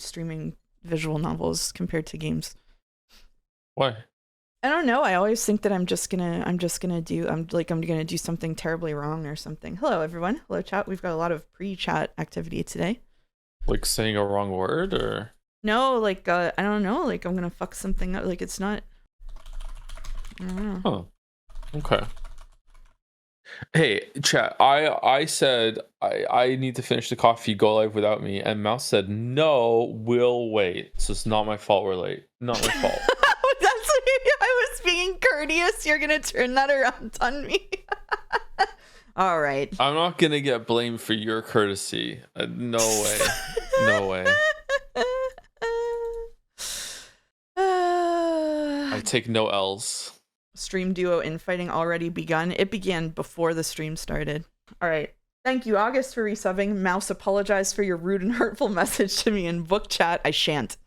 streaming visual novels compared to games. Why? I don't know. I always think that I'm gonna do something terribly wrong or something. Hello, everyone. Hello, chat. We've got a lot of pre-chat activity today. Like saying a wrong word, or? No, like, I don't know. Like, I'm gonna fuck something up. Like, it's not. I don't know. Oh, okay. Hey, chat. I said I need to finish the coffee. Go live without me, and Mouse said no. We'll wait. So it's not my fault. We're late. Not my fault. That's I was being courteous. You're gonna turn that around on me. All right. I'm not gonna get blamed for your courtesy. No way. No way. I take no L's. Stream duo infighting already begun. It began before the stream started. All right. Thank you, August, for resubbing. Mouse, apologize for your rude and hurtful message to me in book chat. I shan't.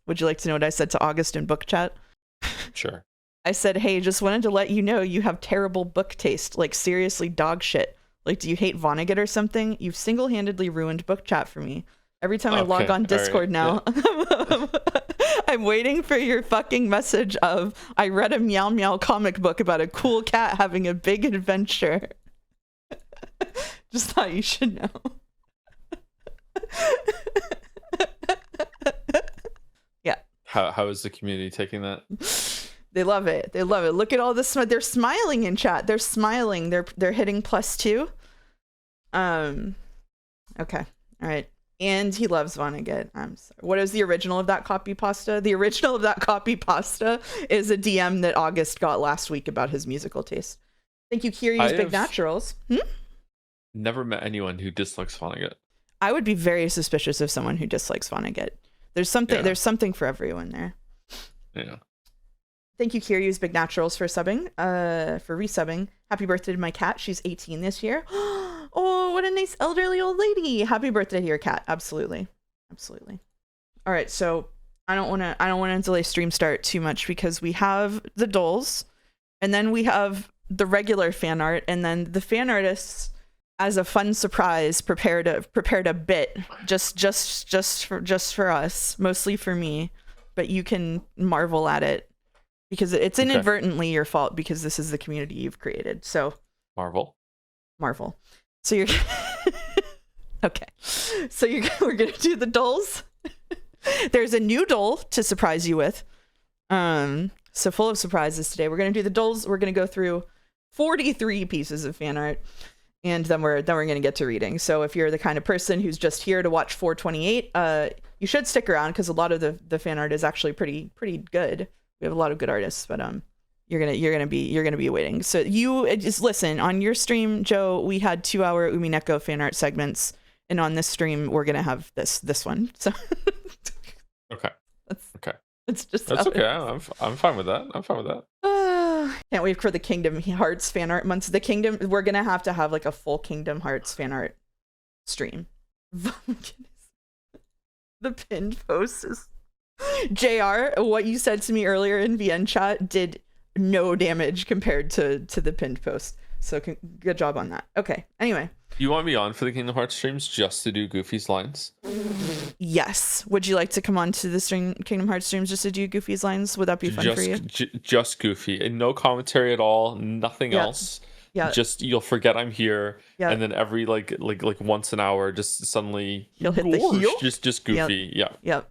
Would you like to know what I said to August in book chat? Sure. I said, hey, just wanted to let you know you have terrible book taste. Like, seriously, dog shit. Like, do you hate Vonnegut or something? You've single-handedly ruined book chat for me. Every time I log on Discord now, yeah. I'm waiting for your fucking message of, I read a Meow Meow comic book about a cool cat having a big adventure. Just thought you should know. Yeah. How is the community taking that? They love it. They love it. Look at all this. They're smiling in chat. They're smiling. They're hitting +2. Okay. All right. And he loves Vonnegut. I'm sorry. What is the original of that copy pasta? The original of that copy pasta is a DM that August got last week about his musical taste. Thank you, Kiryu's Big Naturals. Never met anyone who dislikes Vonnegut. I would be very suspicious of someone who dislikes Vonnegut. There's something for everyone there. Yeah. Thank you, Kiryu's Big Naturals, for resubbing. Happy birthday to my cat. She's 18 this year. Oh, what a nice elderly old lady. Happy birthday to your cat. Absolutely. Absolutely. All right, so I don't want to delay stream start too much because we have the dolls and then we have the regular fan art, and then the fan artists, as a fun surprise, prepared a bit just for us, mostly for me, but you can marvel at it because it's inadvertently your fault because this is the community you've created. So Marvel. So you're okay. So we're gonna do the dolls. There's a new doll to surprise you with. So full of surprises today. We're gonna do the dolls. We're gonna go through 43 pieces of fan art, and then we're gonna get to reading. So if you're the kind of person who's just here to watch 428, you should stick around because a lot of the fan art is actually pretty good. We have a lot of good artists, but you're gonna be waiting. So you just listen on your stream, Joe. We had 2-hour Umineko fan art segments, and on this stream we're gonna have this one. So okay. It's just that's okay. I'm fine with that. Can't wait for the Kingdom Hearts fan art months. We're gonna have to have like a full Kingdom Hearts fan art stream. The pinned post is JR. What you said to me earlier in VN chat did no damage compared to the pinned post. So good job on that. Okay. Anyway. You want me on for the Kingdom Hearts streams just to do Goofy's lines? Yes. Would you like to come on to the Kingdom Hearts streams just to do Goofy's lines? Would that be fun for you? Just Goofy and no commentary at all. Nothing else. Yeah. Just you'll forget I'm here, and then every like once an hour, just suddenly you'll hit the heel. Just Goofy. Yep.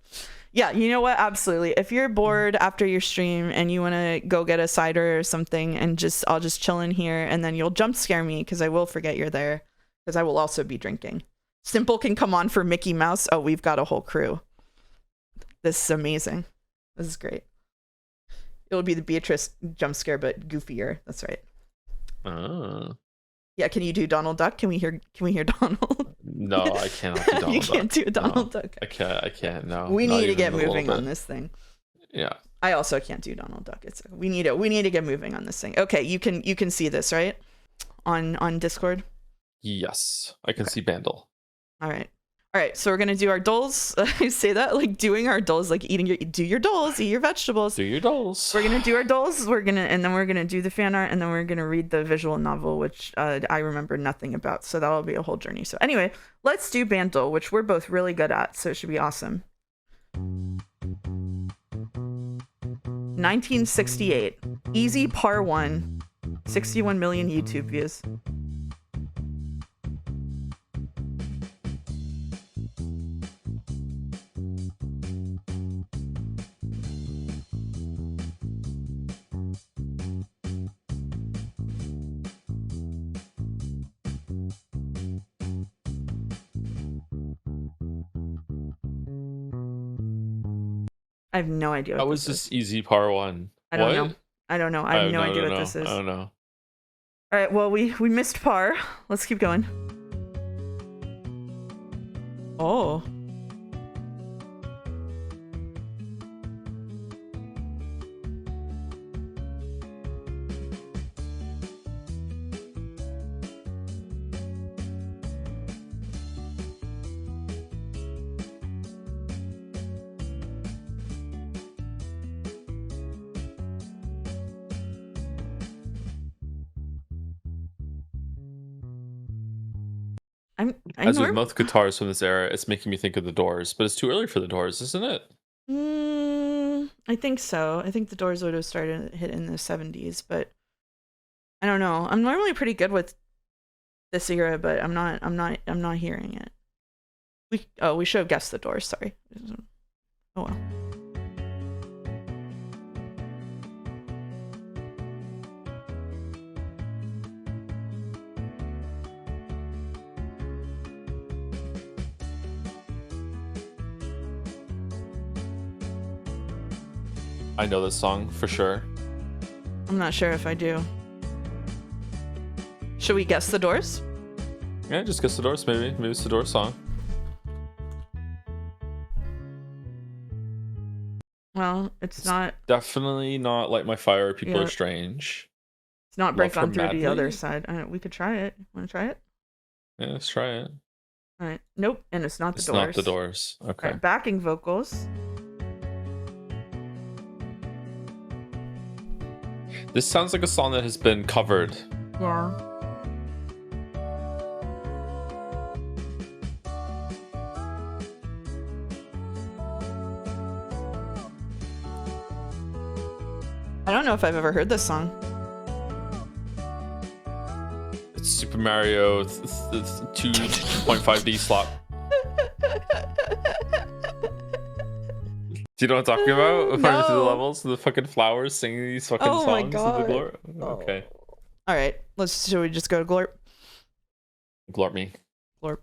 Yeah, you know what? Absolutely. If you're bored after your stream and you want to go get a cider or something, and I'll just chill in here, and then you'll jump scare me because I will forget you're there because I will also be drinking. Simple can come on for Mickey Mouse. Oh, we've got a whole crew. This is amazing. This is great. It'll be the Beatrice jump scare, but goofier. That's right. Yeah, can you do Donald Duck? Can we hear Donald? No, I cannot do Donald Duck. You can't do Donald Duck. I can't, no. We need to get moving on this thing. Yeah. I also can't do Donald Duck. We need to get moving on this thing. Okay, you can see this, right? On Discord? Yes. I can see Bandle. All right. All right, so we're gonna do our doles. I say that like doing our doles, like do your doles, eat your vegetables. Do your doles. We're gonna do our doles. And then we're gonna do the fan art, and then we're gonna read the visual novel, which I remember nothing about. So that'll be a whole journey. So anyway, let's do Bandol, which we're both really good at. So it should be awesome. 1968, easy par 1, 61 million YouTube views. I have no idea. That was just easy par 1. I don't know. I don't know. I have no idea what this is. I don't know. All right. Well, we missed par. Let's keep going. Oh. As with most guitars from this era, it's making me think of the Doors, but it's too early for the Doors, isn't it? I think so. I think the Doors would have started hit in the 70s, but I don't know. I'm normally pretty good with this era, but I'm not hearing it. We should have guessed the Doors. Sorry. Oh well. I know this song for sure. I'm not sure if I do. Should we guess the Doors? Yeah, just guess the Doors, maybe. Maybe it's the Doors song. Well, it's not. Definitely not Light My Fire or People Are Strange. It's not Break On Through to the Other Side. We could try it. Want to try it? Yeah, let's try it. All right. Nope. And it's not the Doors. It's not the Doors. Okay. All right, backing vocals. This sounds like a song that has been covered. Yeah. I don't know if I've ever heard this song. It's Super Mario 2.5D slot. Do you know what I'm talking about? No. Running through the levels, the fucking flowers singing these fucking songs. My God. In the glor- Okay. All right. Should we just go to Glorp? Glorp me. Glorp.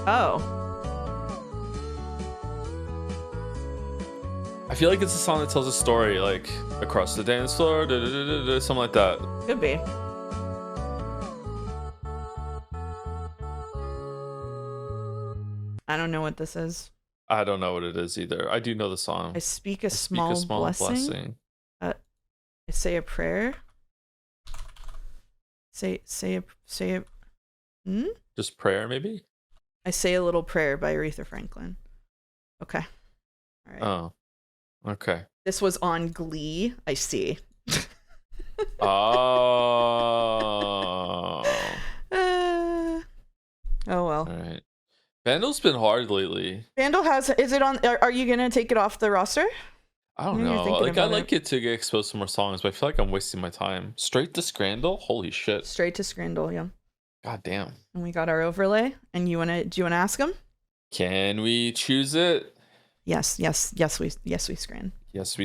Oh. I feel like it's a song that tells a story, like across the dance floor, something like that. Could be. I don't know what this is. I don't know what it is either. I do know the song. I speak a small blessing. I say a prayer. Say a. Just prayer, maybe. I Say a Little Prayer by Aretha Franklin. Okay. All right. Oh. Okay. This was on Glee. I see. Oh. Oh well. All right. Vandal's been hard lately. Vandal is it on? Are you gonna take it off the roster? I don't know. Like I like it to get exposed to more songs, but I feel like I'm wasting my time. Straight to Scrandal? Holy shit. Straight to Scrandal, yeah. God damn. And we got our overlay. And do you wanna ask him? Can we choose it? Yes, we scran. Yes, we scran. Yes,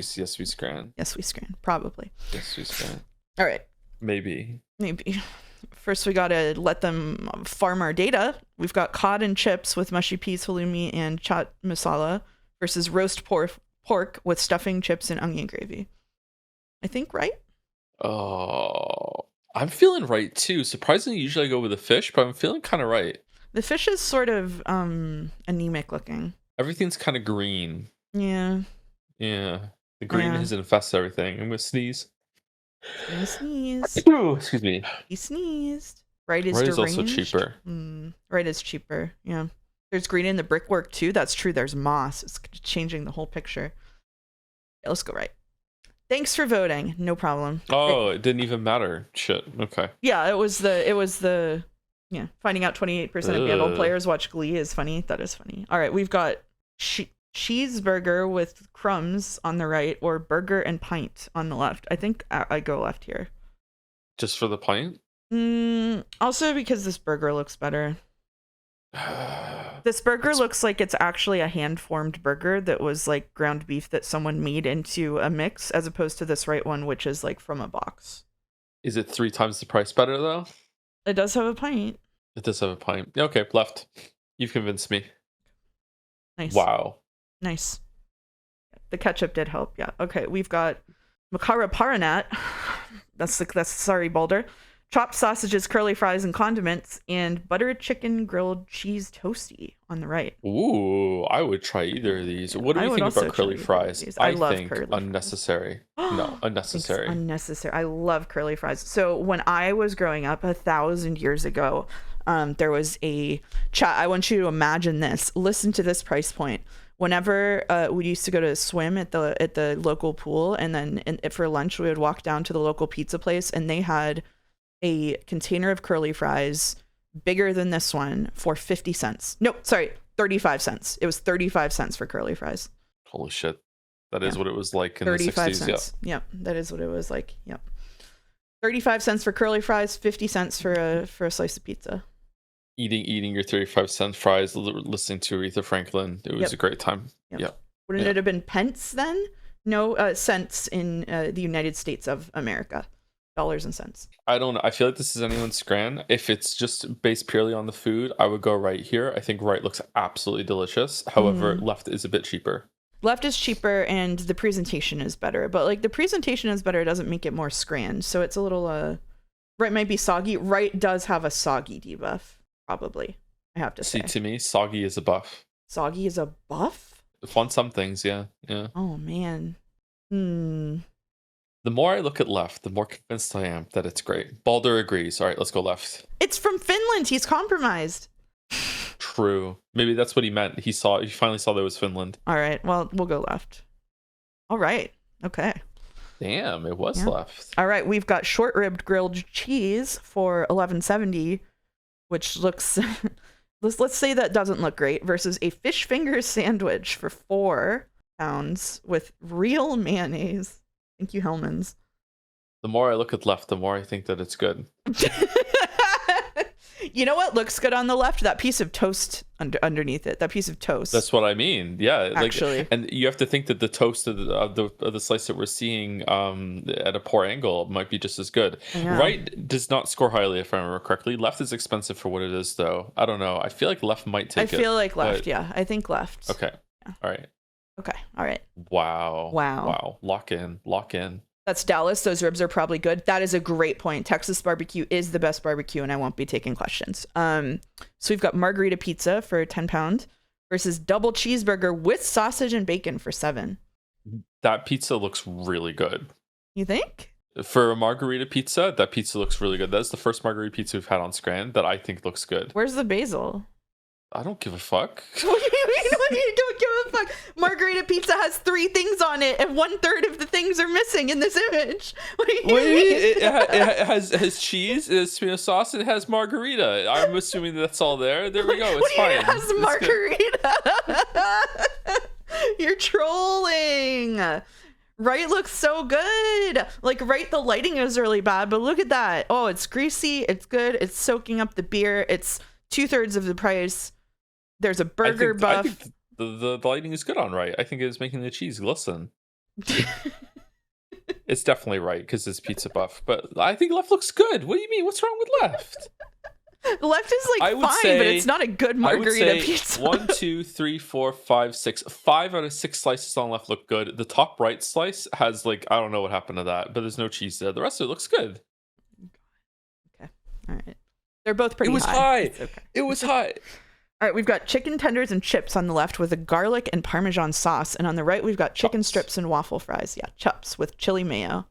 we scran. Probably. Yes, we scran. All right. Maybe. First, we gotta let them farm our data. We've got cod and chips with mushy peas, halloumi, and chaat masala versus roast pork with stuffing, chips, and onion gravy. I think right. Oh, I'm feeling right too. Surprisingly, usually I go with the fish, but I'm feeling kind of right. The fish is sort of anemic looking. Everything's kind of green. Yeah. Yeah. The green has infested everything. I'm gonna sneeze. I'm gonna sneeze. Excuse me. He sneezed. Right is Right deranged. is also cheaper. Right is cheaper. Yeah. There's green in the brickwork too. That's true. There's moss. It's changing the whole picture. Okay, let's go right. Thanks for voting. No problem. Oh, it didn't even matter. Shit. Okay. Yeah, it was the yeah. Finding out 28% of adult players watch Glee is funny. That is funny. All right, we've got cheeseburger with crumbs on the right, or burger and pint on the left. I think I go left here. Just for the pint? Also because this burger looks better. This burger looks like it's actually a hand-formed burger that was like ground beef that someone made into a mix, as opposed to this right one, which is like from a box. Is it 3 times the price better though? It does have a pint. It does have a pint. Okay, left. You've convinced me. Nice. Wow. Nice. The ketchup did help. Yeah. Okay, we've got Makara Paranat. That's sorry, Balder. Chopped sausages, curly fries, and condiments, and butter chicken grilled cheese toasty on the right. Ooh, I would try either of these. What do you think about curly fries? I love think curly unnecessary. No, unnecessary. Unnecessary. I love curly fries. So when I was growing up 1,000 years ago, there was a chat. I want you to imagine this. Listen to this price point. Whenever we used to go to swim at the local pool, and then for lunch we would walk down to the local pizza place, and they had a container of curly fries bigger than this one for 50 cents. No, sorry, 35 cents. It was 35 cents for curly fries. Holy shit. That is what it was like in the 35 60s. cents. Yep, that is what it was like. Yep. 35 cents for curly fries, 50 cents for a slice of pizza. Eating your 35-cent fries, listening to Aretha Franklin. It was a great time. Yep. Wouldn't it have been pence then? No, cents in the United States of America. Dollars and cents. I don't know. I feel like this is anyone's scran. If it's just based purely on the food, I would go right here. I think right looks absolutely delicious. However, left is a bit cheaper. Left is cheaper and the presentation is better. But like the presentation is better doesn't make it more scran. So it's a little right might be soggy. Right does have a soggy debuff, probably. I have to say. See, to me, soggy is a buff. Soggy is a buff? On some things, yeah. Oh man. The more I look at left, the more convinced I am that it's great. Balder agrees. All right, let's go left. It's from Finland. He's compromised. True. Maybe that's what he meant. He finally saw that it was Finland. All right. Well, we'll go left. All right. Okay. Damn, it was left. All right. We've got short-ribbed grilled cheese for $11.70, which looks... let's say that doesn't look great, versus a fish finger sandwich for £4 with real mayonnaise. Thank you, Hellmann's. The more I look at left, the more I think that it's good. You know what looks good on the left? That piece of toast underneath it. That piece of toast. That's what I mean. Yeah, actually. And you have to think that the toast of the slice that we're seeing at a poor angle might be just as good. Yeah. Right does not score highly, if I remember correctly. Left is expensive for what it is, though. I don't know. I feel like left might take it. I feel like left, yeah. I think left. Okay. Yeah. All right. Okay. All right. Wow. Lock in. That's Dallas. Those ribs are probably good. That is a great point. Texas barbecue is the best barbecue, and I won't be taking questions. So we've got margarita pizza for £10 versus double cheeseburger with sausage and bacon for $7. That pizza looks really good. You think? For a margarita pizza, that pizza looks really good. That's the first margarita pizza we've had on Scran that I think looks good. Where's the basil? I don't give a fuck. What do you mean? What do you don't give a fuck? Margarita pizza has 3 things on it, and 1/3 of the things are missing in this image. What do you mean? It has cheese, it has tomato sauce, and it has margarita. I'm assuming that's all there. There we go. It's fine. It has margarita. You're trolling. Right looks so good. Like, right, the lighting is really bad, but look at that. Oh, it's greasy. It's good. It's soaking up the beer. It's 2/3 of the price. There's a burger buff. I think the lighting is good on right. I think it's making the cheese glisten. It's definitely right because it's pizza buff. But I think left looks good. What do you mean? What's wrong with left? Left is like fine, but it's not a good margarita pizza. 1, 2, 3, 4, 5, 6. 5 out of 6 slices on left look good. The top right slice has like, I don't know what happened to that, but there's no cheese there. The rest of it looks good. Okay. All right. They're both pretty It was high. high. It's okay. It was high. All right, we've got chicken tenders and chips on the left with a garlic and Parmesan sauce. And on the right, we've got chicken Chops. strips and waffle fries. Yeah, chops with chili mayo.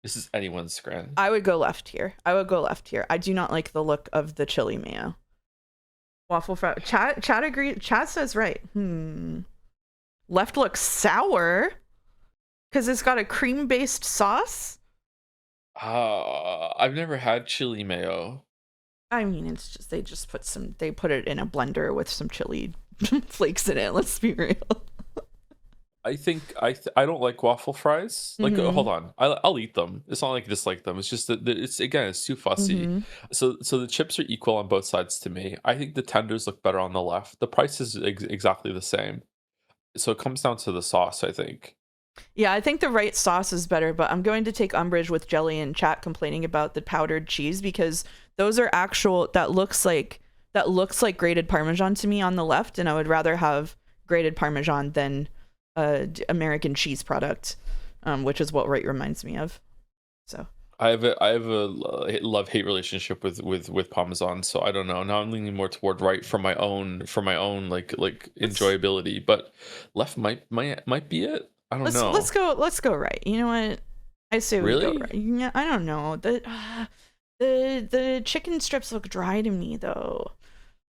This is anyone's scran. I would go left here. I do not like the look of the chili mayo. Waffle fry. Chad agrees. Chad says right. Left looks sour because it's got a cream-based sauce. I've never had chili mayo. I mean, it's just they put it in a blender with some chili flakes in it. Let's be real. I think I don't like waffle fries. Like, hold on, I'll eat them. It's not like I dislike them. It's just that it's too fussy. So the chips are equal on both sides to me. I think the tenders look better on the left. The price is exactly the same. So it comes down to the sauce, I think. Yeah, I think the right sauce is better, but I'm going to take umbrage with Jelly and chat complaining about the powdered cheese because those are actual. That looks like grated Parmesan to me on the left, and I would rather have grated Parmesan than American cheese product, which is what right reminds me of. So I have a love-hate relationship with Parmesan, so I don't know. Now I'm leaning more toward right for my own like enjoyability, but left might be it. I don't know. Let's go right. You know what? I say we Really? go right. Yeah, I don't know. The chicken strips look dry to me though.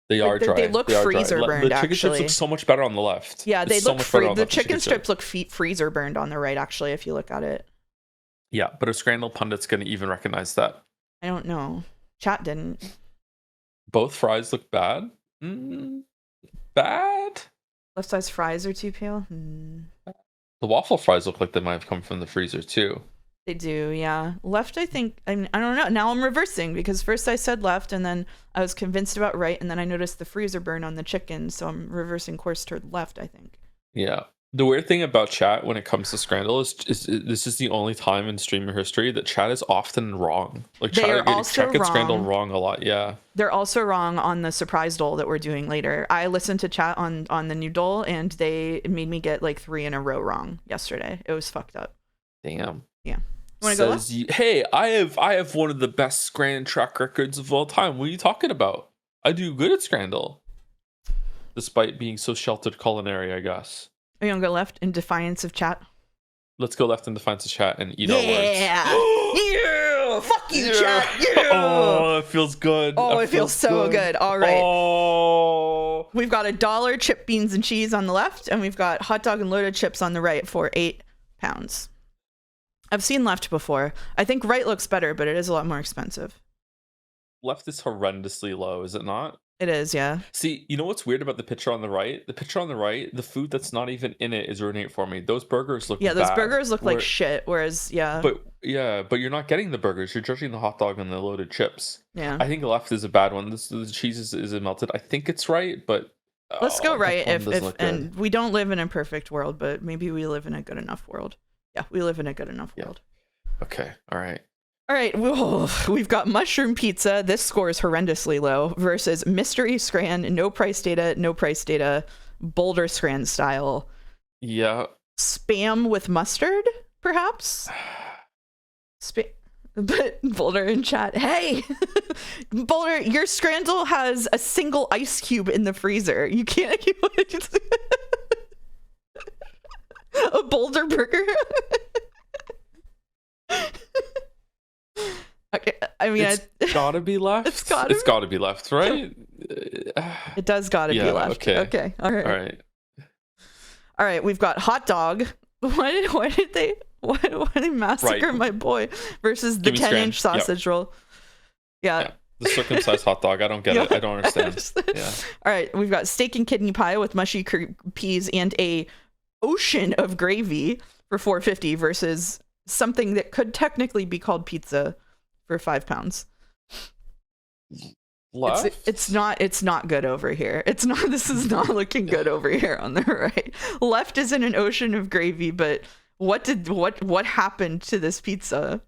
They are dry. They look freezer burned. The chicken strips look so much better on the left. Yeah, they look the chicken strips look freezer burned on the right. Actually, if you look at it. Yeah, but a Scramble pundit's gonna even recognize that. I don't know. Chat didn't. Both fries look bad. Bad. Left side's fries are too pale. The waffle fries look like they might have come from the freezer too. They do, yeah. Left, I think. I mean, I don't know. Now I'm reversing because first I said left, and then I was convinced about right, and then I noticed the freezer burn on the chicken, so I'm reversing course toward left, I think. Yeah. The weird thing about chat when it comes to Scramble is this is the only time in streamer history that chat is often wrong. Like chat gets Scramble wrong a lot. Yeah. They're also wrong on the surprise dole that we're doing later. I listened to chat on the new dole, and they made me get like 3 in a row wrong yesterday. It was fucked up. Damn. Yeah. Want to go left? Hey, I have one of the best Scran track records of all time. What are you talking about? I do good at Scramble, despite being so sheltered culinary, I guess. Are you gonna go left in defiance of chat? Let's go left in defiance of chat and eat our words. Yeah! Fuck you, chat! Yeah! Oh, it feels good. Oh, it feels so good. All right. Oh. We've got $1 chip, beans, and cheese on the left, and we've got hot dog and loaded chips on the right for £8. I've seen left before. I think right looks better, but it is a lot more expensive. Left is horrendously low, is it not? It is, yeah. See, you know what's weird about the picture on the right? The picture on the right, the food that's not even in it is ruining it for me. Those burgers look those burgers look like shit, whereas, But you're not getting the burgers. You're judging the hot dog and the loaded chips. Yeah. I think the left is a bad one. The cheese is melted. I think it's right, but... Let's go right and we don't live in a perfect world, but maybe we live in a good enough world. Yeah, we live in a good enough world. Okay, all right. All right, we've got mushroom pizza. This score is horrendously low versus mystery scran, no price data, Boulder scran style. Yeah. Spam with mustard, perhaps? But Boulder in chat, hey, Boulder, your Scrandle has a single ice cube in the freezer. You can't a Boulder burger. Okay, I mean, it's gotta be left. It's gotta be left, right? It does gotta be left. Okay. All right. We've got hot dog. Why did they massacre my boy versus the 10-inch sausage roll? Yeah. The circumcised hot dog. I don't get it. I don't understand. Yeah. All right. We've got steak and kidney pie with mushy peas and a ocean of gravy for $4.50 versus something that could technically be called pizza for £5. It's not good over here. This is not looking good over here on the right. Left is in an ocean of gravy, but what happened to this pizza?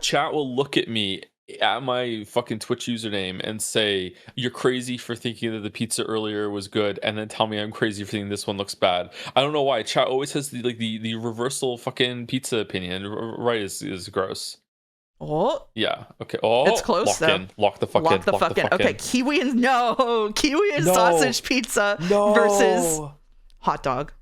Chat will look at me at my fucking Twitch username and say you're crazy for thinking that the pizza earlier was good, and then tell me I'm crazy for thinking this one looks bad. I don't know why chat always has the reversal fucking pizza opinion. Right is gross. Oh, Yeah. Okay. Oh, it's close lock though. in. Lock the fuck in. Lock the fuck in. Okay, kiwi and sausage pizza versus hot dog.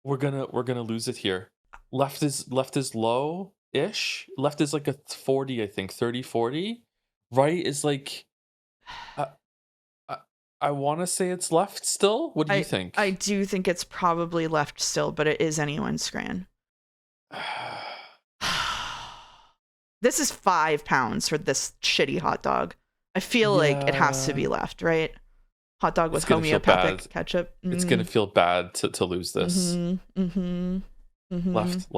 We're gonna lose it here. Left is low-ish. Left is like a 40, I think. 30, 40. Right is like I want to say it's left still. What do you think? I do think it's probably left still, but it is anyone's scran. This is £5 for this shitty hot dog. I feel like it has to be left, right? Hot dog with homeopathic ketchup. It's gonna feel bad to lose this. Left.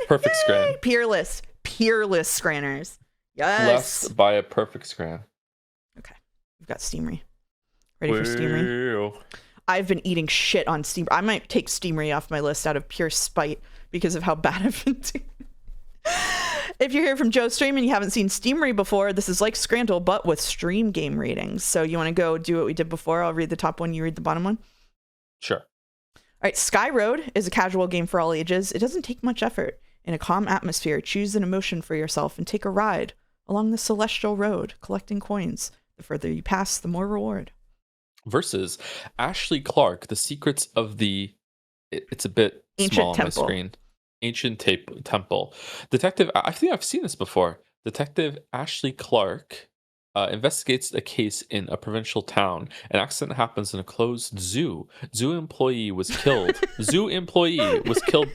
Perfect scran. Peerless scranners. Yes. Left by a perfect scran. Okay, we've got Steamery. Ready for Steamery? I've been eating shit on Steamery. I might take Steamery off my list out of pure spite because of how bad I've been doing. If you're here from Joe's stream and you haven't seen Steamery before, this is like Scramble, but with stream game ratings. So you want to go do what we did before? I'll read the top one, you read the bottom one. Sure. All right, Sky Road is a casual game for all ages. It doesn't take much effort. In a calm atmosphere, choose an emotion for yourself and take a ride along the celestial road, collecting coins. The further you pass, the more reward. Versus Ashley Clark, The Secrets of the... It's a bit Ancient small Temple. on my screen. Ancient Temple. Detective... I think I've seen this before. Detective Ashley Clark investigates a case in a provincial town. An accident happens in a closed zoo. Zoo employee was killed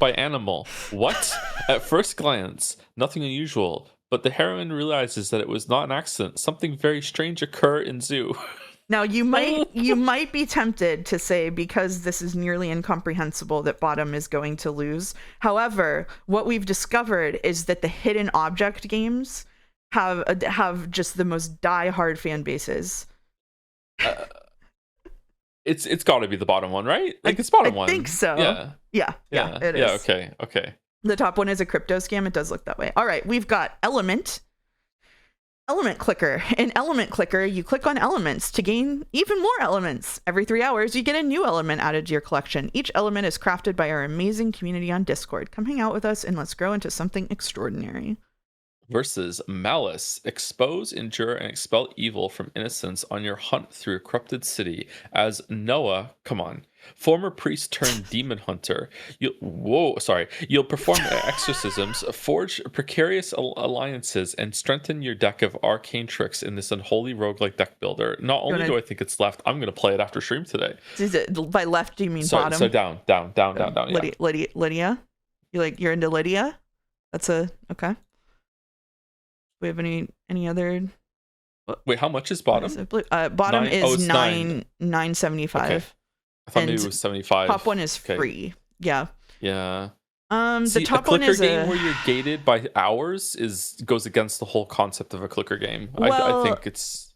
by animal. What? At first glance, nothing unusual, but the heroine realizes that it was not an accident. Something very strange occurred in zoo. Now you might be tempted to say, because this is nearly incomprehensible, that bottom is going to lose. However, what we've discovered is that the hidden object games have just the most die-hard fan bases. It's got to be the bottom one, right? Like it's bottom one. I think so. Yeah. It is. Yeah. Okay. The top one is a crypto scam. It does look that way. All right, we've got Element Clicker. In Element Clicker, you click on elements to gain even more elements. Every 3 hours, you get a new element added to your collection. Each element is crafted by our amazing community on Discord. Come hang out with us and let's grow into something extraordinary. Versus Malice. Expose, endure, and expel evil from innocence on your hunt through a corrupted city. As Noah, former priest turned demon hunter. You'll perform exorcisms, forge precarious alliances, and strengthen your deck of arcane tricks in this unholy roguelike deck builder. Not only do I think it's left, I'm going to play it after stream today. Is it by left? Do you mean bottom? So down. Lydia. You're into Lydia? That's okay. We have any other? Wait, how much is bottom? Bottom is 975. Okay. I thought maybe it was 75. Top one is free. Yeah. Yeah. The top one is a clicker game where you're gated by hours goes against the whole concept of a clicker game. I think it's.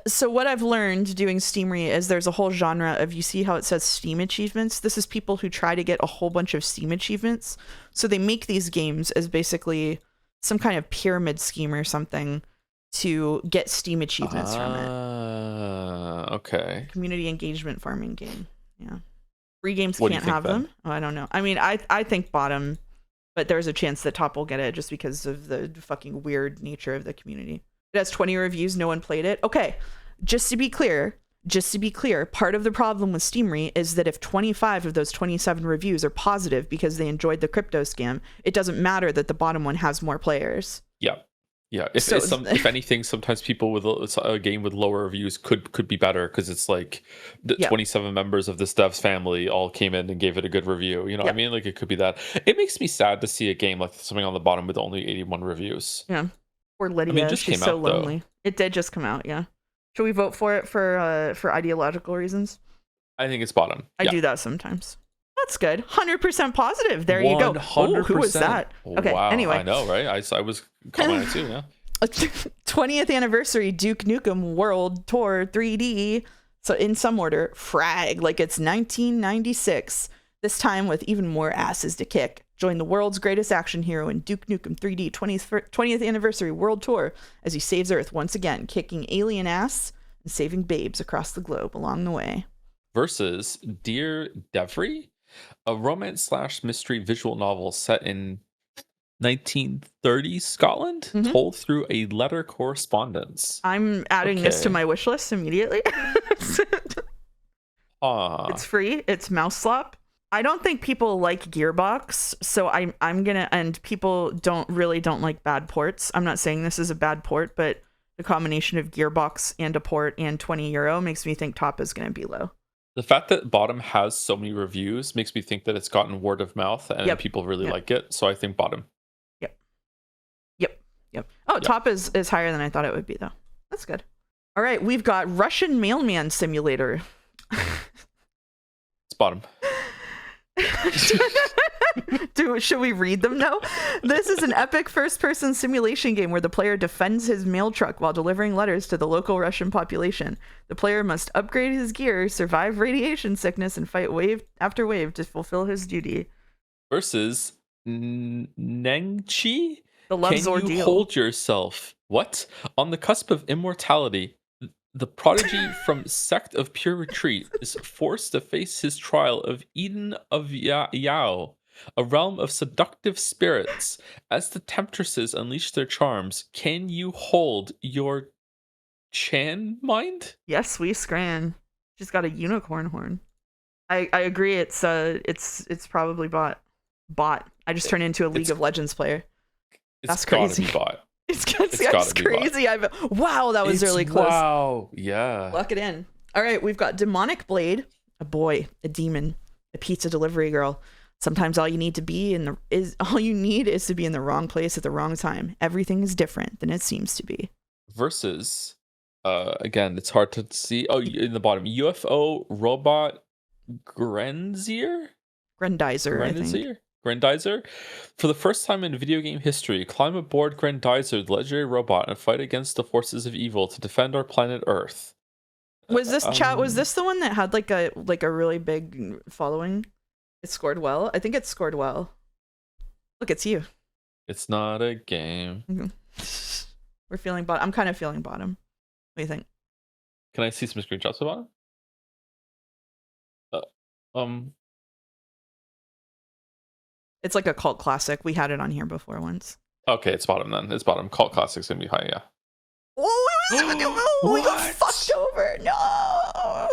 So what I've learned doing Steamery is there's a whole genre of, you see how it says Steam achievements? This is people who try to get a whole bunch of Steam achievements. So they make these games as basically some kind of pyramid scheme or something to get Steam achievements from it. Okay. Community engagement farming game. Yeah. Free games can't have them. Oh, I don't know. I mean, I think bottom, but there's a chance that top will get it just because of the fucking weird nature of the community. It has 20 reviews. No one played it. Okay. Just to be clear, part of the problem with Steamery is that if 25 of those 27 reviews are positive because they enjoyed the crypto scam, it doesn't matter that the bottom one has more players. Yeah. If anything, sometimes people with a game with lower reviews could be better because it's like the 27 members of this dev's family all came in and gave it a good review. You know what I mean? Like it could be that. It makes me sad to see a game like something on the bottom with only 81 reviews. Yeah. Or Lydia, she's so lonely. It did just come out, yeah. Should we vote for it for ideological reasons? I think it's bottom. I do that sometimes. That's good. 100% positive. There you go. 100%. Who was that? Okay, wow. Anyway. I know, right? I was commenting too, yeah. 20th anniversary Duke Nukem World Tour 3D. So in some order, frag, like it's 1996. This time with even more asses to kick. Join the world's greatest action hero in Duke Nukem 3D 20th anniversary World Tour as he saves Earth once again, kicking alien ass and saving babes across the globe along the way. Versus Dear Devry. A romance/mystery visual novel set in 1930s Scotland, Mhm. told through a letter correspondence. I'm adding this to Okay. my wish list immediately. It's Ah, free. It's Mouse Slop. I don't think people like Gearbox, so I'm gonna, and people don't like bad ports. I'm not saying this is a bad port, but the combination of Gearbox and a port and €20 makes me think top is gonna be low. the fact that bottom has so many reviews makes me think that it's gotten word of mouth and Yep. people really Yep. like it. So I think bottom. Yep. Oh, Yep. top is higher than I thought it would be, though. That's good. All right, we've got Russian Mailman Simulator. It's bottom. Should we read them now? This is an epic first-person simulation game where the player defends his mail truck while delivering letters to the local Russian population. The player must upgrade his gear, survive radiation sickness, and fight wave after wave to fulfill his duty. Versus Nengchi. The Love's Can Ordeal. you hold yourself? What? On the cusp of immortality, the prodigy from Sect of Pure Retreat is forced to face his trial of Eden of Yao, a realm of seductive spirits. As the temptresses unleash their charms, can you hold your Chan mind? Yes, we scran. She's got a unicorn horn. I agree. It's probably bot. I just turned into a League of Legends player. That's crazy. Gotta be bot. It's gotta be crazy. Wow, that was really close. Wow, yeah. Lock it in. All right, we've got Demonic Blade, a boy, a demon, a pizza delivery girl. Sometimes all you need is to be in the wrong place at the wrong time. Everything is different than it seems to be. Versus, again, it's hard to see. Oh, in the bottom, UFO robot Grenzier. I think. Grendizer. For the first time in video game history, climb aboard Grendizer, the legendary robot, and fight against the forces of evil to defend our planet Earth. Was this the one that had like a really big following? It scored well. I think it scored well. Look, it's you. It's not a game. We're feeling bottom. I'm kind of feeling bottom. What do you think? Can I see some screenshots of bottom? It's like a cult classic. We had it on here before once. Okay, it's bottom then. It's bottom. Cult classic's gonna be high, yeah. Oh, we got fucked over. No.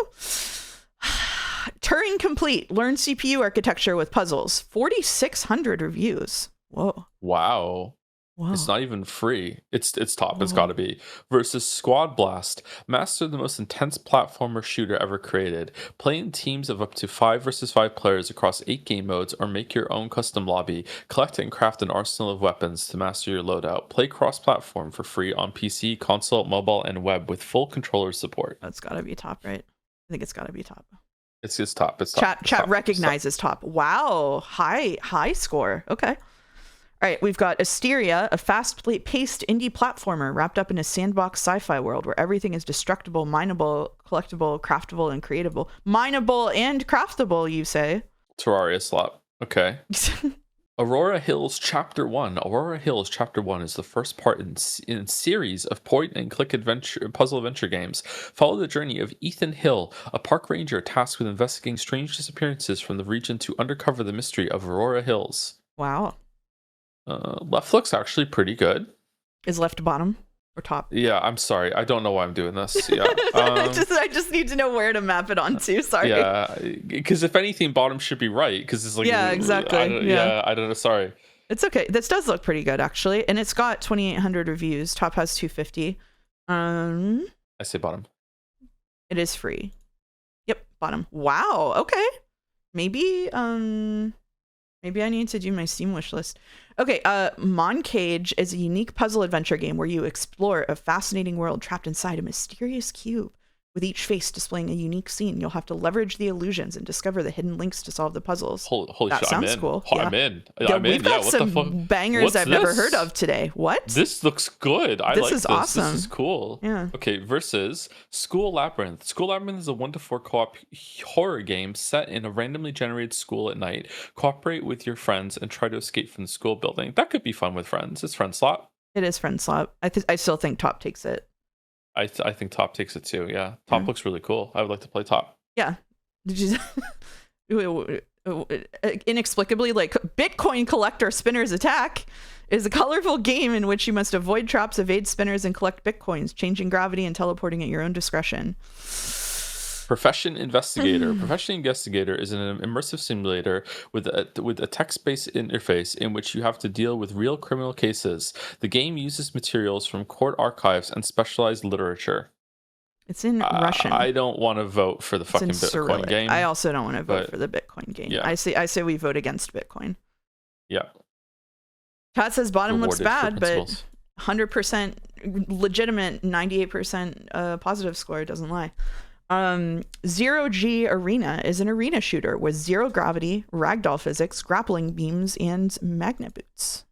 Turing complete. Learn CPU architecture with puzzles. 4,600 reviews. Whoa. Wow. Whoa. It's not even free. It's top. Whoa. It's got to be. Versus Squad Blast. Master the most intense platformer shooter ever created. Play in teams of up to 5 versus 5 players across 8 game modes, or make your own custom lobby. Collect and craft an arsenal of weapons to master your loadout. Play cross-platform for free on PC, console, mobile, and web with full controller support. That's got to be top, right? I think it's got to be top. It's top. It's top. Chat recognizes top. Wow. High score. Okay. All right, we've got Asteria, a fast-paced indie platformer wrapped up in a sandbox sci-fi world where everything is destructible, mineable, collectible, craftable, and creatable. Mineable and craftable, you say? Terraria slot. Okay. Aurora Hills Chapter 1. Aurora Hills Chapter 1 is the first part in a series of point-and-click puzzle adventure games. Follow the journey of Ethan Hill, a park ranger tasked with investigating strange disappearances from the region to uncover the mystery of Aurora Hills. Wow. Left looks actually pretty good. Is left bottom or top? Yeah, I'm sorry. I don't know why I'm doing this. Yeah, I just need to know where to map it onto. Sorry. Yeah, because if anything, bottom should be right. Because it's like exactly. I don't know. Sorry. It's okay. This does look pretty good actually, and it's got 2,800 reviews. Top has 250. I say bottom. It is free. Yep, bottom. Wow. Okay. Maybe I need to do my Steam wish list. Okay, Moncage is a unique puzzle adventure game where you explore a fascinating world trapped inside a mysterious cube. With each face displaying a unique scene, you'll have to leverage the illusions and discover the hidden links to solve the puzzles. Holy that shit, sounds I'm in. cool. I'm in. We've got some bangers I've never heard of today. What? This looks good. This is awesome. This is cool. Yeah. Okay, versus School Labyrinth. School Labyrinth is a 1-to-4 co-op horror game set in a randomly generated school at night. Cooperate with your friends and try to escape from the school building. That could be fun with friends. It's friend slot. It is friend slot. I still think top takes it. I think top takes it too. Yeah, top looks really cool. I would like to play top. Yeah. Did you? inexplicably, like, Bitcoin collector spinner's attack is a colorful game in which you must avoid traps, evade spinners, and collect bitcoins, changing gravity and teleporting at your own discretion. Profession Investigator. Profession Investigator is an immersive simulator with a text-based interface in which you have to deal with real criminal cases. The game uses materials from court archives and specialized literature. It's in Russian. I don't want to vote for the fucking Bitcoin Cyrillic. game. I also don't want to vote for the Bitcoin game. Yeah. I say we vote against Bitcoin. Yeah. Pat says bottom looks bad, but 100% legitimate, 98% positive score, doesn't lie. Zero G Arena is an arena shooter with zero gravity, ragdoll physics, grappling beams, and magnet boots.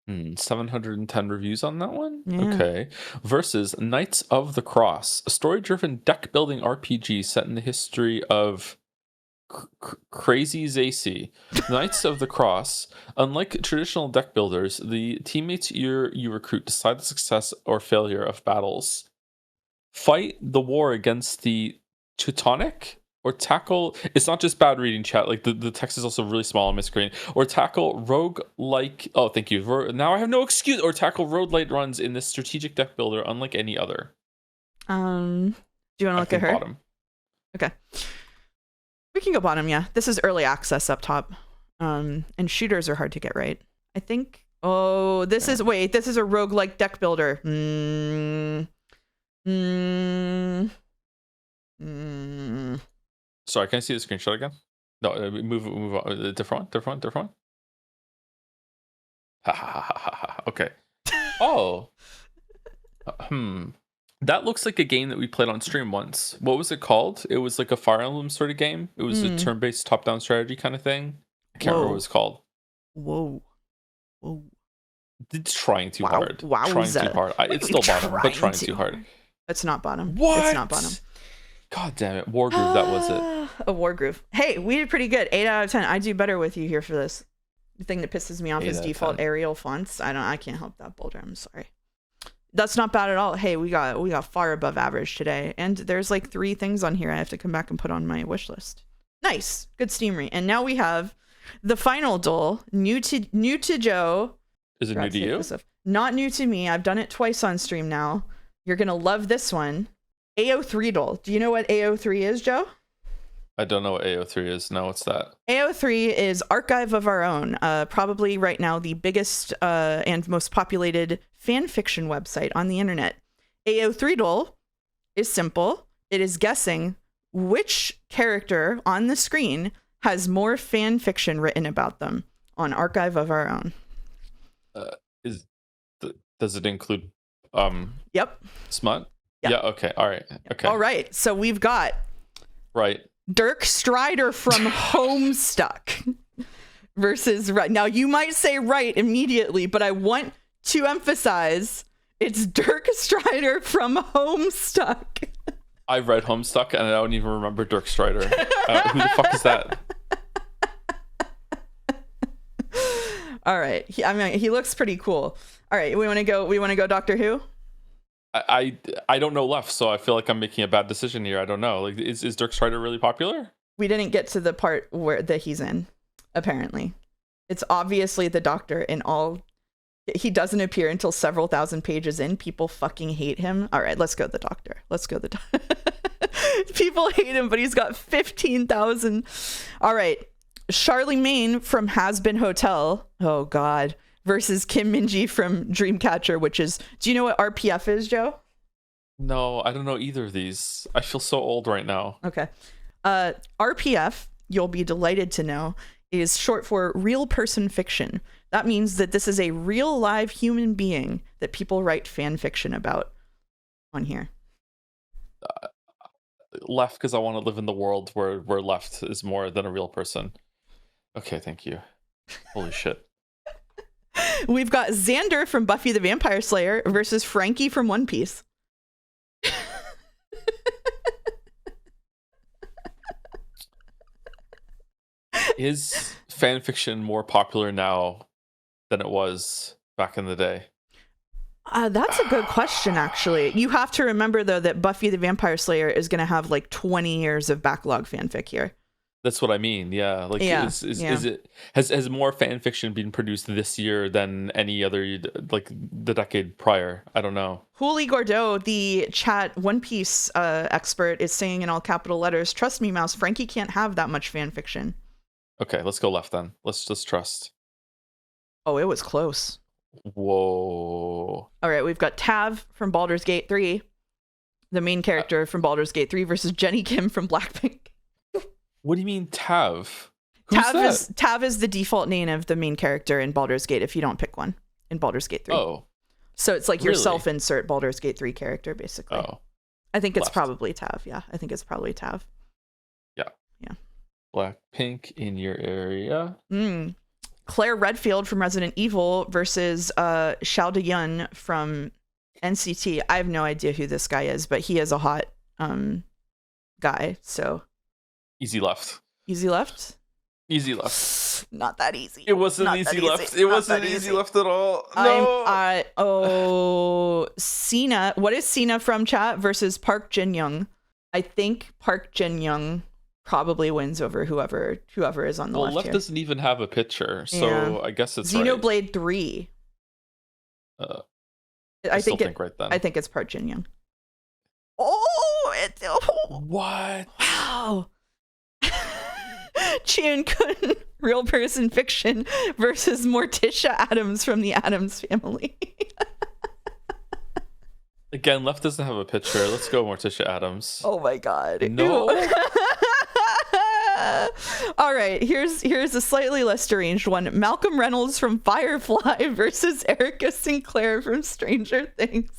710 reviews on that one? Yeah. Okay. Versus Knights of the Cross, a story-driven deck-building RPG set in the history of Crazy Zacy. Knights of the Cross, unlike traditional deck builders, the teammates you recruit decide the success or failure of battles. Fight the war against the Teutonic, or tackle, it's not just bad reading, chat, like the text is also really small on my screen, or tackle rogue-like, oh thank you, now I have no excuse, or tackle roguelite runs in this strategic deck builder unlike any other. Do you want to look at her? Bottom. Okay. We can go bottom, yeah. This is early access up top. And shooters are hard to get right. I think, this is a roguelike deck builder. Sorry, can I see the screenshot again? No, move on. Different one. Okay. Oh. That looks like a game that we played on stream once. What was it called? It was like a Fire Emblem sort of game. It was a turn-based top-down strategy kind of thing. I can't remember what it was called. Whoa. It's trying too hard. Wowza. Trying too hard. It's still bottom, but trying too hard. It's not bottom. What? It's not bottom. God damn it. War Groove, that was it. A War Groove. Hey, we did pretty good. 8 out of 10. I do better with you here for this. The thing that pisses me off is default Arial fonts. I can't help that, Boulder. I'm sorry. That's not bad at all. Hey, we got far above average today. And there's like 3 things on here I have to come back and put on my wish list. Nice. Good Steam read. And now we have the final duel. New to Joe. Is it new to you? Not new to me. I've done it twice on stream now. You're going to love this one. AO3 duel. Do you know what AO3 is, Joe? I don't know what AO3 is. No, what's that? AO3 is Archive of Our Own. Probably right now the biggest and most populated fan fiction website on the internet. AO3 duel is simple. It is guessing which character on the screen has more fan fiction written about them on Archive of Our Own. Does it include Yep. smut? Yep. Yeah, okay. All right. Okay. All right. So we've got Dirk Strider from Homestuck versus right. Now you might say right immediately, but I want to emphasize it's Dirk Strider from Homestuck. I read Homestuck and I don't even remember Dirk Strider. Who the fuck is that? All right. He looks pretty cool. All right. We want to go Doctor Who? I don't know left, so I feel like I'm making a bad decision here. I don't know. Like, is Dirk Strider really popular? We didn't get to the part that he's in, apparently. It's obviously the Doctor in all. He doesn't appear until several thousand pages in. People fucking hate him. All right, let's go the Doctor. People hate him, but he's got 15,000. All right. Charlie Main from Has Been Hotel. Oh, God. Versus Kim Min-ji from Dreamcatcher, which is... Do you know what RPF is, Joe? No, I don't know either of these. I feel so old right now. Okay. RPF, you'll be delighted to know, is short for real person fiction. That means that this is a real live human being that people write fan fiction about on here. Left, because I want to live in the world where left is more than a real person. Okay, thank you. Holy shit. We've got Xander from Buffy the Vampire Slayer versus Frankie from One Piece. Is fanfiction more popular now than it was back in the day? That's a good question, actually. You have to remember, though, that Buffy the Vampire Slayer is going to have like 20 years of backlog fanfic here. That's what I mean. Yeah, like Yeah, is it has more fan fiction been produced this year than any other like the decade prior? I don't know. Hooli Gordeau, the chat One Piece expert, is saying in all capital letters, "Trust me, Mouse. Frankie can't have that much fan fiction." Okay, let's go left then. Let's just trust. Oh, it was close. Whoa. All right, we've got Tav from Baldur's Gate 3, the main character from Baldur's Gate 3, versus Jenny Kim from Blackpink. What do you mean Tav? Who's Tav is the default name of the main character in Baldur's Gate if you don't pick one in Baldur's Gate 3. Oh. So it's like your Really? self-insert Baldur's Gate 3 character, basically. Oh. I think it's Left. probably Tav. Yeah, I think it's probably Tav. Yeah. Yeah. Blackpink in your area. Claire Redfield from Resident Evil versus Xiao De-yun from NCT. I have no idea who this guy is, but he is a hot guy, so... Easy left. Easy left? Easy left. Not that easy. It wasn't Not easy that left. easy. It Not wasn't that easy left at all. No. Cena. What is Cena from chat versus Park Jin-young? I think Park Jin-young probably wins over whoever is on the left left here. doesn't even have a picture, so I guess it's Xenoblade right. 3. I think right then. I think it's Park Jin-young. Oh, What? wow. Chiun-kun, real person fiction versus Morticia Addams from the Addams Family. Again, left doesn't have a picture. Let's go Morticia Addams. Oh my god. No. All right, here's a slightly less deranged one. Malcolm Reynolds from Firefly versus Erica Sinclair from Stranger Things.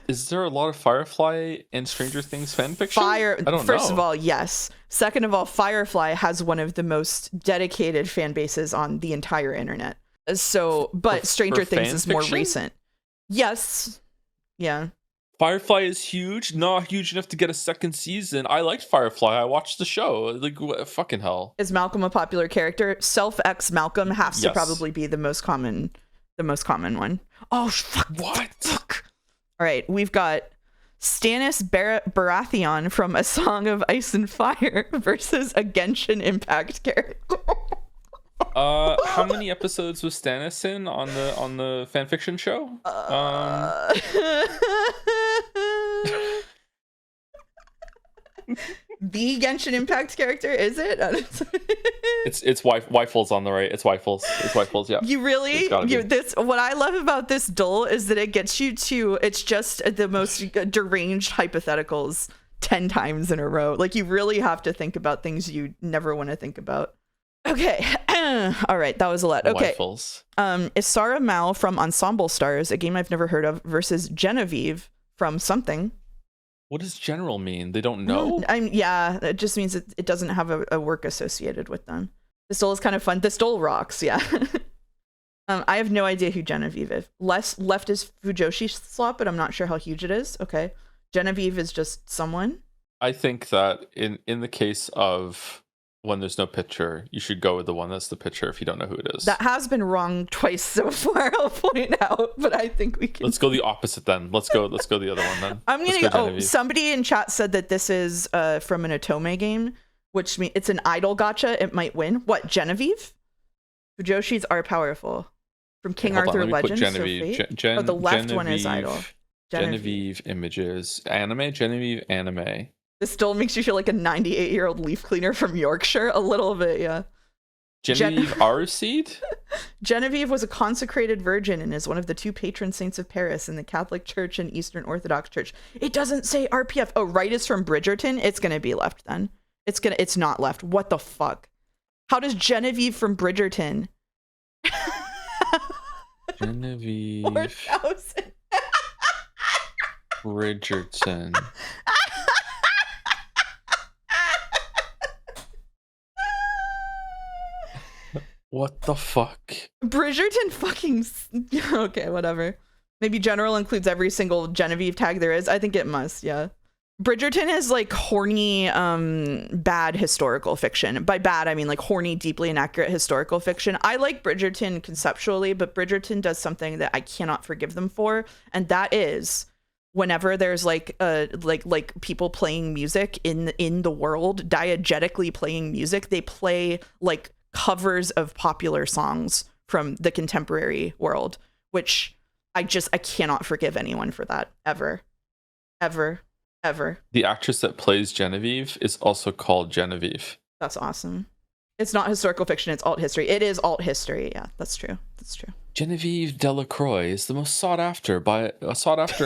Is there a lot of Firefly and Stranger Things fan fiction? I don't know. First of all, yes. Second of all, Firefly has one of the most dedicated fan bases on the entire internet. So, but Stranger Things is more recent. Yes. Yeah. Firefly is huge, not huge enough to get a second season. I liked Firefly. I watched the show. Like, fucking hell. Is Malcolm a popular character? Self-X Malcolm has to probably be the most common one. Oh, fuck. What? Fuck. All right, we've got Stannis Baratheon from A Song of Ice and Fire versus a Genshin Impact character. How many episodes was Stannis in on the fanfiction show? The Genshin Impact character, is it? It's Wifles on the right. It's Wifles, yeah. You really? What I love about this duel is that it gets you to, it's just the most deranged hypotheticals 10 times in a row. Like, you really have to think about things you never want to think about. Okay. All right, that was a lot. Okay. Wifles. Isara Mao from Ensemble Stars, a game I've never heard of, versus Genevieve from something. What does general mean? They don't know? Yeah, it just means it doesn't have a work associated with them. This duel is kind of fun. This duel rocks, yeah. I have no idea who Genevieve is. Left is Fujoshi slot, but I'm not sure how huge it is. Okay. Genevieve is just someone. I think that in the case of when there's no picture, you should go with the one that's the picture if you don't know who it is. That has been wrong twice so far, I'll point out, but I think we can. Let's go the opposite then. Let's go the other one then. I'm gonna go. Somebody in chat said that this is from an Otome game, which means it's an idol gacha. It might win. What, Genevieve? Fujoshis are powerful. From King Arthur Legends. Genevieve. The left one is idol. Genevieve images. Genevieve anime. This still makes you feel like a 98-year-old leaf cleaner from Yorkshire. A little bit, yeah. Genevieve Arseed? Genevieve was a consecrated virgin and is one of the two patron saints of Paris in the Catholic Church and Eastern Orthodox Church. It doesn't say RPF. Oh, right is from Bridgerton. It's going to be left then. It's not left. What the fuck? How does Genevieve from Bridgerton? Genevieve 4000. Bridgerton. What the fuck? Bridgerton fucking... Okay, whatever. Maybe general includes every single Genevieve tag there is. I think it must, yeah. Bridgerton is like horny, bad historical fiction. By bad, I mean like horny, deeply inaccurate historical fiction. I like Bridgerton conceptually, but Bridgerton does something that I cannot forgive them for, and that is whenever there's like people playing music in the world, diegetically playing music, they play like covers of popular songs from the contemporary world, which I cannot forgive anyone for that ever. The actress that plays Genevieve is also called Genevieve. That's awesome. It's not historical fiction, it's alt history. It is alt history. Yeah, that's true. Genevieve Delacroix is the most sought after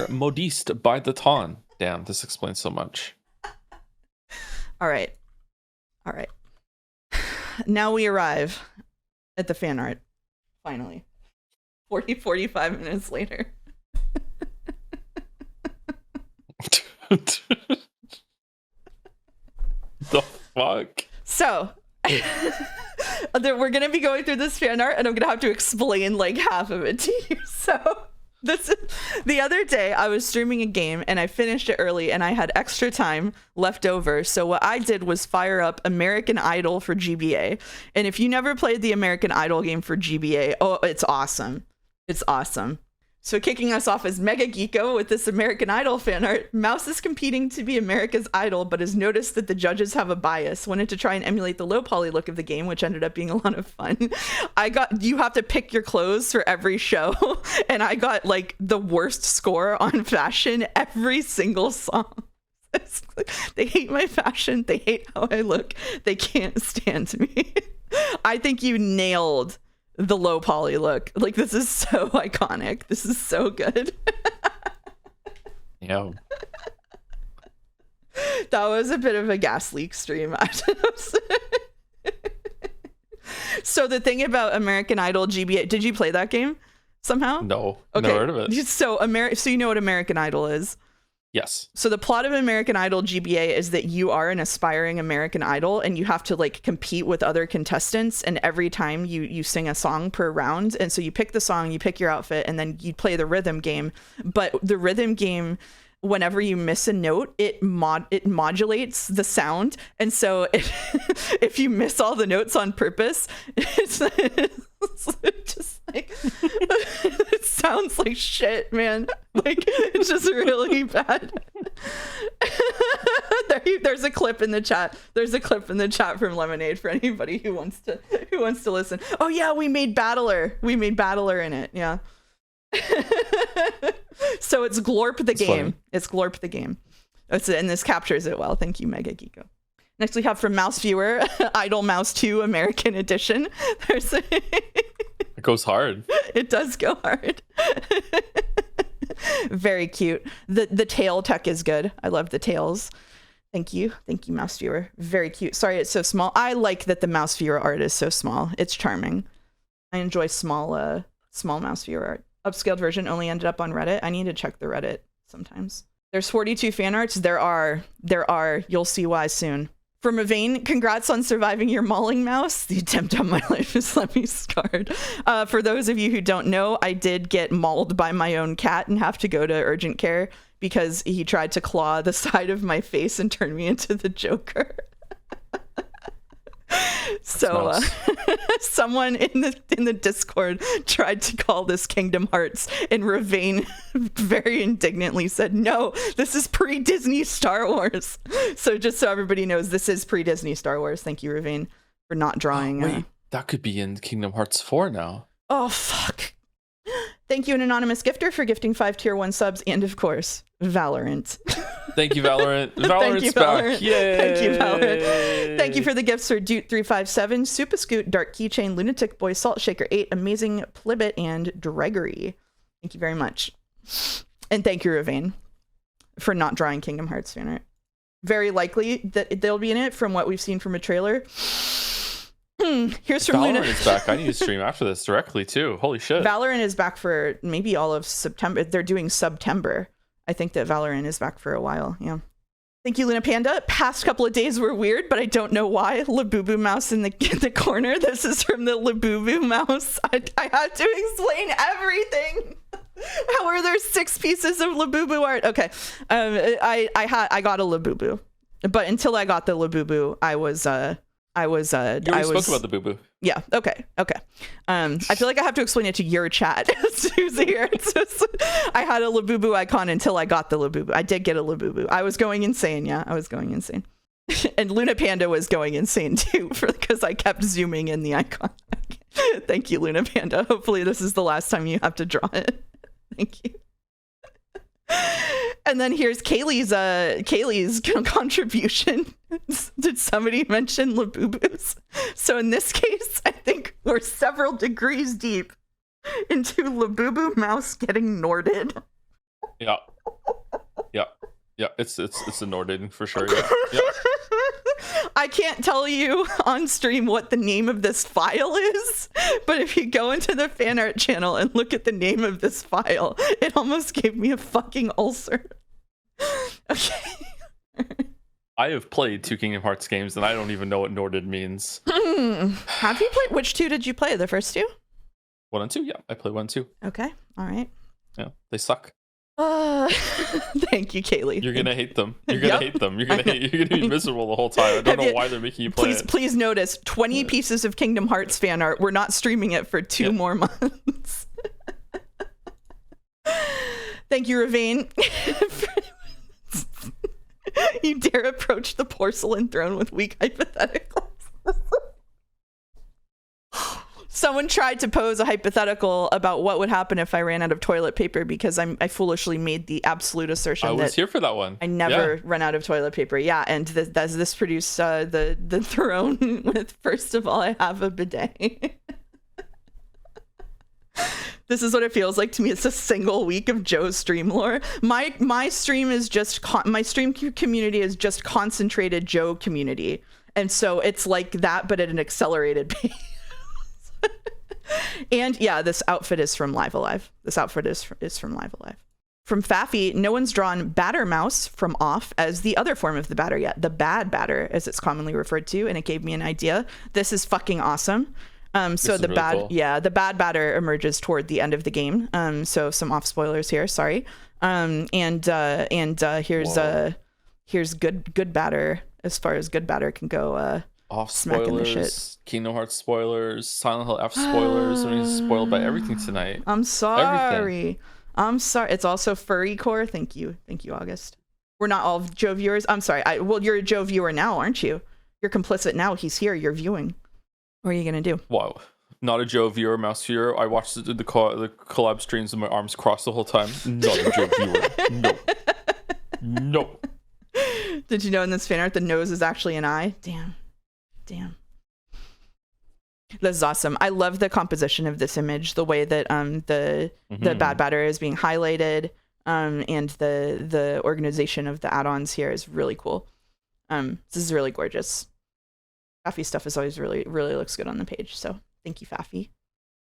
modiste by the ton. Damn, this explains so much. All right. Now we arrive at the fan art. Finally. 45 minutes later. The fuck? So we're gonna be going through this fan art and I'm gonna have to explain like half of it to you. So the other day I was streaming a game and I finished it early and I had extra time left over. So what I did was fire up American Idol for GBA. And if you never played the American Idol game for GBA, oh, it's awesome. It's awesome. So kicking us off is Mega Geeko with this American Idol fan art. Mouse is competing to be America's Idol, but has noticed that the judges have a bias. Wanted to try and emulate the low poly look of the game, which ended up being a lot of fun. You have to pick your clothes for every show, and I got like the worst score on fashion every single song. They hate my fashion. They hate how I look. They can't stand me. I think you nailed the low poly look. Like, this is so iconic. This is so good. Yeah. That was a bit of a gas leak stream. So the thing about American Idol GBA, did you play that game somehow? No. Okay. Never heard of it. So you know what American Idol is? Yes. So the plot of American Idol GBA is that you are an aspiring American Idol and you have to like compete with other contestants, and every time you sing a song per round, and so you pick the song, you pick your outfit, and then you play the rhythm game. But the rhythm game, whenever you miss a note, it modulates the sound, and so if you miss all the notes on purpose, it's just like it sounds like shit, man. Like, it's just really bad. There's a clip in the chat. There's a clip in the chat from Lemonade for anybody who wants to listen. Oh yeah, we made Battler in it. Yeah. So it's Glorp the That's game. funny. It's Glorp the game. And this captures it well. Thank you, Mega Geeko. Next we have from Mouse Viewer, Idol Mouse 2 American Edition. It goes hard. It does go hard. Very cute. The tail tech is good. I love the tails. Thank you, Mouse Viewer. Very cute. Sorry it's so small. I like that the Mouse Viewer art is so small. It's charming. I enjoy small Mouse Viewer art. Upscaled version only ended up on Reddit. I need to check the Reddit sometimes. There's 42 fan arts. There are. You'll see why soon. From Avane, congrats on surviving your mauling, Mouse. The attempt on my life has left me scarred. For those of you who don't know, I did get mauled by my own cat and have to go to urgent care because he tried to claw the side of my face and turn me into the Joker. So nice. Someone in the Discord tried to call this Kingdom Hearts, and Ravane very indignantly said, "No, this is pre-Disney Star Wars." So just so everybody knows, this is pre-Disney Star Wars. Thank you, Ravane, for not drawing. Wait, that could be in Kingdom Hearts 4 now. Oh fuck! Thank you, an anonymous gifter, for gifting 5 tier 1 subs, and of course, Valorant. Thank you, Valorant. Thank you, Valorant. Back. Yay! Thank you, Valorant. Thank you for the gifts for Dude357, Super Scoot, Dark Keychain, Lunatic Boy, Salt Shaker 8, Amazing Plibbit, and Dregory. Thank you very much. And thank you, Ravane, for not drawing Kingdom Hearts fan art. Very likely that they'll be in it from what we've seen from a trailer. Here's from Valorant Luna. is back. I need to stream after this directly too. Holy shit. Valorant is back for maybe all of September. They're doing September. I think that Valorant is back for a while. Yeah. Thank you, Luna Panda. Past couple of days were weird, but I don't know why. Labubu mouse in the corner. This is from the Labubu mouse. I had to explain everything. How are there 6 pieces of Labubu art? Okay. I got a Labubu, but until I got the Labubu, I was I was You already spoke about the boo boo. Yeah. Okay. I feel like I have to explain it to your chat. Who's here? I had a Labubu icon until I got the Labubu. I did get a Labubu. I was going insane. Yeah, I was going insane. And Luna Panda was going insane too because I kept zooming in the icon. Thank you, Luna Panda. Hopefully this is the last time you have to draw it. Thank you. And then here's Kaylee's contribution. Did somebody mention Labubus? So in this case, I think we're several degrees deep into Labubu mouse getting Norded. Yeah. It's a Norded for sure. Yeah. I can't tell you on stream what the name of this file is, but if you go into the fan art channel and look at the name of this file, it almost gave me a fucking ulcer. Okay. I have played 2 Kingdom Hearts games and I don't even know what Norded means. Have you played? Which 2 did you play? The first 2? 1 and 2, yeah. I played 1 and 2. Okay. All right. Yeah, they suck. Thank you, Kaylee. You're gonna hate them. You're gonna hate them. You're gonna be miserable the whole time. I don't know why they're making you play it. Please notice 20 pieces of Kingdom Hearts fan art. We're not streaming it for 2 more months. Thank you, Ravane. You dare approach the porcelain throne with weak hypotheticals. Someone tried to pose a hypothetical about what would happen if I ran out of toilet paper because I foolishly made the absolute assertion I was here for that one. I never run out of toilet paper. Yeah, and does this produce the throne with, first of all, I have a bidet. This is what it feels like to me. It's a single week of Joe's stream lore. My stream is just my stream community is just concentrated Joe community, and so it's like that, but at an accelerated pace. And yeah, this outfit is from Live Alive. This outfit is from Live Alive. From Faffy, no one's drawn Batter Mouse from Off as the other form of the batter yet. The bad batter, as it's commonly referred to, and it gave me an idea. This is fucking awesome. So the bad, really cool. The bad batter emerges toward the end of the game. So some off spoilers here. Sorry. Here's good batter as far as good batter can go. Off spoilers, Kingdom Hearts spoilers, Silent Hill F spoilers. I mean, spoiled by everything tonight. I'm sorry. Everything. I'm sorry. It's also Furry Core. Thank you, August. We're not all Joe viewers. I'm sorry. Well, you're a Joe viewer now, aren't you? You're complicit now. He's here. You're viewing. What are you gonna do? Wow. Not a Joe viewer, Mouse viewer. I watched the collab streams with my arms crossed the whole time. Not a Joe viewer. No. Did you know in this fan art the nose is actually an eye? Damn. This is awesome. I love the composition of this image, the way that the bad batter is being highlighted, and the organization of the add-ons here is really cool. This is really gorgeous. Faffy stuff is always really looks good on the page, so thank you, Faffy.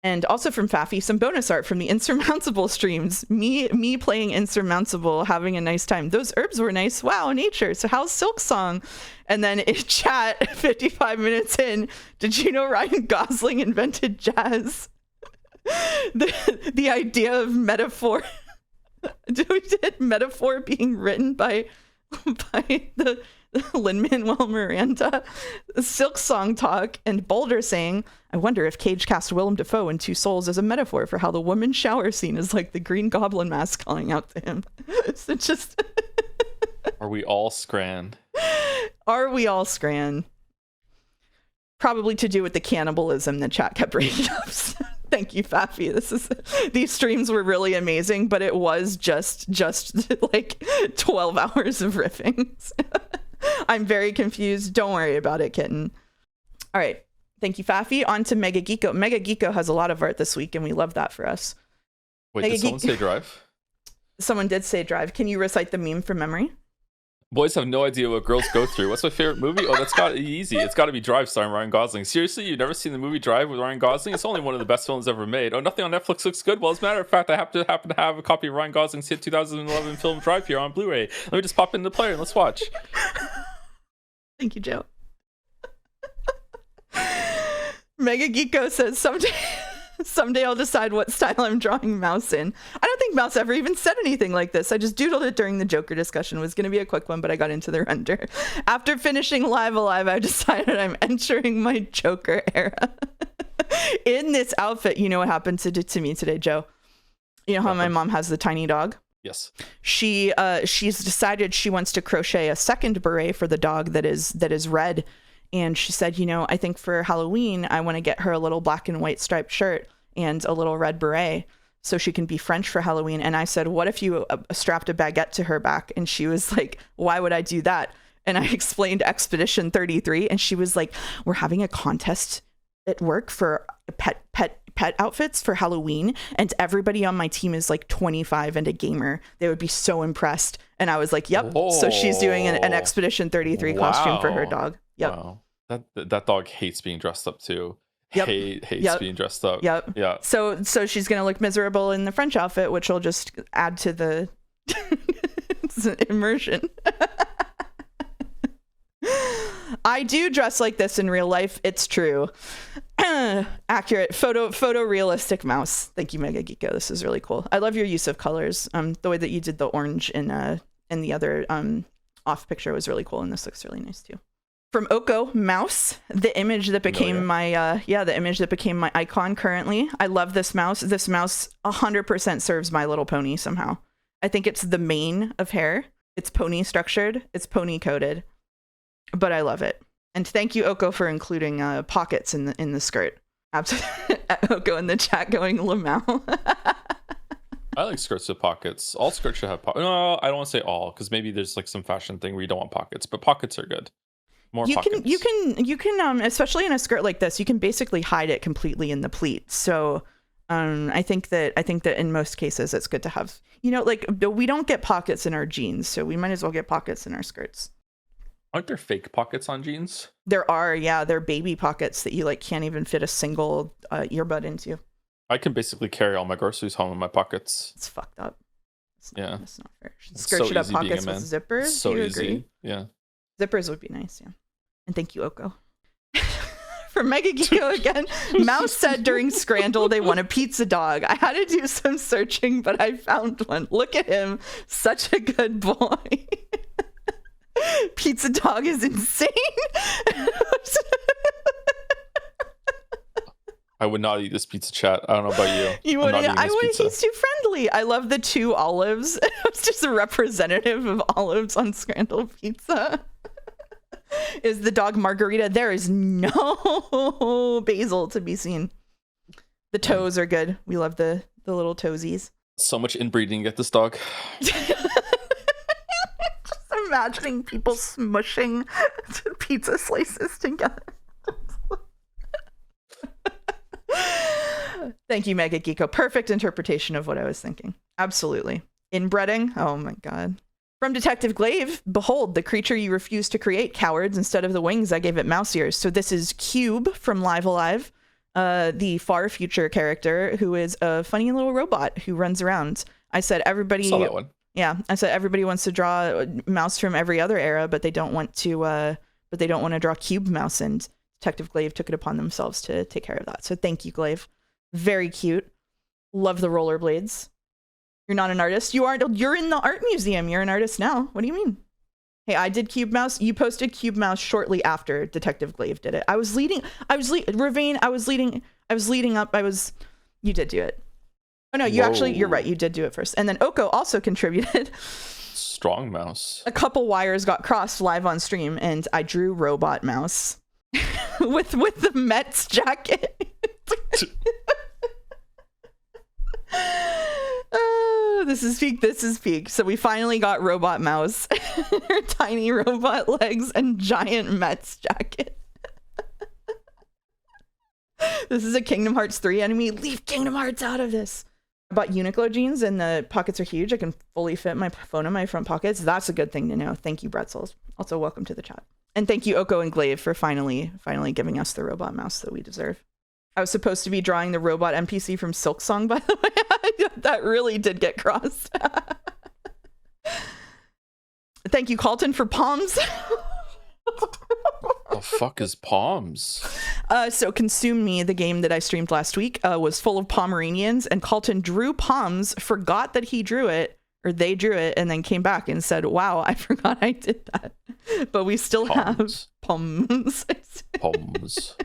And also from Faffy, some bonus art from the Insurmountable streams. Me playing Insurmountable, having a nice time. Those herbs were nice. Wow, nature. So how's Silk Song? And then in chat, 55 minutes in, did you know Ryan Gosling invented jazz? The idea of metaphor. Did metaphor being written by the Lin-Manuel Miranda, Silk Song talk, and Boulder saying, I wonder if Cage cast Willem Dafoe in Two Souls as a metaphor for how the woman's shower scene is like the Green Goblin mask calling out to him. So just... Are we all Scran? Are we all Scran? Probably to do with the cannibalism that chat kept bringing up. Thank you, Faffy. These streams were really amazing, but it was just like 12 hours of riffing. I'm very confused. Don't worry about it, kitten. All right. Thank you, Faffy. On to Mega Geeko. Mega Geeko has a lot of art this week, and we love that for us. Wait, did someone say drive? Someone did say drive. Can you recite the meme from memory? Boys have no idea what girls go through. What's my favorite movie? Oh, that's got to be easy. It's got to be Drive, starring Ryan Gosling. Seriously, you've never seen the movie Drive with Ryan Gosling? It's only one of the best films ever made. Oh, nothing on Netflix looks good. Well, as a matter of fact, I happen to have a copy of Ryan Gosling's hit 2011 film Drive here on Blu-ray. Let me just pop in the player and let's watch. Thank you, Joe. Mega Geeko says Someday I'll decide what style I'm drawing Mouse in. I don't think Mouse ever even said anything like this. I just doodled it during the Joker discussion. It was going to be a quick one, but I got into the render. After finishing Live Alive, I decided I'm entering my Joker era. In this outfit, you know what happened to me today, Joe? You know how my mom has the tiny dog? Yes. She's decided she wants to crochet a second beret for the dog that is red. And she said, you know, I think for Halloween, I want to get her a little black and white striped shirt and a little red beret so she can be French for Halloween. And I said, what if you strapped a baguette to her back? And she was like, why would I do that? And I explained Expedition 33. And she was like, we're having a contest at work for pet outfits for Halloween. And everybody on my team is like 25 and a gamer. They would be so impressed. And I was like, yep. Oh, so she's doing an Expedition 33 costume for her dog. Yep. Wow. That dog hates being dressed up too. Yep. Hates being dressed up. Yep. Yeah. So she's gonna look miserable in the French outfit, which will just add to the immersion. I do dress like this in real life. It's true. Accurate photorealistic mouse. Thank you, Mega Geeko. This is really cool. I love your use of colors. The way that you did the orange in the other off picture was really cool, and this looks really nice too. From Oko, mouse, the image that became my icon currently. I love this mouse. This mouse 100% serves My Little Pony somehow. I think it's the mane of hair. It's pony structured. It's pony coded. But I love it. And thank you, Oko, for including pockets in the skirt. Absolutely. Oko in the chat going Lamau. I like skirts with pockets. All skirts should have pockets. No, I don't want to say all, because maybe there's like some fashion thing where you don't want pockets, but pockets are good. You can especially in a skirt like this, you can basically hide it completely in the pleat. So I think that in most cases it's good to have, you know, like we don't get pockets in our jeans, so we might as well get pockets in our skirts. Aren't there fake pockets on jeans? There are, yeah. They're baby pockets that you like can't even fit a single earbud into. I can basically carry all my groceries home in my pockets. It's fucked up. That's not fair. Skirts should have pockets with zippers. So do you easy. Agree? Yeah. Zippers would be nice, yeah. And thank you, Oko. For Mega Geeko again, Mouse said during Scramble they want a pizza dog. I had to do some searching, but I found one. Look at him. Such a good boy. Pizza dog is insane. I would not eat this pizza, chat. I don't know about you. You wouldn't. I would. He's too friendly. I love the 2 olives. It's just a representative of olives on Scramble pizza. Is the dog Margarita? There is no basil to be seen. The toes are good. We love the little toesies. So much inbreeding to get this dog. Just imagining people smushing pizza slices together. Thank you, Mega Geeko. Perfect interpretation of what I was thinking. Absolutely. Inbreeding? Oh my god. From Detective Glaive, behold, the creature you refused to create, cowards. Instead of the wings, I gave it mouse ears. So this is Cube from Live Alive, the far future character who is a funny little robot who runs around. I said everybody... Saw that one. Yeah, I said everybody wants to draw a mouse from every other era, but they don't want to draw Cube Mouse, and Detective Glaive took it upon themselves to take care of that. So thank you, Glaive. Very cute. Love the rollerblades. You're not an artist. You're in the art museum. You're an artist now. What do you mean? Hey, I did Cube Mouse. You posted Cube Mouse shortly after Detective Glaive did it. Ravine, you did do it. Oh no, you're right. You did do it first. And then Oko also contributed. Strong mouse. A couple wires got crossed live on stream, and I drew Robot Mouse with the Mets jacket. Oh, this is peak. So we finally got Robot Mouse, her tiny robot legs and giant Mets jacket. This is a Kingdom Hearts 3 enemy. Leave Kingdom Hearts out of this. I bought Uniqlo jeans and the pockets are huge. I can fully fit my phone in my front pockets. That's a good thing to know. Thank you, Bretzels. Also, welcome to the chat. And thank you, Oko and Glaive, for finally giving us the Robot Mouse that we deserve. I was supposed to be drawing the robot NPC from Silk Song, by the way. That really did get crossed. Thank you, Carlton, for palms. The fuck is palms? So Consume Me, the game that I streamed last week, was full of Pomeranians, and Carlton drew Poms, forgot that he drew it, or they drew it, and then came back and said, wow, I forgot I did that. But we still have Poms. Poms.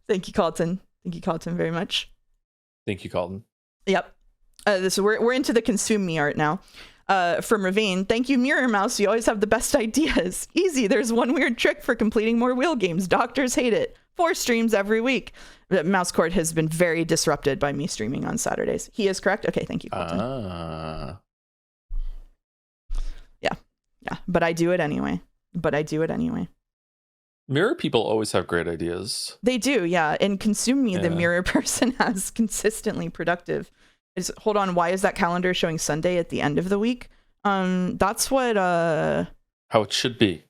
Thank you, Carlton. Thank you, Carlton, very much. Thank you, Carlton. Yep. We're into the Consume Me art now. From Ravine, thank you, Mirror Mouse. You always have the best ideas. Easy. There's one weird trick for completing more wheel games. Doctors hate it. 4 streams every week. Mouse Court has been very disrupted by me streaming on Saturdays. He is correct. Okay, thank you, Colton. Yeah. But I do it anyway. Mirror people always have great ideas. They do, yeah. And Consume Me, the mirror person, has consistently productive. Hold on, why is that calendar showing Sunday at the end of the week? That's what how it should be.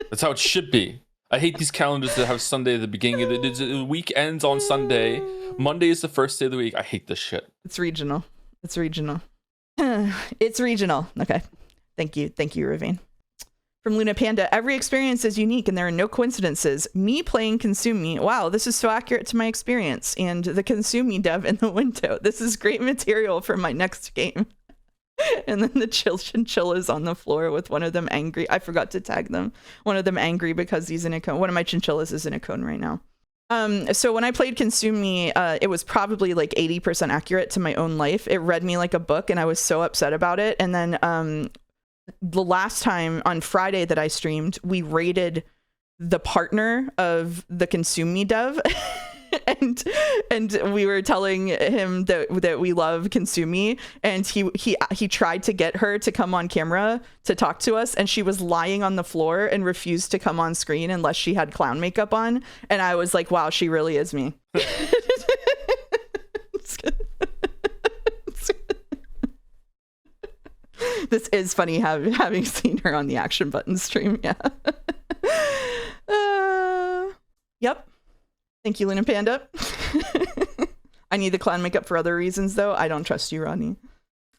That's how it should be. I hate these calendars that have Sunday at the beginning of the week ends on Sunday. Monday is the first day of the week. I hate this shit. It's regional. It's regional. Okay. Thank you, Ravine. From Luna Panda, every experience is unique and there are no coincidences. Me playing Consume Me. Wow, this is so accurate to my experience. And the Consume Me dev in the window. This is great material for my next game. And then the chinchillas on the floor with one of them angry. I forgot to tag them. One of them angry because he's in a cone. One of my chinchillas is in a cone right now. So when I played Consume Me, it was probably like 80% accurate to my own life. It read me like a book and I was so upset about it. And then the last time on Friday that I streamed, we rated the partner of the Consume Me dev. and we were telling him that we love Consume Me, and he tried to get her to come on camera to talk to us, and she was lying on the floor and refused to come on screen unless she had clown makeup on. And I was like, wow, she really is me. This is funny having seen her on the Action Button stream. Yeah. Yep. Thank you, Luna Panda. I need the clown makeup for other reasons, though. I don't trust you, Rodney.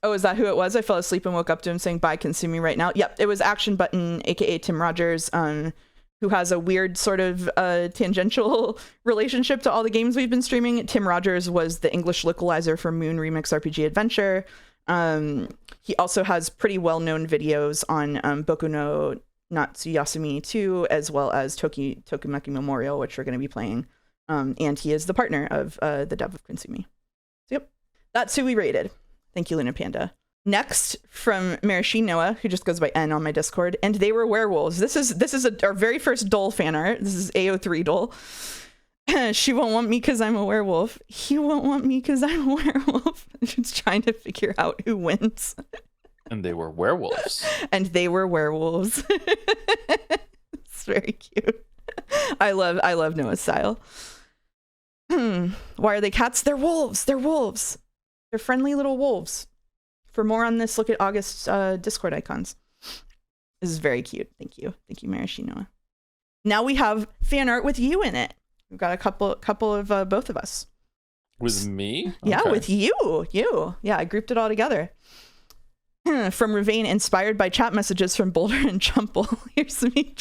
Oh, is that who it was? I fell asleep and woke up to him saying, bye, Consume Me right now. Yep, it was Action Button, aka Tim Rogers, who has a weird sort of tangential relationship to all the games we've been streaming. Tim Rogers was the English localizer for Moon Remix RPG Adventure. He also has pretty well-known videos on Boku no Natsuyasumi 2, as well as Tokimeki Memorial, which we're going to be playing. And he is the partner of the dev of Consume Me. So, yep, that's who we rated. Thank you, Luna Panda. Next, from Marishi Noah, who just goes by N on my Discord, and they were werewolves. This is our very first Dole fan art. This is AO3 Dole. She won't want me because I'm a werewolf. He won't want me because I'm a werewolf. She's trying to figure out who wins. And they were werewolves. And they were werewolves. It's very cute. I love Noah's style. Why are they cats? They're wolves. They're wolves. They're friendly little wolves. For more on this, look at August's Discord icons. This is very cute. Thank you. Thank you, Marishi Noah. Now we have fan art with you in it. We've got a couple of both of us. With me? Yeah, Okay. with you. Yeah, I grouped it all together. From Ravine, inspired by chat messages from Boulder and Jumble. Here's me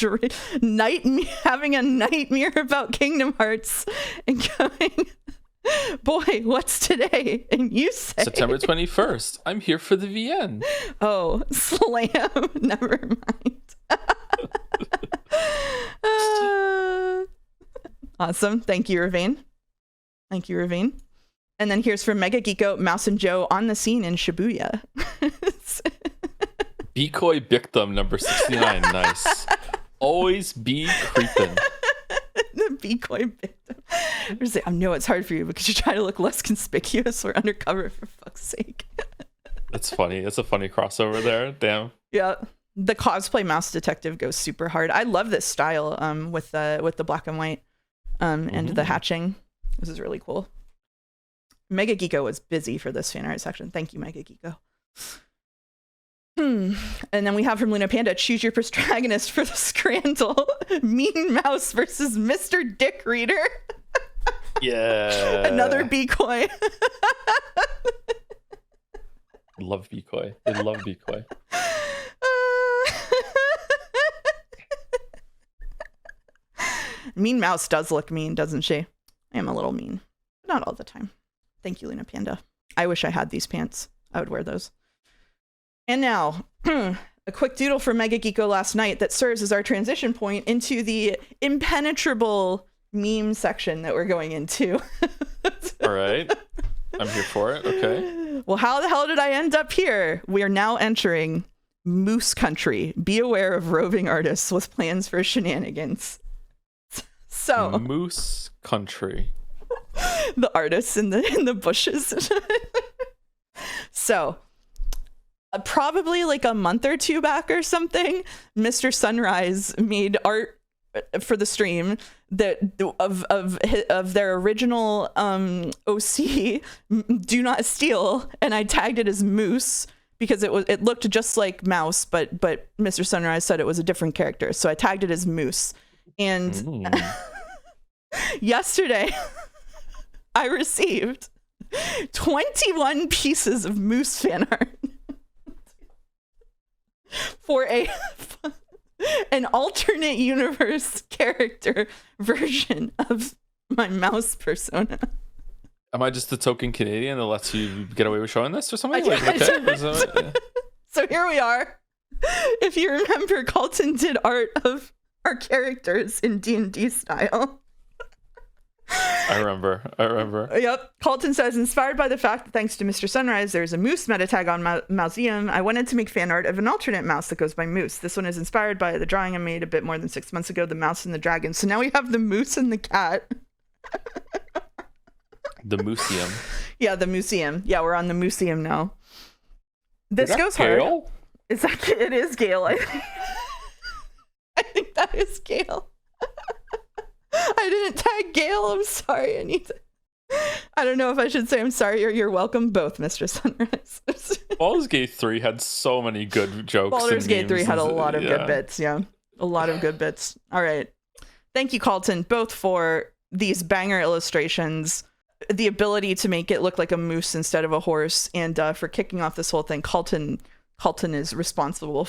having a nightmare about Kingdom Hearts and going, boy, what's today? And you say September 21st. I'm here for the VN. Oh, slam. Never mind. Awesome. Thank you, Ravine. And then here's from Mega Geeko, Mouse and Joe on the scene in Shibuya. Decoy victim number 69. Nice. Always be creeping. The decoy victim. I know it's hard for you because you try to look less conspicuous or undercover, for fuck's sake. That's funny. It's a funny crossover there. Damn. Yeah. The cosplay mouse detective goes super hard. I love this style with the black and white and the hatching. This is really cool. Mega Geeko was busy for this fan art section. Thank you, Mega Geeko. And then we have from Luna Panda, choose your protagonist for the Scrandle. Mean Mouse versus Mr. Dick Reader. Yeah. Another decoy. Love decoy. I love decoy. Mean Mouse does look mean, doesn't she? I am a little mean. But not all the time. Thank you, Luna Panda. I wish I had these pants. I would wear those. And now, a quick doodle from Mega Geeko last night that serves as our transition point into the impenetrable meme section that we're going into. All right. I'm here for it. Okay. Well, how the hell did I end up here? We are now entering Moose Country. Be aware of roving artists with plans for shenanigans. So Moose Country. The artists in the bushes. So probably like a month or two back or something, Mr. Sunrise made art for the stream that of their original OC Do Not Steal, and I tagged it as Moose because it looked just like Mouse, but Mr. Sunrise said it was a different character, so I tagged it as Moose. And yesterday I received 21 pieces of Moose fan art for an alternate universe character version of my Mouse persona. Am I just the token Canadian that lets you get away with showing this or something? So here we are. If you remember, Colton did art of our characters in D&D style. I remember. Yep. Colton says, inspired by the fact that thanks to Mr. Sunrise, there's a moose meta tag on Mouseum, I wanted to make fan art of an alternate mouse that goes by Moose. This one is inspired by the drawing I made a bit more than 6 months ago, the mouse and the dragon. So now we have the moose and the cat. The Museum. Yeah, the Museum. Yeah, we're on the Museum now. This goes Gale? hard. It is Gale. I think that is Gale. I didn't tag Gale. I'm sorry. I don't know if I should say I'm sorry or you're welcome. Both, Mr. Sunrise. Baldur's Gate 3 had so many good jokes. Baldur's Gate 3 had a lot of good bits. Yeah, a lot of good bits. All right. Thank you, Colton, both for these banger illustrations, the ability to make it look like a moose instead of a horse, and for kicking off this whole thing. Colton is responsible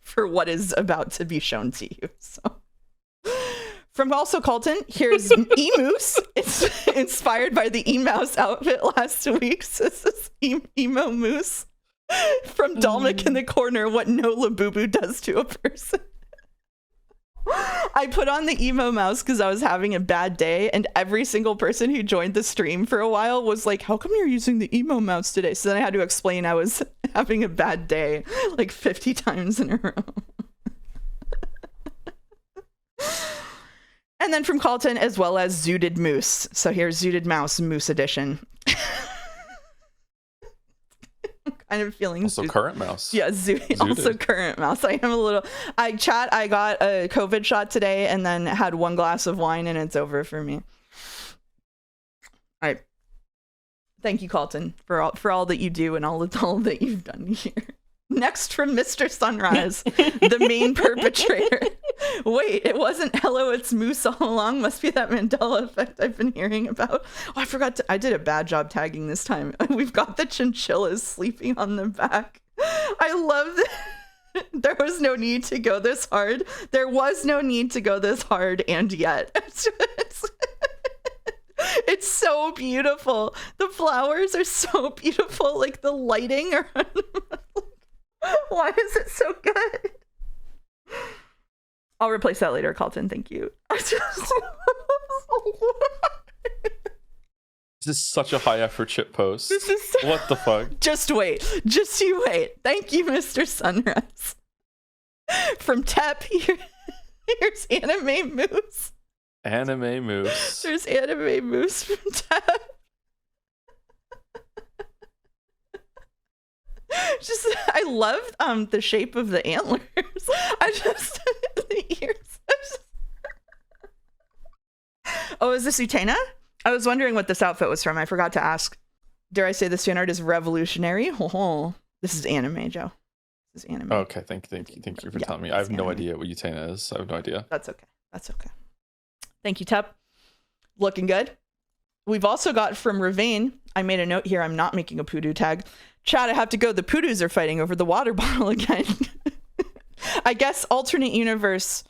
for what is about to be shown to you. So. From also Colton, here's E-Moose. It's inspired by the E-Mouse outfit last week. So this is Emo Moose. From Dalmik in the corner, what no Labubu does to a person. I put on the emo mouse because I was having a bad day, and every single person who joined the stream for a while was like, how come you're using the emo mouse today? So then I had to explain I was having a bad day like 50 times in a row. And then from Colton, as well as Zooted Moose. So here's Zooted Mouse, Moose Edition. I'm kind of feeling also current mouse. Yeah, also current mouse. I am a little. I got a COVID shot today, and then had one glass of wine, and it's over for me. All right. Thank you, Colton, for all that you do and all that you've done here. Next from Mr. Sunrise, the main perpetrator. Wait, it wasn't hello, it's Moose all along. Must be that Mandela effect I've been hearing about. Oh, I did a bad job tagging this time. We've got the chinchillas sleeping on the back. I love that. There was no need to go this hard. There was no need to go this hard, and yet. It's so beautiful. The flowers are so beautiful. Like the lighting around them. Why is it so good? I'll replace that later, Colton. Thank you. This is such a high effort shit post. What the fuck? Just wait. Just you wait. Thank you, Mr. Sunrise. From Tep, here's Anime Moose. Anime Moose. There's Anime Moose from Tep. I love the shape of the antlers. The ears. Oh, is this Utena? I was wondering what this outfit was from. I forgot to ask. Dare I say this fan art is revolutionary? Oh, this is anime, Joe. This is anime. Okay, thank you for telling me. I have no idea what Utena is. I have no idea. That's okay. Thank you, Tep. Looking good. We've also got from Ravane. I made a note here. I'm not making a Poodoo tag. Chat, I have to go. The Poodoos are fighting over the water bottle again. I guess alternate universe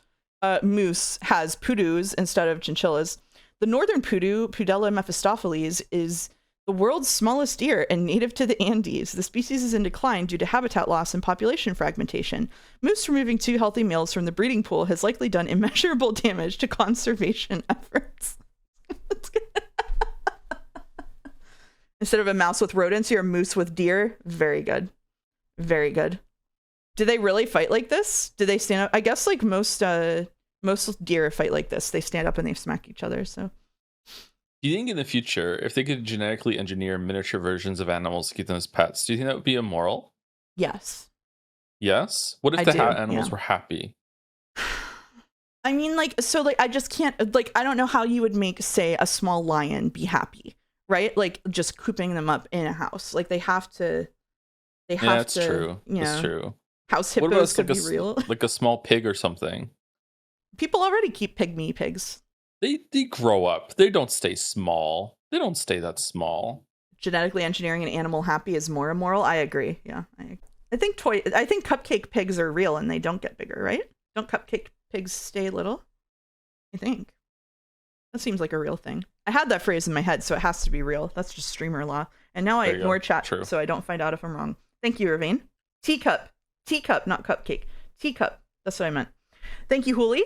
moose has poodoos instead of chinchillas. The northern poodoo, Pudella mephistopheles, is the world's smallest deer and native to the Andes. The species is in decline due to habitat loss and population fragmentation. Moose removing 2 healthy males from the breeding pool has likely done immeasurable damage to conservation efforts. Instead of a mouse with rodents, you're a moose with deer. Very good. Very good. Do they really fight like this? Do they stand up? I guess like most deer fight like this. They stand up and they smack each other, so. Do you think in the future, if they could genetically engineer miniature versions of animals to keep them as pets, do you think that would be immoral? Yes. Yes? What if animals were happy? I mean, like, so, like, I just can't, like, I don't know how you would make, say, a small lion be happy, right? Like, just cooping them up in a house. Like, they have to, That's true. That's true. House hippos could be real. Like a small pig or something. People already keep pygmy pigs. They grow up. They don't stay small. They don't stay that small. Genetically engineering an animal happy is more immoral. I agree. Yeah, I think cupcake pigs are real and they don't get bigger, right? Don't cupcake pigs stay little? I think that seems like a real thing. I had that phrase in my head, so it has to be real. That's just streamer law. And now I ignore chat, so I don't find out if I'm wrong. Thank you, Ravane. Teacup, not cupcake. Teacup. That's what I meant. Thank you, Hooli.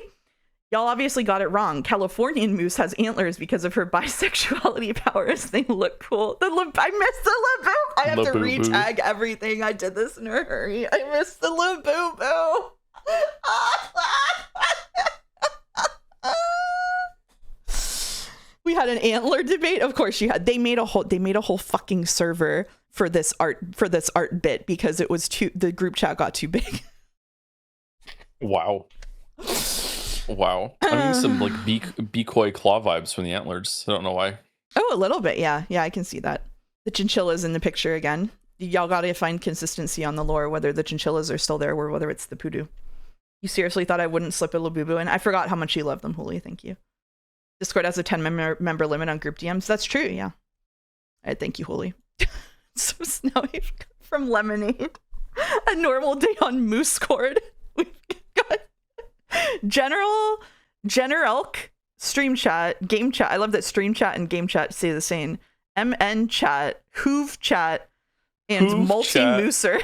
Y'all obviously got it wrong. Californian moose has antlers because of her bisexuality powers. They look cool. I missed the Labubu. I have to re-tag everything. I did this in a hurry. I missed the Labubu. We had an antler debate. Of course you had. They made a whole fucking server for this art bit because it was the group chat got too big. Wow. I'm getting some like decoy claw vibes from the antlers. I don't know why. Oh, a little bit. Yeah, I can see that. The chinchillas in the picture again. Y'all gotta find consistency on the lore, whether the chinchillas are still there or whether it's the poodoo. You seriously thought I wouldn't slip a Labubu in? I forgot how much you love them, Hooli. Thank you. Discord has a 10 member limit on group DMs. That's true, yeah. Alright, thank you, Hooli. So snowy from Lemonade. A normal day on Moose Cord. We've got General stream chat, game chat. I love that stream chat and game chat say the same. MN chat, Hoove chat, and multi-mooser.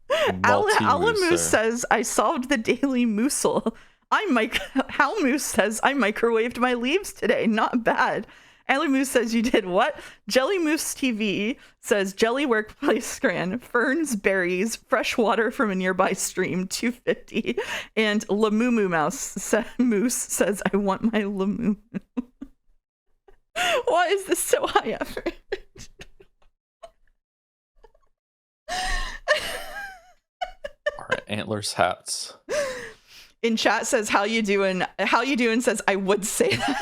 Alamoose says, I solved the daily moosel. Hal Moose says, I microwaved my leaves today. Not bad. Allie Moose says, you did what? Jelly Moose TV says, Jelly Workplace Scran, ferns, berries, fresh water from a nearby stream, 250. And Lamumu Moose says, I want my Lamumu. Why is this so high effort? Alright, antlers hats. In chat says, how you doing? How you doing says, I would say that.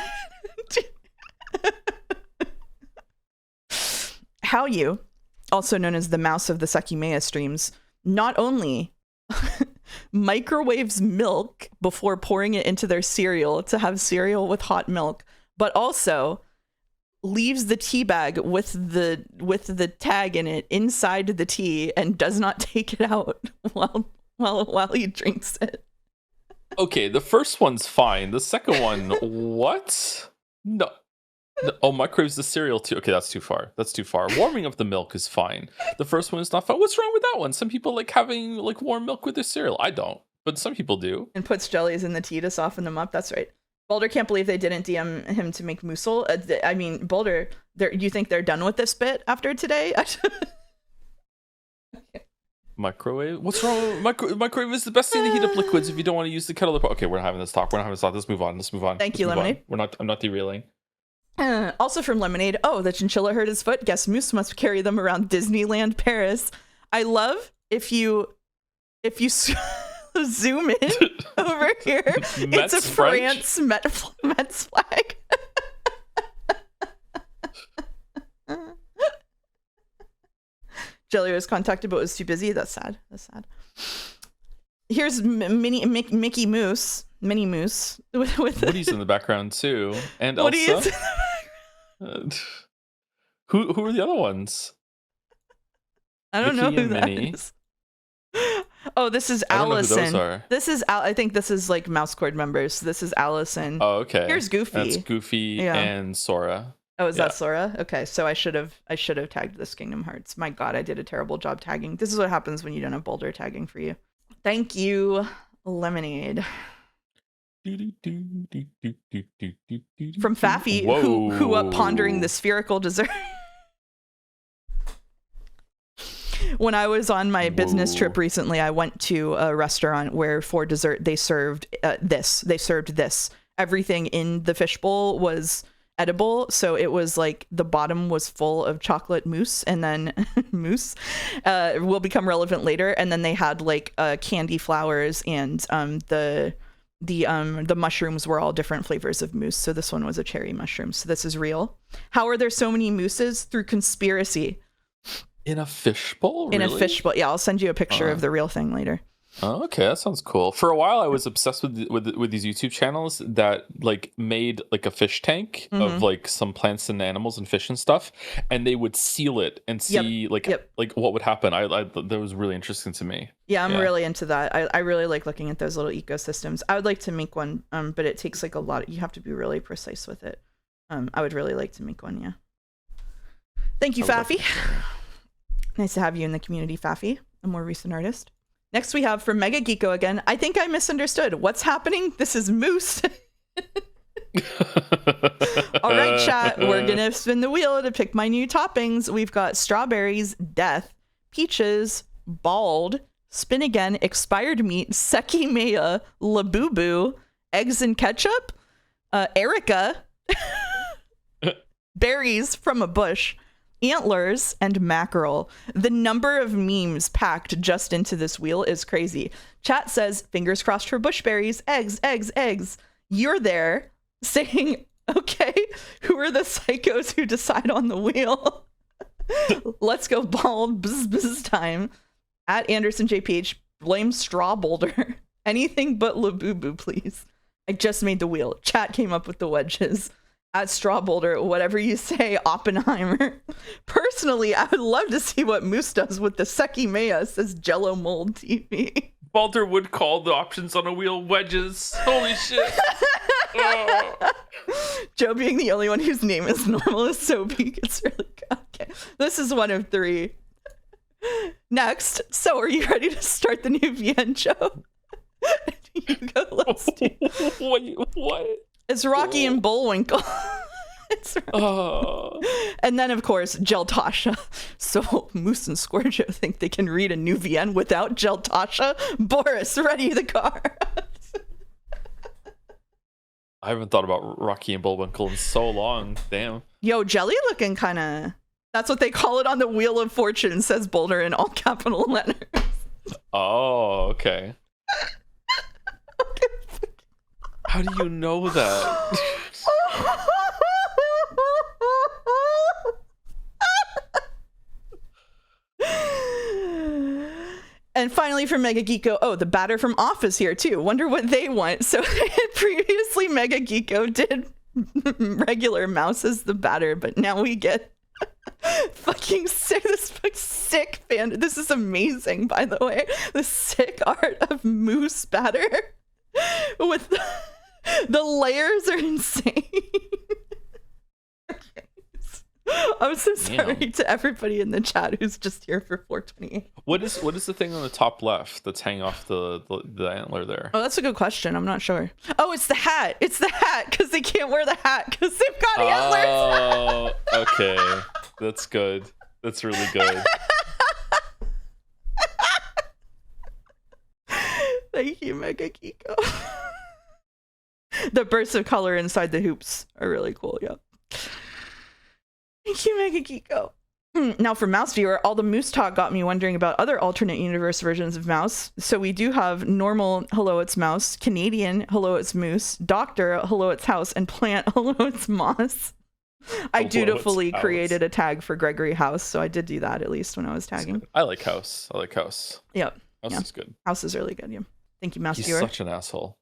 How you, also known as the mouse of the Sakimea streams, not only microwaves milk before pouring it into their cereal to have cereal with hot milk, but also leaves the tea bag with the tag in it inside the tea and does not take it out while he drinks it. Okay, the first one's fine. The second one, what? No. Oh, microwaves the cereal too. Okay, that's too far. Warming up the milk is fine. The first one is not fine. What's wrong with that one? Some people like having like warm milk with their cereal. I don't, but some people do. And puts jellies in the tea to soften them up. That's right. Boulder can't believe they didn't DM him to make moosel. I mean, Boulder, you think they're done with this bit after today? Microwave? What's wrong? Microwave is the best thing to heat up liquids if you don't want to use the kettle. Okay, we're not having this talk. Let's move on. Thank you, Lemonade. I'm not derailing. Also from Lemonade, the chinchilla hurt his foot. Guess Moose must carry them around Disneyland Paris. I love if you zoom in over here. It's a France Metz flag. Jelly was contacted but was too busy. That's sad. Here's Mickey Moose, Minnie Moose. With Woody's in the background too, and Elsa. Who are the other ones? I don't know who that is. Oh, this is I don't know who those Allison. are. This is I think this is like Mouse Squad members. This is Allison. Oh, okay. Here's Goofy. That's Goofy and Sora. Oh, is that Sora? Okay, so I should have tagged this Kingdom Hearts. My God, I did a terrible job tagging. This is what happens when you don't have Boulder tagging for you. Thank you, Lemonade. From Faffy, who pondering the spherical dessert. When I was on my business trip recently, I went to a restaurant where for dessert they served this. They served this. Everything in the fishbowl was edible, so it was like the bottom was full of chocolate mousse, and then mousse will become relevant later. And then they had like candy flowers, and the mushrooms were all different flavors of mousse. So this one was a cherry mushroom. So this is real. How are there so many mousses? Through conspiracy. In a fishbowl? In a fishbowl. Yeah, I'll send you a picture of the real thing later. Oh, okay, that sounds cool. For a while, I was obsessed with these YouTube channels that like made like a fish tank of like some plants and animals and fish and stuff, and they would seal it and see like what would happen. That was really interesting to me. Yeah, I'm really into that. I really like looking at those little ecosystems. I would like to make one, but it takes like a lot. You have to be really precise with it. I would really like to make one. Yeah. Thank you, Faffy. Nice to have you in the community, Faffy, a more recent artist. Next we have from Mega Geeko again. I think I misunderstood. What's happening? This is Moose. All right, chat. We're going to spin the wheel to pick my new toppings. We've got strawberries, death, peaches, bald, spin again, expired meat, seki mea, labubu, eggs and ketchup, Erica, berries from a bush, antlers, and mackerel. The number of memes packed just into this wheel is crazy. Chat says, fingers crossed for bushberries, eggs, eggs, eggs. You're there saying, okay, who are the psychos who decide on the wheel? Let's go bald, bzz time. At Anderson JPH, blame Straw Boulder. Anything but Labubu, please. I just made the wheel. Chat came up with the wedges. At Straw Boulder, whatever you say, Oppenheimer. Personally, I would love to see what Moose does with the Seki Mea, says Jello Mold TV. Balder would call the options on a wheel wedges. Holy shit. Oh. Joe being the only one whose name is normal is so big. It's really good. Okay. This is one of three. Next. So are you ready to start the new VN, Joe? You go, let's do. What? It's Rocky and Bullwinkle. It's and then, of course, Geltasha. So Moose and Squirjo think they can read a new VN without Geltasha. Boris, ready the car. I haven't thought about Rocky and Bullwinkle in so long. Damn. Yo, Jelly looking kind of... That's what they call it on the Wheel of Fortune, says Boulder in all capital letters. Oh, okay. How do you know that? And finally from Mega Geeko, oh, the batter from Office here too. Wonder what they want. So previously Mega Geeko did regular mouse as the batter, but now we get fucking sick. This sick fan. This is amazing, by the way. The sick art of Moose batter with the layers are insane. I'm so sorry to everybody in the chat who's just here for 420. What is the thing on the top left that's hanging off the antler there? Oh, that's a good question. I'm not sure. Oh, it's the hat. It's the hat because they can't wear the hat because they've got antlers. Oh, okay. That's good. That's really good. Thank you, Mega Geeko. The bursts of color inside the hoops are really cool. Yep. Thank you, Mega Geeko. Now for Mouse Viewer, all the Moose talk got me wondering about other alternate universe versions of Mouse. So we do have normal Hello It's Mouse, Canadian Hello It's Moose, Doctor Hello It's House, and Plant Hello It's Moss. I dutifully created a tag for Gregory House, so I did do that at least when I was tagging. I like House. Yep. House is good. House is really good. Yeah. Thank you, Mouse He's Viewer. Such an asshole.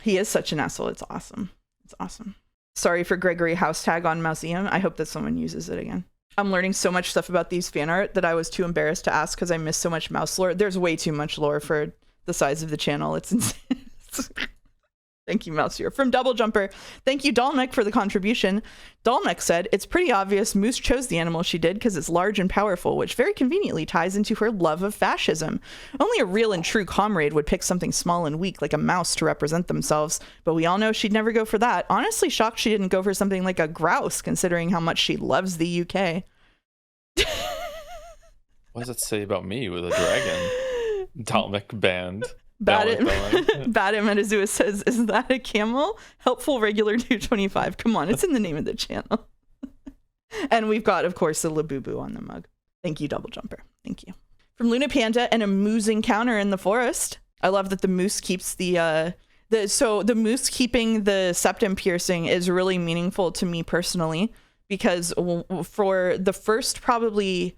He is such an asshole. It's awesome. It's awesome. Sorry for Gregory House tag on Mouseum. I hope that someone uses it again. I'm learning so much stuff about these fan art that I was too embarrassed to ask because I miss so much mouse lore. There's way too much lore for the size of the channel. It's insane. Thank you, Mouseier. From Double Jumper, thank you, Dalmek, for the contribution. Dalmek said, it's pretty obvious Moose chose the animal she did because it's large and powerful, which very conveniently ties into her love of fascism. Only a real and true comrade would pick something small and weak like a mouse to represent themselves, but we all know she'd never go for that. Honestly shocked she didn't go for something like a grouse, considering how much she loves the UK. What does it say about me with a dragon? Dalmek band. Badim Metazua says, is that a camel? Helpful regular 225. Come on, it's in the name of the channel. And we've got, of course, the Labubu on the mug. Thank you, Double Jumper. Thank you. From Luna Panda, and a moose encounter in the forest. I love that the moose keeps the moose keeping the septum piercing is really meaningful to me personally, because for the first probably...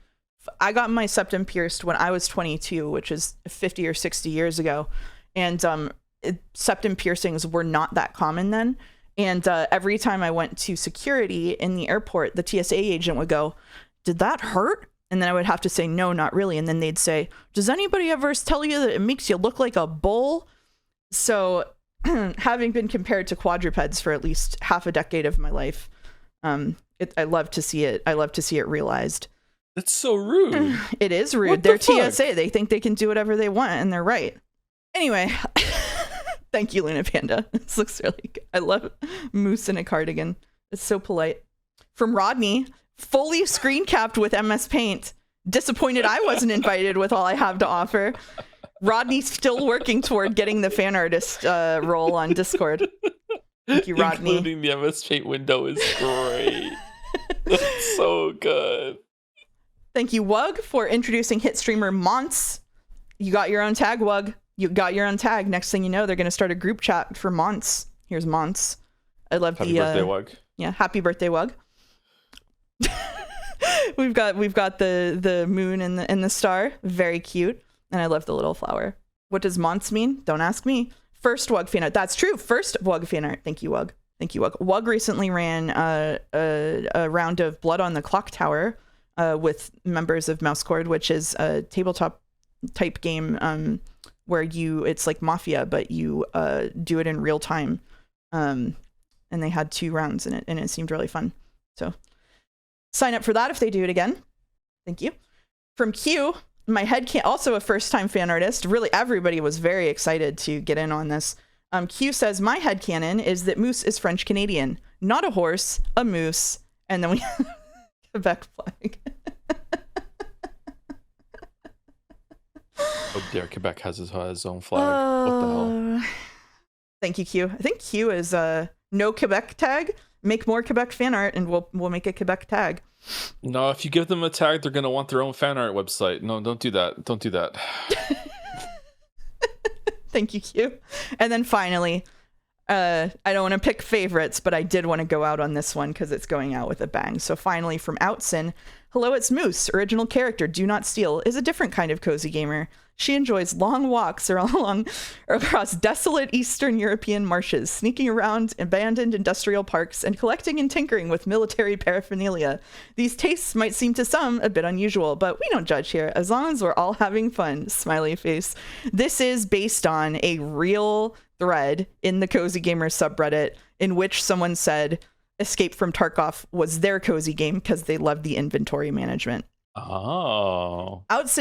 I got my septum pierced when I was 22, which is 50 or 60 years ago. And septum piercings were not that common then. And every time I went to security in the airport, the TSA agent would go, did that hurt? And then I would have to say, no, not really. And then they'd say, does anybody ever tell you that it makes you look like a bull? So having been compared to quadrupeds for at least half a decade of my life, I love to see it. I love to see it realized. That's so rude. It is rude. They're TSA. They think they can do whatever they want, and they're right. Anyway, thank you, Luna Panda. This looks really good. I love moose in a cardigan. It's so polite. From Rodney, fully screen capped with MS Paint. Disappointed I wasn't invited with all I have to offer. Rodney's still working toward getting the fan artist role on Discord. Thank you, Rodney. Including the MS Paint window is great. That's so good. Thank you, Wug, for introducing hit streamer Monts. You got your own tag, Wug. You got your own tag. Next thing you know, they're going to start a group chat for Monts. Here's Monts. I love happy birthday, Wug. Yeah, happy birthday, Wug. we've got the moon and the star. Very cute. And I love the little flower. What does Monts mean? Don't ask me. First Wug fan art. That's true. First Wug fan art. Thank you, Wug. Thank you, Wug. Wug recently ran a round of Blood on the Clock Tower with members of Mousecord, which is a tabletop type game where it's like Mafia, but you do it in real time. And they had 2 rounds in it, and it seemed really fun. So sign up for that if they do it again. Thank you. From Q, my headcanon, also a first-time fan artist. Really, everybody was very excited to get in on this. Q says, my headcanon is that moose is French-Canadian. Not a horse, a moose. And then we... Quebec flag. Oh dear, Quebec has his own flag. What the hell? Thank you, Q. I think Q is no Quebec tag. Make more Quebec fan art, and we'll make a Quebec tag. No, if you give them a tag, they're gonna want their own fan art website. No, don't do that. Don't do that. Thank you, Q. And then finally, I don't want to pick favorites, but I did want to go out on this one because it's going out with a bang. So finally, from Outson, hello, it's Moose. Original character, Do Not Steal, is a different kind of cozy gamer. She enjoys long walks across desolate Eastern European marshes, sneaking around abandoned industrial parks, and collecting and tinkering with military paraphernalia. These tastes might seem to some a bit unusual, but we don't judge here, as long as we're all having fun. Smiley face. This is based on a real thread in the Cozy Gamer subreddit in which someone said Escape from Tarkov was their cozy game because they loved the inventory management. Oh. That's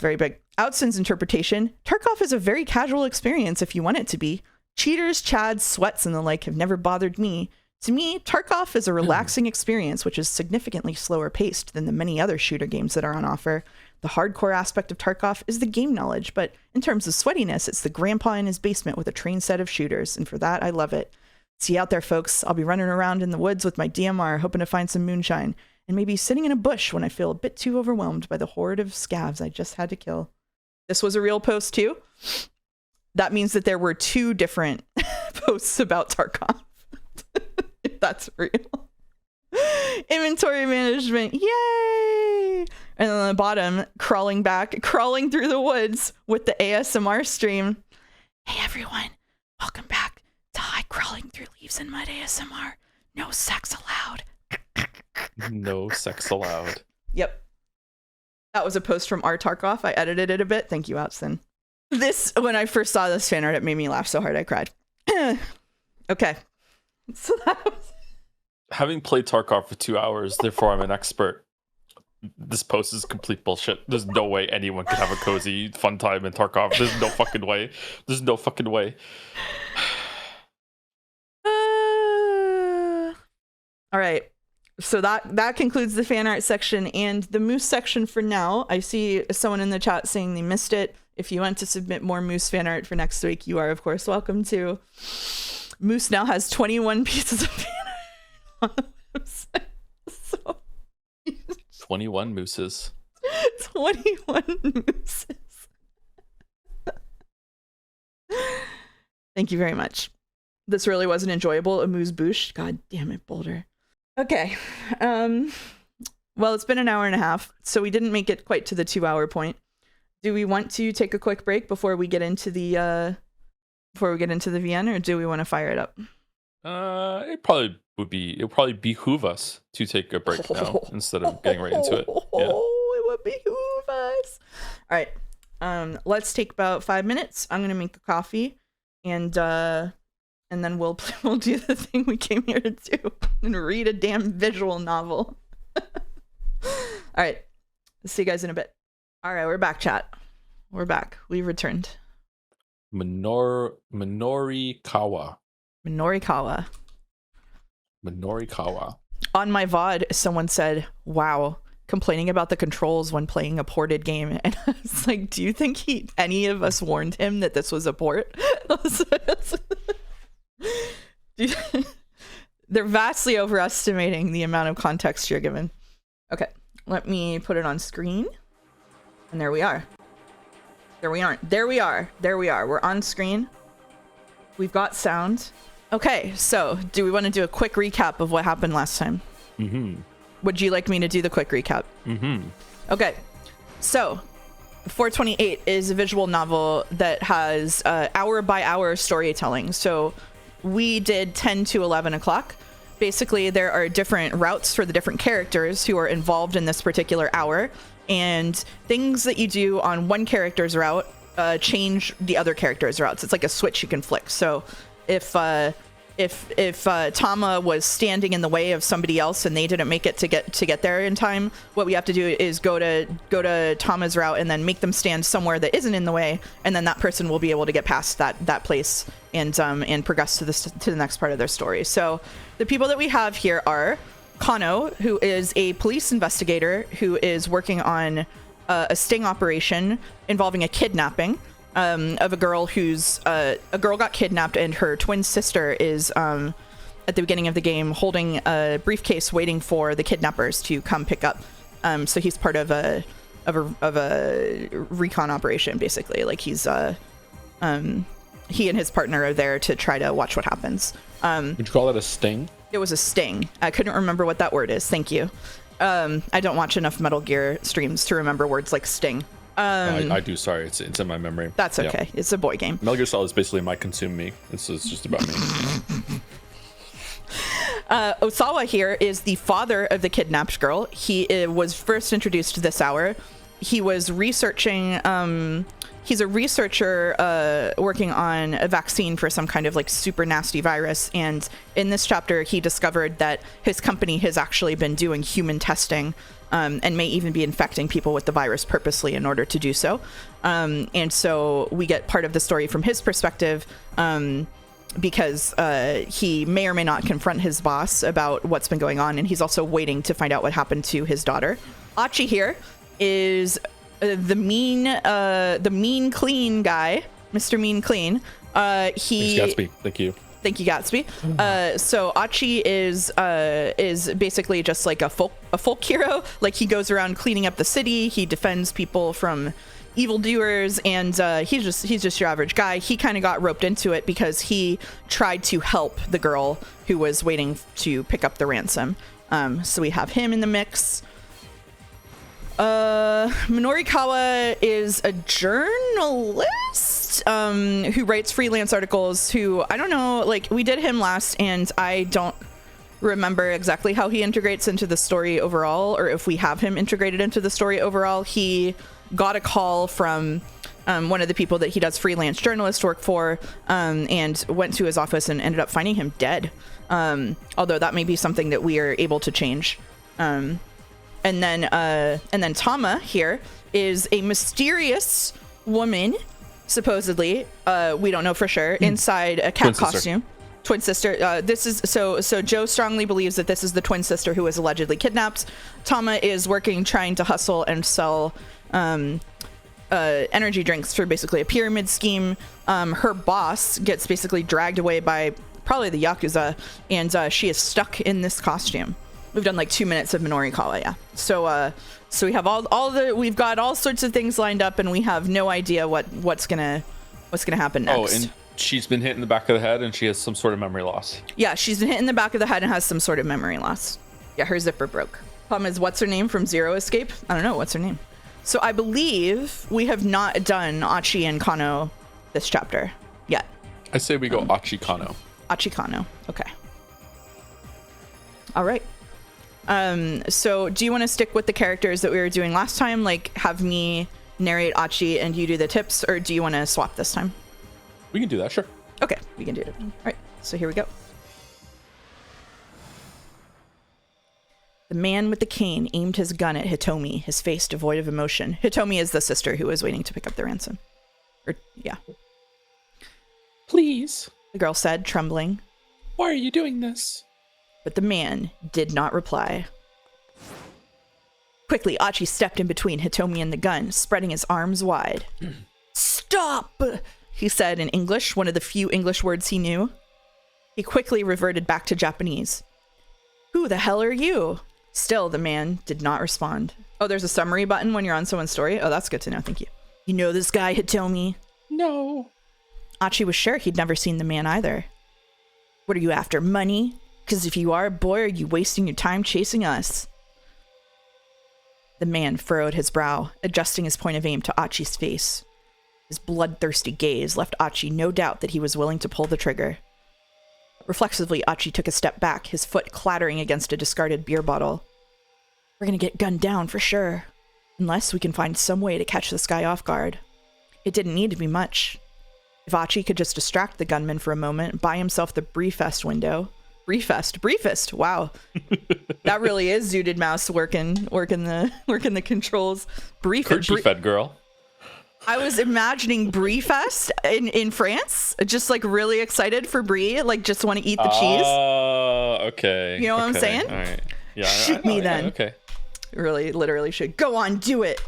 very big. Outson's interpretation, Tarkov is a very casual experience if you want it to be. Cheaters, chads, sweats, and the like have never bothered me. To me, Tarkov is a relaxing experience which is significantly slower paced than the many other shooter games that are on offer. The hardcore aspect of Tarkov is the game knowledge, but in terms of sweatiness, it's the grandpa in his basement with a trained set of shooters, and for that, I love it. See you out there, folks. I'll be running around in the woods with my DMR, hoping to find some moonshine, and maybe sitting in a bush when I feel a bit too overwhelmed by the horde of scavs I just had to kill. This was a real post, too. That means that there were 2 different posts about Tarkov. If that's real. Inventory management, yay! And on the bottom, crawling through the woods with the ASMR stream. Hey everyone, welcome back to High Crawling Through Leaves and Mud ASMR. No sex allowed. No sex allowed. Yep. That was a post from R. Tarkov. I edited it a bit. Thank you, Outson. When I first saw this fan art, it made me laugh so hard I cried. Okay. So that was... Having played Tarkov for 2 hours, therefore I'm an expert. This post is complete bullshit. There's no way anyone could have a cozy, fun time in Tarkov. There's no fucking way. There's no fucking way. All right. So that concludes the fan art section and the Moose section for now. I see someone in the chat saying they missed it. If you want to submit more Moose fan art for next week, you are, of course, welcome to. Moose now has 21 pieces of fan art on the website. So 21 mooses. 21 mooses. Thank you very much. This really wasn't enjoyable. Amuse bouche. God damn it, Boulder. Okay. Well, it's been an hour and a half, so we didn't make it quite to the 2-hour point. Do we want to take a quick break before we get into the VN, or do we want to fire it up? It probably behoove us to take a break now instead of getting right into it. Yeah. It would behoove us. All right. Let's take about 5 minutes. I'm gonna make a coffee, and then we'll do the thing we came here to do and read a damn visual novel. All right. See you guys in a bit. All right, we're back, chat. We're back. We've returned. Minorikawa. On my VOD, someone said, wow, complaining about the controls when playing a ported game. And I was like, do you think any of us warned him that this was a port? They're vastly overestimating the amount of context you're given. Okay, let me put it on screen. And there we are. There we aren't. There we are. There we are. We're on screen. We've got sound. Okay, so do we want to do a quick recap of what happened last time? Mm-hmm. Would you like me to do the quick recap? Mm-hmm. Okay, so 428 is a visual novel that has hour-by-hour storytelling. So we did 10 to 11 o'clock. Basically, there are different routes for the different characters who are involved in this particular hour, and things that you do on one character's route change the other character's routes. It's like a switch you can flick. So if Tama was standing in the way of somebody else and they didn't make it to get there in time, what we have to do is go to Tama's route and then make them stand somewhere that isn't in the way, and then that person will be able to get past that place and progress to the next part of their story. So the people that we have here are Kano, who is a police investigator who is working on a sting operation involving a kidnapping of a girl who's a girl got kidnapped, and her twin sister is at the beginning of the game holding a briefcase waiting for the kidnappers to come pick up. So he's part of a recon operation, basically. Like he and his partner are there to try to watch what happens. Would you call it a sting? It was a sting. I couldn't remember what that word is. Thank you. I don't watch enough Metal Gear streams to remember words like sting. I do. Sorry, it's in my memory. That's okay. Yeah. It's a boy game. Metal Gear Solid is basically my consume me. It's just about me. Osawa here is the father of the kidnapped girl. He was first introduced this hour. He was researching. He's a researcher working on a vaccine for some kind of like super nasty virus. And in this chapter, he discovered that his company has actually been doing human testing and may even be infecting people with the virus purposely in order to do so. And so we get part of the story from his perspective because he may or may not confront his boss about what's been going on. And he's also waiting to find out what happened to his daughter. Achi here is the mean clean guy, Mr. Mean Clean. Thanks, Gatsby. Thank you, Gatsby. So Achi is basically just like a folk hero. Like he goes around cleaning up the city. He defends people from evildoers, and he's just your average guy. He kind of got roped into it because he tried to help the girl who was waiting to pick up the ransom. So we have him in the mix. Minorikawa is a journalist who writes freelance articles, who I don't know, like we did him last and I don't remember exactly how he integrates into the story overall, or if we have him integrated into the story overall. He got a call from one of the people that he does freelance journalist work for, and went to his office and ended up finding him dead. Although that may be something that we are able to change. And then Tama here is a mysterious woman, supposedly, we don't know for sure, inside a cat costume. Twin sister. This is so Joe strongly believes that this is the twin sister who was allegedly kidnapped. Tama is working, trying to hustle and sell energy drinks for basically a pyramid scheme. Her boss gets basically dragged away by probably the Yakuza, and she is stuck in this costume. We've done like 2 minutes of Minorikawa, yeah. So we have we've got all sorts of things lined up, and we have no idea what's gonna happen next. Oh, and she's been hit in the back of the head, and she has some sort of memory loss. Yeah, she's been hit in the back of the head and has some sort of memory loss. Yeah, her zipper broke. Problem is, what's her name from Zero Escape? I don't know, what's her name? So I believe we have not done Achi and Kano this chapter yet. I say we go Achi Kano. Achi Kano, okay. All right. So do you want to stick with the characters that we were doing last time? Like, have me narrate Achi and you do the tips, or do you want to swap this time? We can do that, sure. Okay, we can do it. All right, so here we go. The man with the cane aimed his gun at Hitomi, his face devoid of emotion. Hitomi is the sister who was waiting to pick up the ransom. Yeah. Please. The girl said, trembling. Why are you doing this? But the man did not reply. Quickly, Achi stepped in between Hitomi and the gun, spreading his arms wide. Stop! He said in English, one of the few English words he knew. He quickly reverted back to Japanese. Who the hell are you? Still, the man did not respond. Oh, there's a summary button when you're on someone's story? Oh, that's good to know. Thank you. You know this guy, Hitomi? No. Achi was sure he'd never seen the man either. What are you after, money? Because if you are, boy, are you wasting your time chasing us. The man furrowed his brow, adjusting his point of aim to Achi's face. His bloodthirsty gaze left Achi no doubt that he was willing to pull the trigger. Reflexively, Achi took a step back, his foot clattering against a discarded beer bottle. We're gonna get gunned down for sure. Unless we can find some way to catch this guy off guard. It didn't need to be much. If Achi could just distract the gunman for a moment, buy himself the briefest window. Briefest. Wow, that really is Zooted Mouse working the controls. Kerchie fed girl. I was imagining Brie Fest in France, just like really excited for Brie, like just want to eat the cheese. Oh, okay. You know what I'm saying? All right. Yeah. Shoot me then. Yeah, okay. Really, literally should. Go on, do it.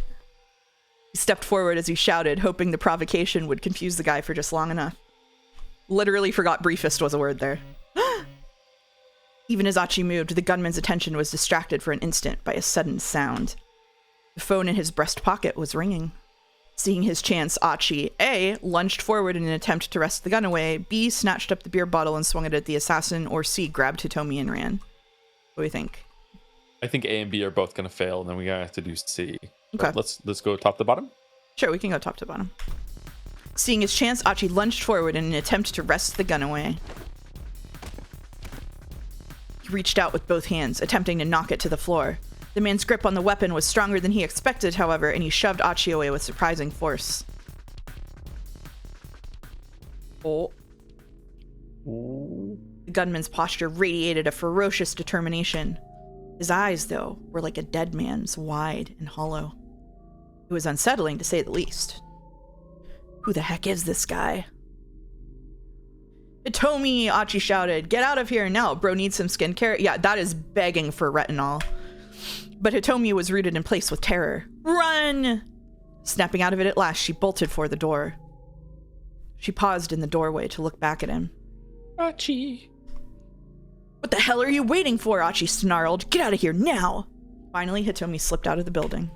He stepped forward as he shouted, hoping the provocation would confuse the guy for just long enough. Literally forgot briefest was a word there. Even as Achi moved, the gunman's attention was distracted for an instant by a sudden sound. The phone in his breast pocket was ringing. Seeing his chance, Achi, A, lunged forward in an attempt to wrest the gun away, B, snatched up the beer bottle and swung it at the assassin, or C, grabbed Hitomi and ran. What do you think? I think A and B are both going to fail, and then we have to do C. Okay. Let's go top to bottom? Sure, we can go top to bottom. Seeing his chance, Achi lunged forward in an attempt to wrest the gun away. He reached out with both hands, attempting to knock it to the floor. The man's grip on the weapon was stronger than he expected, however, and he shoved Achi away with surprising force. Oh. The gunman's posture radiated a ferocious determination. His eyes, though, were like a dead man's, wide and hollow. It was unsettling, to say the least. Who the heck is this guy? Hitomi, Achi shouted. Get out of here now. Bro needs some skincare. Yeah, that is begging for retinol. But Hitomi was rooted in place with terror. Run! Snapping out of it at last, she bolted for the door. She paused in the doorway to look back at him. Achi. What the hell are you waiting for? Achi snarled. Get out of here now! Finally, Hitomi slipped out of the building.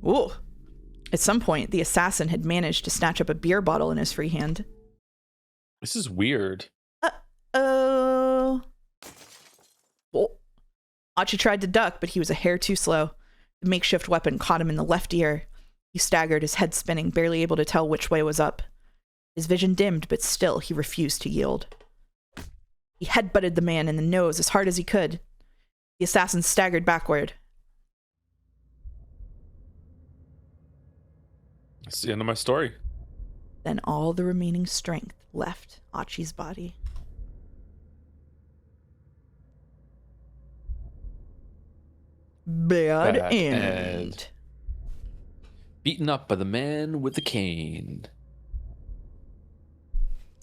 Ooh. At some point, the assassin had managed to snatch up a beer bottle in his free hand. This is weird. Uh-oh. Oh. Achi tried to duck, but he was a hair too slow. The makeshift weapon caught him in the left ear. He staggered, his head spinning, barely able to tell which way was up. His vision dimmed, but still he refused to yield. He headbutted the man in the nose as hard as he could. The assassin staggered backward. That's the end of my story. Then all the remaining strength left Achi's body. Bad end. Beaten up by the man with the cane.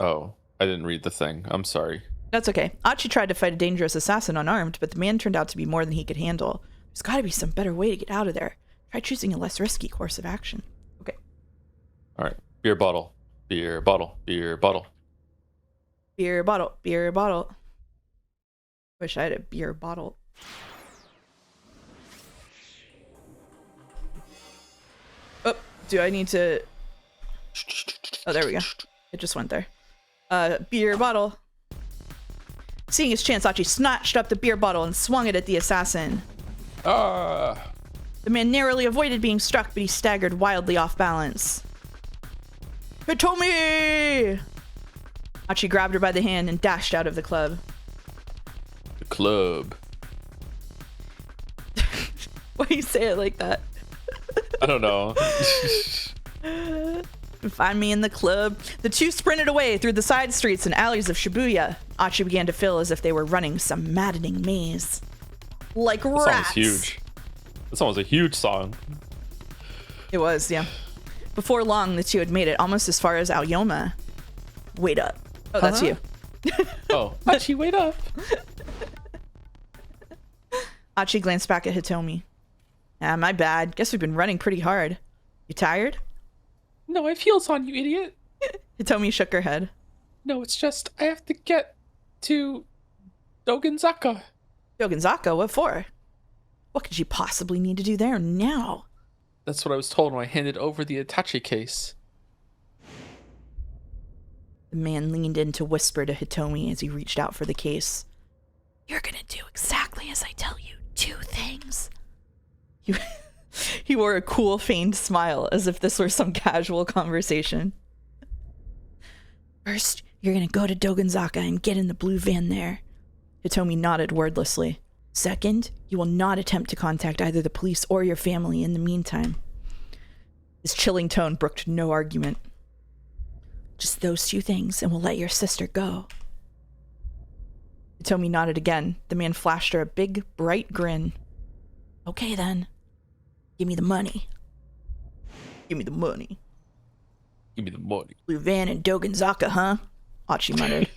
Oh, I didn't read the thing. I'm sorry. That's okay. Achi tried to fight a dangerous assassin unarmed, but the man turned out to be more than he could handle. There's got to be some better way to get out of there. Try choosing a less risky course of action. Okay. All right. Beer bottle. Beer bottle. Beer bottle. Beer bottle. Beer bottle. Wish I had a beer bottle. Oh, do I need to... Oh, there we go. It just went there. Beer bottle. Seeing his chance, Achi snatched up the beer bottle and swung it at the assassin. The man narrowly avoided being struck, but he staggered wildly off balance. Hitomi! Achi grabbed her by the hand and dashed out of the club. The club. Why do you say it like that? I don't know. Find me in the club. The two sprinted away through the side streets and alleys of Shibuya. Achi began to feel as if they were running some maddening maze. Like rats. That song was huge. That song was a huge song. It was, yeah. Before long, the two had made it almost as far as Aoyama. Wait up. Oh, that's you. Oh, Achi, wait up. Achi glanced back at Hitomi. Ah, my bad. Guess we've been running pretty hard. You tired? No, I have heels on, you idiot. Hitomi shook her head. No, it's just I have to get to Dogenzaka. Dogenzaka? What for? What could you possibly need to do there now? That's what I was told when I handed over the Achi case. The man leaned in to whisper to Hitomi as he reached out for the case. You're gonna do exactly as I tell you. 2 things. He wore a cool, feigned smile, as if this were some casual conversation. First, you're gonna go to Dogenzaka and get in the blue van there. Hitomi nodded wordlessly. Second, you will not attempt to contact either the police or your family in the meantime. His chilling tone brooked no argument. Just those 2 things, and we'll let your sister go. Hitomi nodded again. The man flashed her a big, bright grin. Okay, then. Give me the money. Give me the money. Give me the money. Blue van in Dogenzaka, huh? Achi muttered.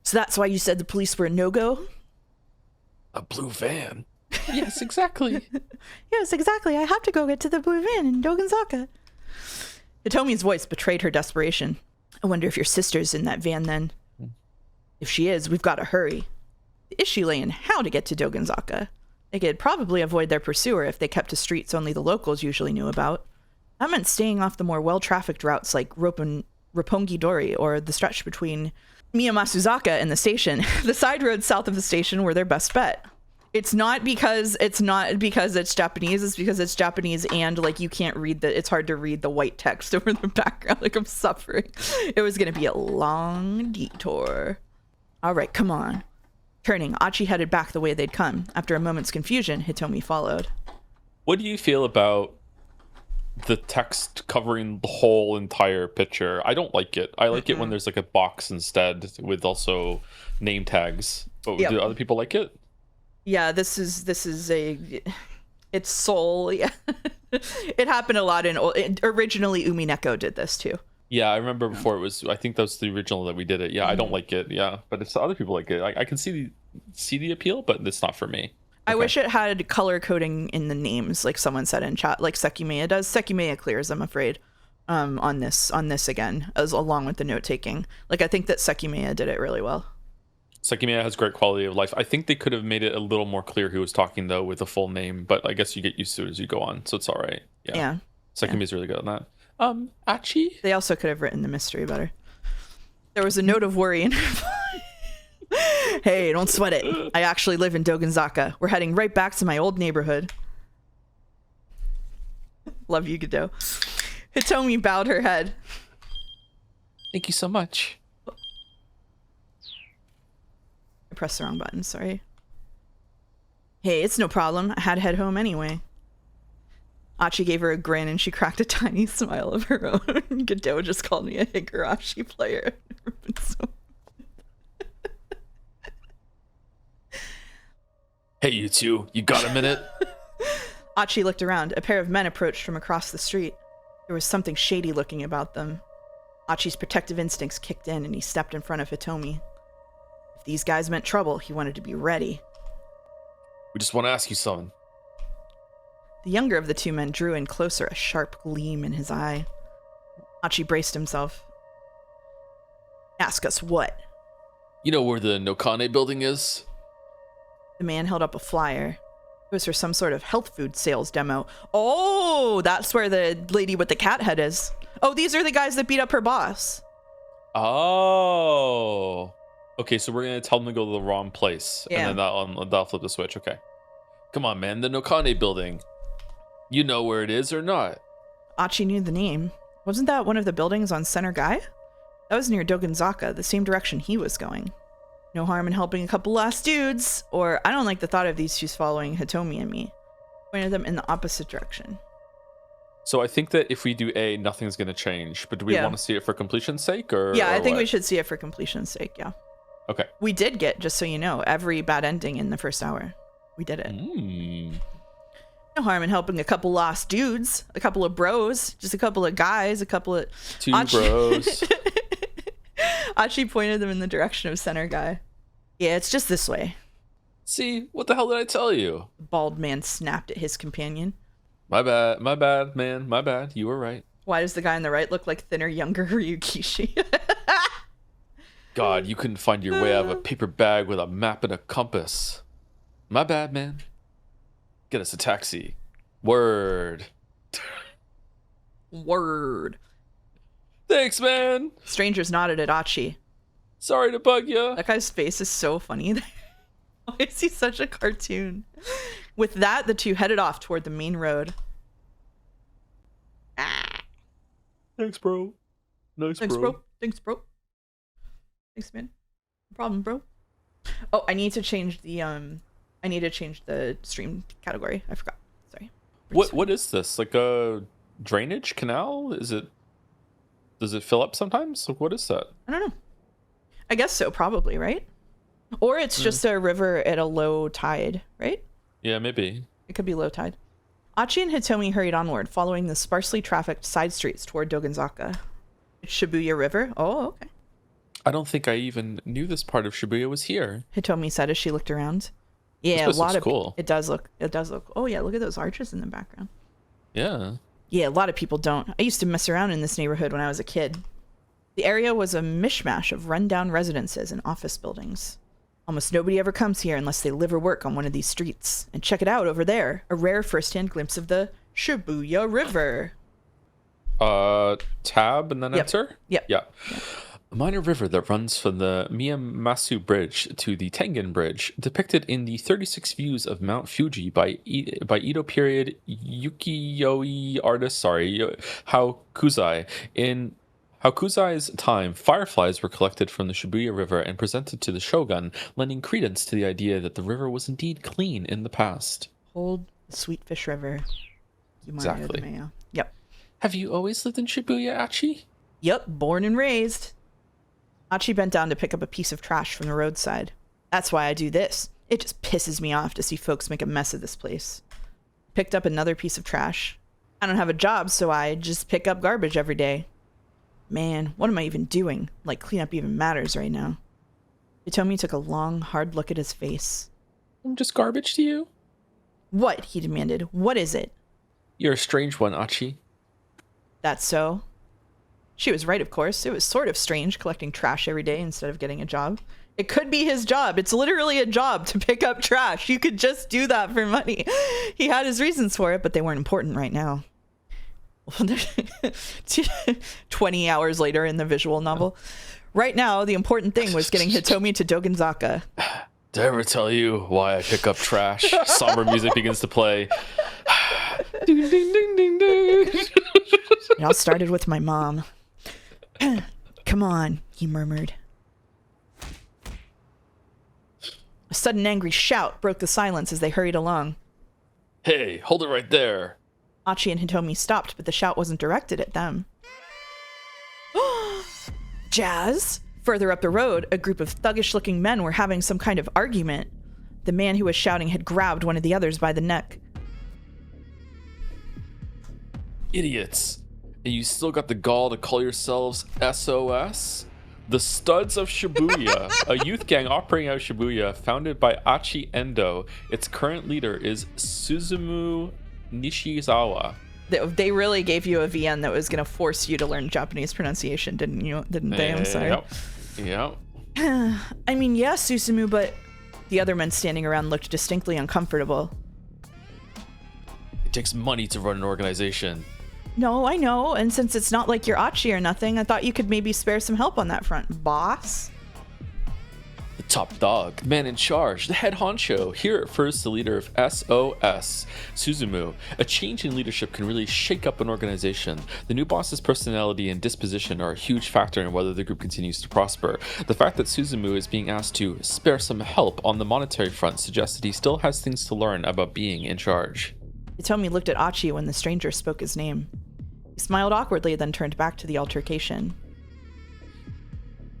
So that's why you said the police were a no-go? A blue van? Yes, exactly. Yes, exactly. I have to go get to the blue van in Dogenzaka. Hitomi's voice betrayed her desperation. I wonder if your sister's in that van then. If she is, we've got to hurry. The issue lay in how to get to Dogenzaka. They could probably avoid their pursuer if they kept to streets only the locals usually knew about. That meant staying off the more well-trafficked routes like Roppongi-dori or the stretch between Miyamasuzaka and the station. The side roads south of the station were their best bet. It's not because it's Japanese, it's because it's Japanese and like you can't read it's hard to read the white text over the background. Like I'm suffering. It was going to be a long detour. All right, come on. Turning, Achi headed back the way they'd come. After a moment's confusion, Hitomi followed. What do you feel about the text covering the whole entire picture? I don't like it. I like it when there's like a box instead with also name tags. But do other people like it? Yeah, it's Soul. Yeah. It happened a lot originally Umineko did this too. Yeah, I remember before I think that was the original that we did it. Yeah, I don't like it. Yeah, but it's other people like it. I can see the appeal, but it's not for me. I wish it had color coding in the names, like someone said in chat, like Sekimeya does. Sekimeya clears, I'm afraid, on this again, as along with the note taking. Like I think that Sekimeya did it really well. Sekimeya has great quality of life. I think they could have made it a little more clear who was talking though with the full name, but I guess you get used to it as you go on, so it's all right. Yeah. Sekimeya's really good on that. Achi? They also could have written the mystery better. There was a note of worry in her voice. Hey, don't sweat it. I actually live in Dogenzaka. We're heading right back to my old neighborhood. Love you, Godot. Hitomi bowed her head. Thank you so much. I pressed the wrong button, sorry. Hey, it's no problem. I had to head home anyway. Achi gave her a grin and she cracked a tiny smile of her own. Godot just called me a Higurashi player. Hey, you two, you got a minute? Achi looked around. A pair of men approached from across the street. There was something shady looking about them. Achi's protective instincts kicked in and he stepped in front of Hitomi. If these guys meant trouble, he wanted to be ready. We just want to ask you something. The younger of the two men drew in closer, a sharp gleam in his eye. Achi braced himself. Ask us what? You know where the Nokane building is? The man held up a flyer. It was for some sort of health food sales demo. Oh, that's where the lady with the cat head is. Oh, these are the guys that beat up her boss. Oh. Okay, so we're going to tell them to go to the wrong place. Yeah. And then that'll flip the switch. Okay. Come on, man. The Nokane building. You know where it is or not? Achi knew the name. Wasn't that one of the buildings on Center Guy? That was near Dogenzaka, the same direction he was going. No harm in helping a couple lost dudes, or I don't like the thought of these two following Hitomi and me. Pointed them in the opposite direction. So I think that if we do A, nothing's going to change. But do we want to see it for completion's sake? Yeah, I think what? we should see it for completion's sake, yeah. Okay. We did get, just so you know, every bad ending in the first hour. We did it. No harm in helping a couple lost dudes, a couple of bros, just a couple of guys, a couple of... Two bros. Achi pointed them in the direction of Center Guy. Yeah, it's just this way. See, what the hell did I tell you? The bald man snapped at his companion. My bad, man, my bad. You were right. Why does the guy on the right look like thinner, younger Ryukishi? God, you couldn't find your way out of a paper bag with a map and a compass. My bad, man. Get us a taxi. Word. Word. Thanks, man. Strangers nodded at Achi. Sorry to bug you. That guy's face is so funny. Why is he such a cartoon? With that, the two headed off toward the main road. Thanks, bro. Nice, Thanks, bro. Thanks, bro. Thanks, man. No problem, bro. Oh, I need to change the stream category. I forgot. Sorry. What is this? Like a drainage canal? Does it fill up sometimes? Like, what is that? I don't know. I guess so, probably, right? Or it's just a river at a low tide, right? Yeah, maybe. It could be low tide. Achi and Hitomi hurried onward, following the sparsely trafficked side streets toward Dogenzaka. Shibuya River? Oh, okay. I don't think I even knew this part of Shibuya was here. Hitomi said as she looked around. Yeah, this a lot of cool. It does look. Oh yeah, look at those arches in the background. Yeah. Yeah, a lot of people don't. I used to mess around in this neighborhood when I was a kid. The area was a mishmash of rundown residences and office buildings. Almost nobody ever comes here unless they live or work on one of these streets. And check it out over there, a rare first-hand glimpse of the Shibuya River. Tab and then enter? Yep. Yeah. A minor river that runs from the Miyamasu Bridge to the Tengen Bridge, depicted in the 36 views of Mount Fuji by Edo period ukiyo-e artist, Haokuzai. In Haokuzai's time, fireflies were collected from the Shibuya River and presented to the shogun, lending credence to the idea that the river was indeed clean in the past. Hold the Sweetfish River. Exactly. Yep. Have you always lived in Shibuya, Achi? Yep, born and raised. Achi bent down to pick up a piece of trash from the roadside. That's why I do this. It just pisses me off to see folks make a mess of this place. Picked up another piece of trash. I don't have a job, so I just pick up garbage every day. Man, what am I even doing? Like, cleanup even matters right now. Hitomi took a long, hard look at his face. I'm just garbage to you? What? He demanded. What is it? You're a strange one, Achi. That's so. She was right, of course. It was sort of strange collecting trash every day instead of getting a job. It could be his job. It's literally a job to pick up trash. You could just do that for money. He had his reasons for it, but they weren't important right now. 20 hours later in the visual novel. Right now, the important thing was getting Hitomi to Dogenzaka. Did I ever tell you why I pick up trash? Somber music begins to play. Ding, ding, ding, ding, ding. It all started with my mom. Come on, he murmured. A sudden angry shout broke the silence as they hurried along. Hey, hold it right there. Achi and Hitomi stopped, but the shout wasn't directed at them. Jazz? Further up the road, a group of thuggish-looking men were having some kind of argument. The man who was shouting had grabbed one of the others by the neck. Idiots. And you still got the gall to call yourselves SOS? The Studs of Shibuya, a youth gang operating out of Shibuya, founded by Achi Endo. Its current leader is Suzumu Nishizawa. They really gave you a VN that was going to force you to learn Japanese pronunciation, didn't you? Didn't they? I'm sorry. Yep. I mean, yeah, Susumu, but the other men standing around looked distinctly uncomfortable. It takes money to run an organization. No, I know. And since it's not like you're Achi or nothing, I thought you could maybe spare some help on that front, boss. The top dog, the man in charge, the head honcho. Here at first, the leader of SOS, Suzumu. A change in leadership can really shake up an organization. The new boss's personality and disposition are a huge factor in whether the group continues to prosper. The fact that Suzumu is being asked to spare some help on the monetary front suggests that he still has things to learn about being in charge. Hitomi looked at Achi when the stranger spoke his name. He smiled awkwardly, then turned back to the altercation.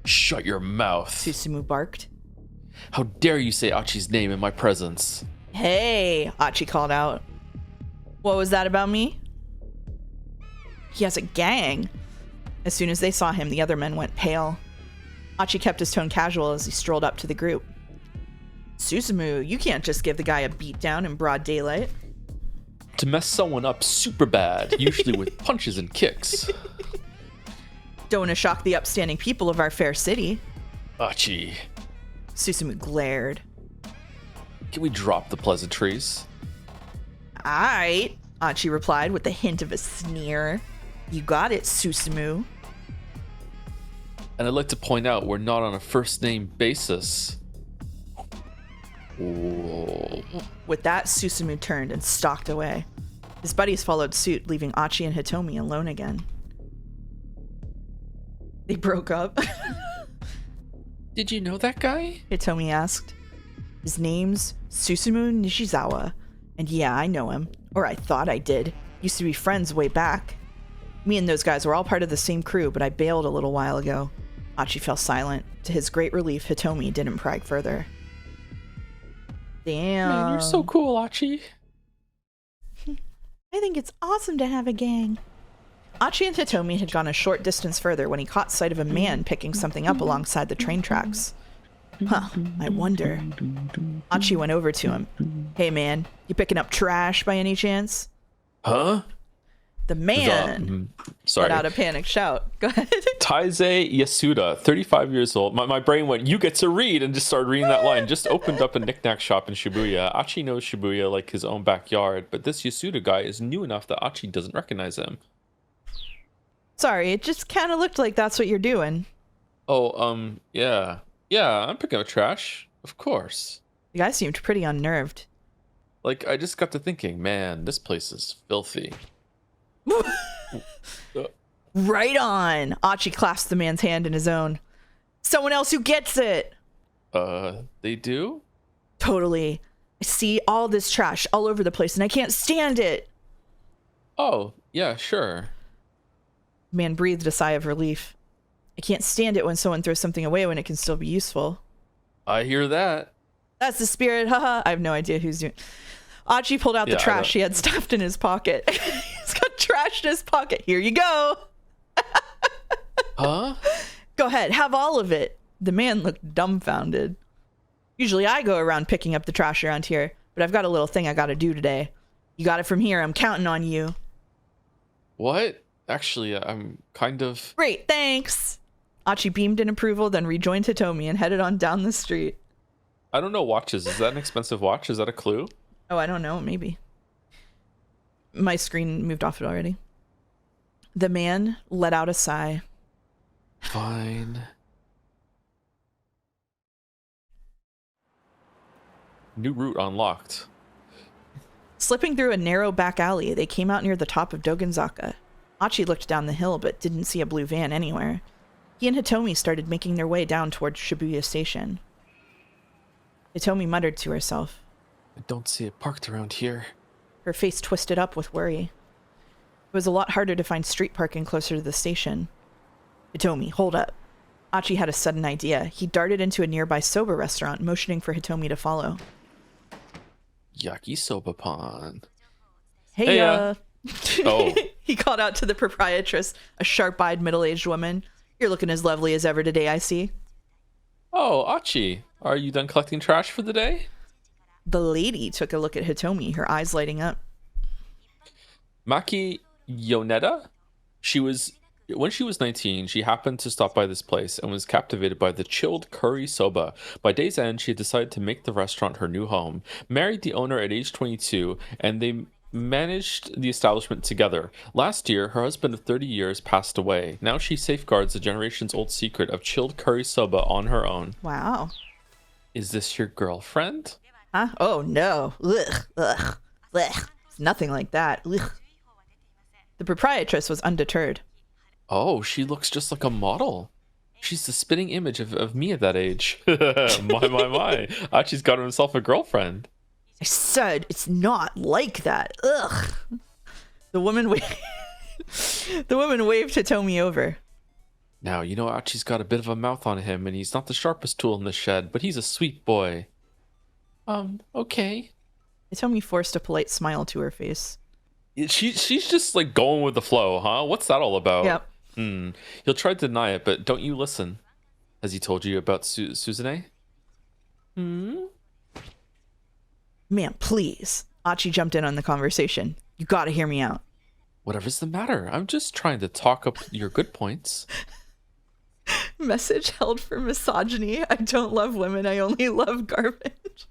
Shut your mouth. Susumu barked. How dare you say Achi's name in my presence? Hey, Achi called out. What was that about me? He has a gang. As soon as they saw him, the other men went pale. Achi kept his tone casual as he strolled up to the group. Susumu, you can't just give the guy a beatdown in broad daylight. To mess someone up super bad, usually with punches and kicks. Don't want to shock the upstanding people of our fair city. Achi. Susumu glared. Can we drop the pleasantries? Aight, Achi replied with a hint of a sneer. You got it, Susumu. And I'd like to point out we're not on a first name basis. Whoa. With that, Susumu turned and stalked away. His buddies followed suit, leaving Achi and Hitomi alone again. They broke up. Did you know that guy? Hitomi asked. His name's Susumu Nishizawa. And yeah, I know him. Or I thought I did. Used to be friends way back. Me and those guys were all part of the same crew, but I bailed a little while ago. Achi fell silent. To his great relief, Hitomi didn't pry further. Damn. Man, you're so cool, Achi. I think it's awesome to have a gang. Achi and Hitomi had gone a short distance further when he caught sight of a man picking something up alongside the train tracks. Huh, I wonder. Achi went over to him. Hey man, you picking up trash by any chance? Huh? The man sorry. let out a panicked shout. Go ahead. Taizei Yasuda, 35 years old. My brain went, you get to read, and just started reading that line. Just opened up a knickknack shop in Shibuya. Achi knows Shibuya like his own backyard, but this Yasuda guy is new enough that Achi doesn't recognize him. Sorry, it just kind of looked like that's what you're doing. Oh, yeah. Yeah, I'm picking up trash. Of course. The guy seemed pretty unnerved. Like, I just got to thinking, man, this place is filthy. Right on. Achi clasped the man's hand in his own. Someone else who gets it. They do? Totally. I see all this trash all over the place and I can't stand it. Oh, yeah, sure. The man breathed a sigh of relief. I can't stand it when someone throws something away when it can still be useful. I hear that. That's the spirit, haha. I have no idea who's doing. Achi pulled out the trash he had stuffed in his pocket. He's got trash in his pocket. Here you go. Huh? Go ahead, have all of it. The man looked dumbfounded. Usually I go around picking up the trash around here, but I've got a little thing I gotta do today. You got it from here. I'm counting on you. What? Actually, I'm kind of... Great, thanks. Achi beamed in approval, then rejoined Hitomi and headed on down the street. I don't know watches. Is that an expensive watch? Is that a clue? Oh, I don't know. Maybe. My screen moved off it already. The man let out a sigh. Fine. New route unlocked. Slipping through a narrow back alley, they came out near the top of Dogenzaka. Achi looked down the hill, but didn't see a blue van anywhere. He and Hitomi started making their way down towards Shibuya Station. Hitomi muttered to herself. I don't see it parked around here. Her face twisted up with worry. It was a lot harder to find street parking closer to the station. Hitomi, hold up. Achi had a sudden idea. He darted into a nearby soba restaurant, motioning for Hitomi to follow. Yakisoba-pan. Hey, Oh. He called out to the proprietress, a sharp-eyed middle-aged woman. You're looking as lovely as ever today, I see. Oh, Achi, are you done collecting trash for the day? The lady took a look at Hitomi, her eyes lighting up. Maki Yoneda? When she was 19, she happened to stop by this place and was captivated by the chilled curry soba. By day's end, she had decided to make the restaurant her new home, married the owner at age 22, and they managed the establishment together. Last year, her husband of 30 years passed away. Now she safeguards the generations-old secret of chilled curry soba on her own. Wow. Is this your girlfriend? Huh? Oh, no. Ugh. Ugh. Ugh. It's nothing like that. Ugh. The proprietress was undeterred. Oh, she looks just like a model. She's the spitting image of me at that age. My. Achi's got himself a girlfriend. I said it's not like that. Ugh. The woman waved Hitomi over. Now, you know Achi's got a bit of a mouth on him, and he's not the sharpest tool in the shed, but he's a sweet boy. Okay. Hitomi forced a polite smile to her face. She's just like going with the flow, huh? What's that all about? Yep. He'll try to deny it, but don't you listen. Has he told you about Suzune? Ma'am, please. Achi jumped in on the conversation. You gotta hear me out. Whatever's the matter? I'm just trying to talk up your good points. Message held for misogyny. I don't love women. I only love garbage.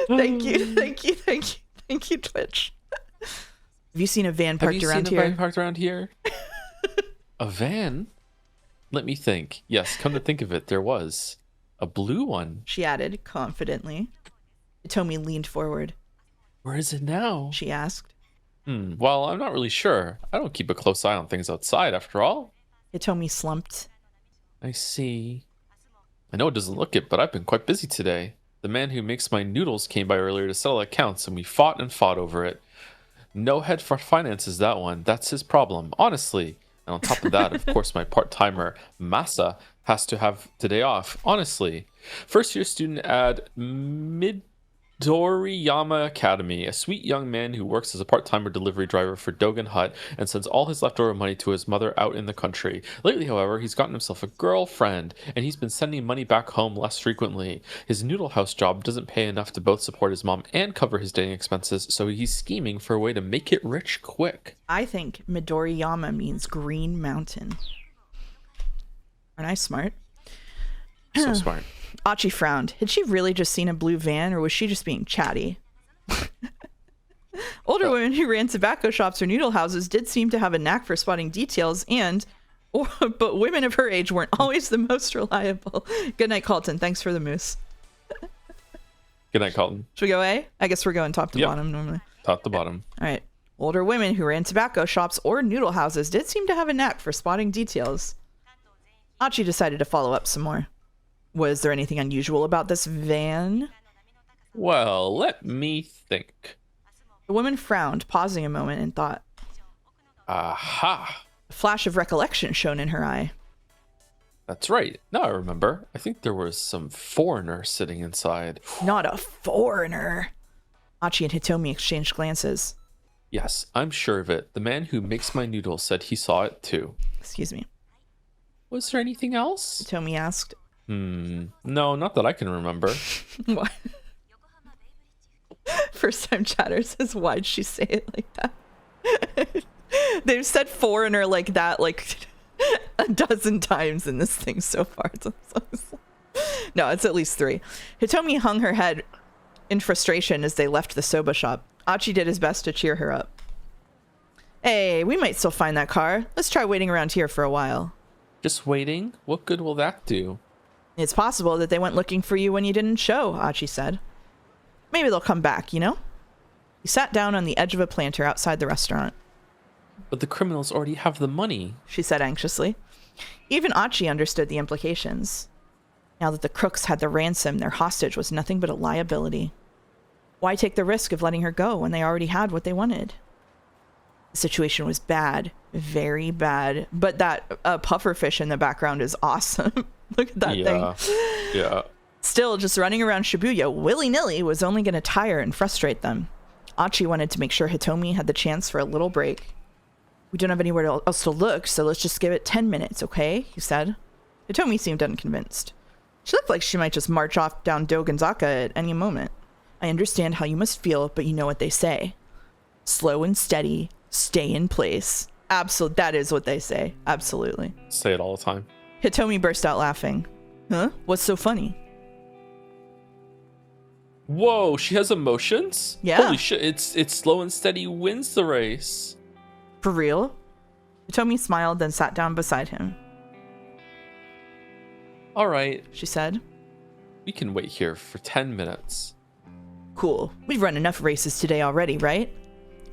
Thank you, Twitch. Have you seen a van parked around here? Have you seen a van parked around here? A van? Let me think. Yes, come to think of it, there was. A blue one. She added, confidently. Hitomi leaned forward. Where is it now? She asked. Well, I'm not really sure. I don't keep a close eye on things outside, after all. Hitomi slumped. I see. I know it doesn't look it, but I've been quite busy today. The man who makes my noodles came by earlier to settle accounts, and we fought and fought over it. No head for finances, that one. That's his problem, honestly. And on top of that, of course, my part-timer, Masa, has to have today off, honestly. First-year student at Midoriyama Academy, a sweet young man who works as a part-timer delivery driver for Dogen Hut and sends all his leftover money to his mother out in the country. Lately, however, he's gotten himself a girlfriend, and he's been sending money back home less frequently. His noodle house job doesn't pay enough to both support his mom and cover his dating expenses, so he's scheming for a way to make it rich quick. I think Midoriyama means Green Mountain. Aren't I smart? So smart. Achi frowned. Had she really just seen a blue van, or was she just being chatty? Older women who ran tobacco shops or noodle houses did seem to have a knack for spotting details, but women of her age weren't always the most reliable. Good night, Colton. Thanks for the moose. Good night, Colton. Should we go A? I guess we're going top to bottom normally. Top to bottom. All right. Older women who ran tobacco shops or noodle houses did seem to have a knack for spotting details. Achi decided to follow up some more. Was there anything unusual about this van? Well, let me think. The woman frowned, pausing a moment, and thought. Aha! A flash of recollection shone in her eye. That's right. Now I remember. I think there was some foreigner sitting inside. Not a foreigner. Achi and Hitomi exchanged glances. Yes, I'm sure of it. The man who makes my noodles said he saw it too. Excuse me. Was there anything else? Hitomi asked. No, not that I can remember. What? First time chatter says, why'd she say it like that? They've said foreigner like that like a dozen times in this thing so far. No, it's at least 3. Hitomi hung her head in frustration as they left the soba shop. Achi did his best to cheer her up. Hey, we might still find that car. Let's try waiting around here for a while. Just waiting? What good will that do? It's possible that they went looking for you when you didn't show, Achi said. Maybe they'll come back, you know? He sat down on the edge of a planter outside the restaurant. But the criminals already have the money. She said anxiously. Even Achi understood the implications. Now that the crooks had the ransom, their hostage was nothing but a liability. Why take the risk of letting her go when they already had what they wanted? The situation was bad, very bad, but that pufferfish in the background is awesome. Look at that thing. Yeah. Still, just running around Shibuya willy-nilly was only going to tire and frustrate them. Achi wanted to make sure Hitomi had the chance for a little break. We don't have anywhere else to look, so let's just give it 10 minutes, okay? He said. Hitomi seemed unconvinced. She looked like she might just march off down Dogenzaka at any moment. I understand how you must feel, but you know what they say. Slow and steady, stay in place. Absolutely, that is what they say. Absolutely. Say it all the time. Hitomi burst out laughing. Huh? What's so funny? Whoa, she has emotions? Yeah. Holy shit, it's slow and steady wins the race. For real? Hitomi smiled, then sat down beside him. All right, She said. we can wait here for 10 minutes. Cool. We've run enough races today already, right?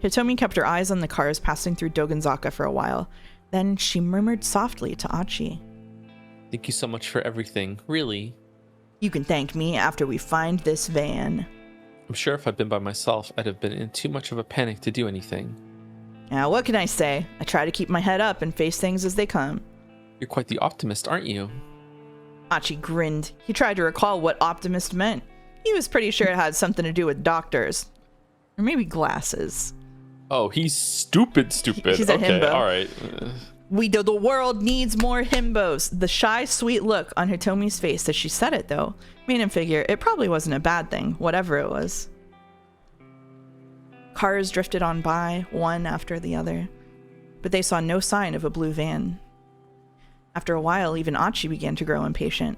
Hitomi kept her eyes on the cars passing through Dogenzaka for a while. Then she murmured softly to Achi. Thank you so much for everything, really. You can thank me after we find this van. I'm sure if I'd been by myself, I'd have been in too much of a panic to do anything. Now, what can I say? I try to keep my head up and face things as they come. You're quite the optimist, aren't you? Achi grinned. He tried to recall what optimist meant. He was pretty sure it had something to do with doctors. Or maybe glasses. Oh, he's stupid. He's a okay, himbo. all right. The world needs more himbos. The shy, sweet look on Hitomi's face as she said it, though, made him figure it probably wasn't a bad thing, whatever it was. Cars drifted on by, one after the other, but they saw no sign of a blue van. After a while, even Achi began to grow impatient.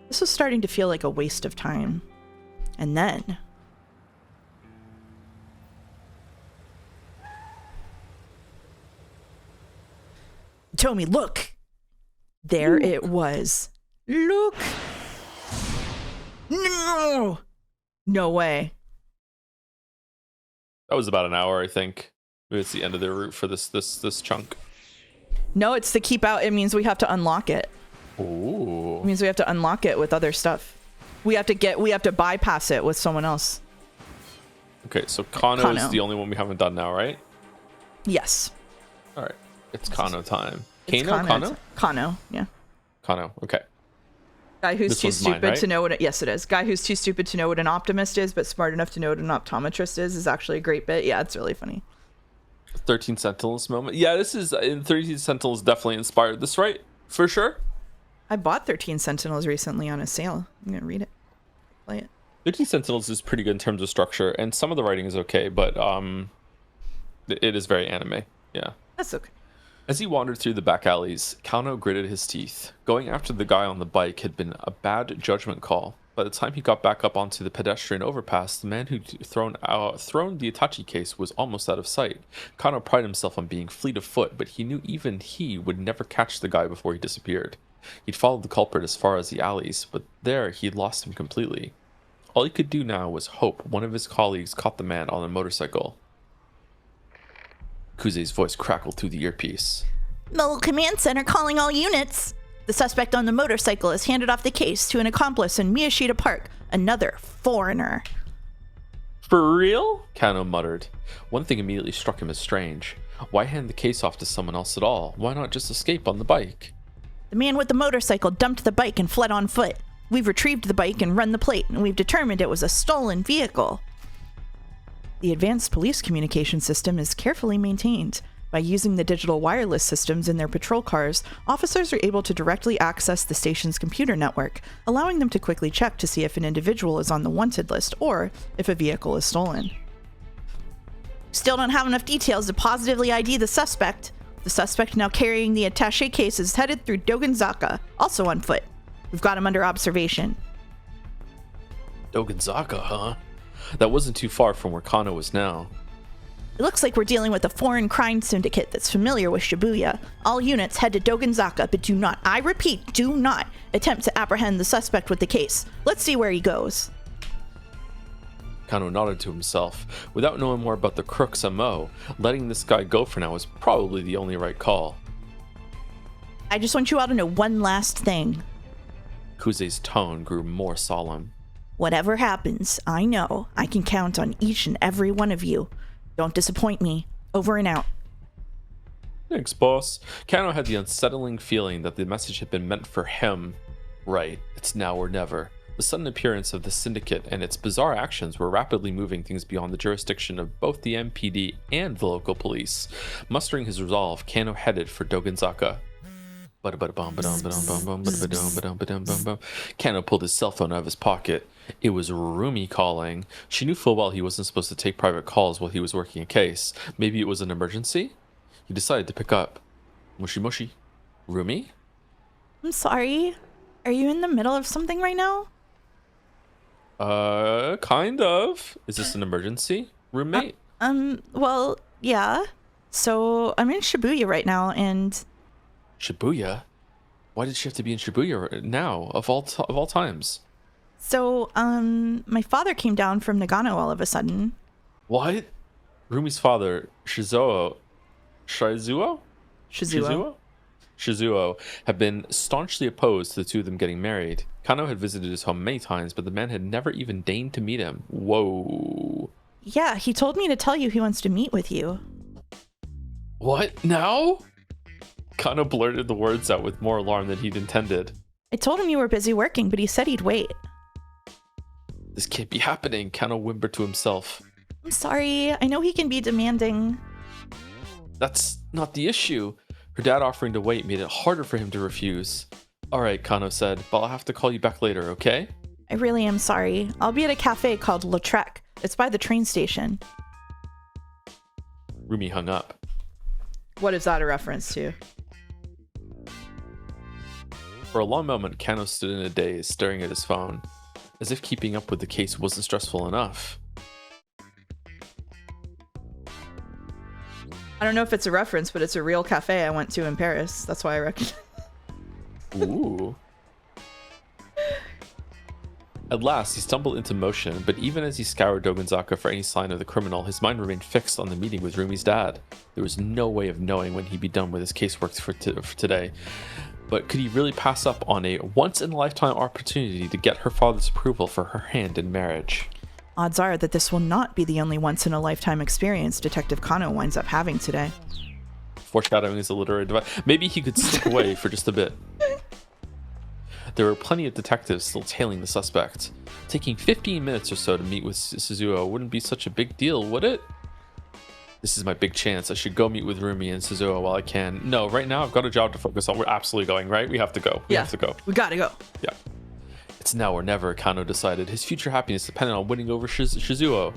This was starting to feel like a waste of time. And then... Hitomi, look! There it was. Look! No! No way. That was about an hour, I think. Maybe it's the end of their route for this chunk. No, it's the keep out. It means we have to unlock it. Ooh. It means we have to unlock it with other stuff. We have to bypass it with someone else. Okay, so Kano Kano. is the only one we haven't done now, right? Yes. All right. It's Kano time. It's Kano? Kano, yeah. Kano, okay. Guy who's This too one's mine, stupid right? to know what yes it is. Guy who's too stupid to know what an optimist is, but smart enough to know what an optometrist is actually a great bit. Yeah, it's really funny. 13 Sentinels moment. Yeah, this is in 13 Sentinels definitely inspired this, right? For sure. I bought 13 Sentinels recently on a sale. I'm gonna read it. Play it. 13 Sentinels is pretty good in terms of structure, and some of the writing is okay, but it is very anime. Yeah. That's okay. As he wandered through the back alleys, Kano gritted his teeth. Going after the guy on the bike had been a bad judgment call. By the time he got back up onto the pedestrian overpass, the man who'd thrown the Itachi case was almost out of sight. Kano prided himself on being fleet of foot, but he knew even he would never catch the guy before he disappeared. He'd followed the culprit as far as the alleys, but there he'd lost him completely. All he could do now was hope one of his colleagues caught the man on a motorcycle. Kuze's voice crackled through the earpiece. Mobile Command Center calling all units. The suspect on the motorcycle has handed off the case to an accomplice in Miyashita Park, another foreigner. For real? Kano muttered. One thing immediately struck him as strange. Why hand the case off to someone else at all? Why not just escape on the bike? The man with the motorcycle dumped the bike and fled on foot. We've retrieved the bike and run the plate, and we've determined it was a stolen vehicle. The advanced police communication system is carefully maintained. By using the digital wireless systems in their patrol cars, officers are able to directly access the station's computer network, allowing them to quickly check to see if an individual is on the wanted list or if a vehicle is stolen. Still don't have enough details to positively ID the suspect. The suspect now carrying the attaché case is headed through Dogenzaka, also on foot. We've got him under observation. Dogenzaka, huh? That wasn't too far from where Kano is now. It looks like we're dealing with a foreign crime syndicate that's familiar with Shibuya. All units head to Dogenzaka, but do not, I repeat, do not attempt to apprehend the suspect with the case. Let's see where he goes. Kano nodded to himself. Without knowing more about the crook's MO, letting this guy go for now was probably the only right call. I just want you all to know one last thing. Kuze's tone grew more solemn. Whatever happens, I know I can count on each and every one of you. Don't disappoint me. Over and out. Thanks, boss. Kano had the unsettling feeling that the message had been meant for him. Right, it's now or never. The sudden appearance of the syndicate and its bizarre actions were rapidly moving things beyond the jurisdiction of both the MPD and the local police. Mustering his resolve, Kano headed for Dogenzaka. Kano pulled his cell phone out of his pocket. It was Rumi calling. She knew full well he wasn't supposed to take private calls while he was working a case. Maybe it was an emergency? He decided to pick up. Moshi moshi. Rumi? I'm sorry. Are you in the middle of something right now? Kind of. Is this an emergency? Roommate? Well, yeah. So I'm in Shibuya right now, and Shibuya? Why did she have to be in Shibuya now, of all times? so my father came down from Nagano all of a sudden. What? Rumi's father, Shizuo, had been staunchly opposed to the two of them getting married. Kano had visited his home many times, but the man had never even deigned to meet him. Whoa. Yeah, he told me to tell you he wants to meet with you. What? Now? Kano blurted the words out with more alarm than he'd intended. I told him you were busy working, but he said he'd wait. This can't be happening, Kano whimpered to himself. I'm sorry. I know he can be demanding. That's not the issue. Her dad offering to wait made it harder for him to refuse. All right, Kano said, but I'll have to call you back later, okay? I really am sorry. I'll be at a cafe called Le Trek. It's by the train station. Rumi hung up. What is that a reference to? For a long moment, Kano stood in a daze, staring at his phone, as if keeping up with the case wasn't stressful enough. I don't know if it's a reference, but it's a real cafe I went to in Paris. That's why I recognize. Ooh. At last, he stumbled into motion, but even as he scoured Dogenzaka for any sign of the criminal, his mind remained fixed on the meeting with Rumi's dad. There was no way of knowing when he'd be done with his casework for today. But could he really pass up on a once-in-a-lifetime opportunity to get her father's approval for her hand in marriage? Odds are that this will not be the only once-in-a-lifetime experience Detective Kano winds up having today. Foreshadowing is a literary device. Maybe he could slip away for just a bit. There were plenty of detectives still tailing the suspect. Taking 15 minutes or so to meet with Suzuo wouldn't be such a big deal, would it? This is my big chance. I should go meet with Rumi and Suzuo while I can. No, right now I've got a job to focus on. We're absolutely going, right? We have to go. We have to go. We gotta go. Yeah. It's now or never, Kano decided. His future happiness depended on winning over Shizuo.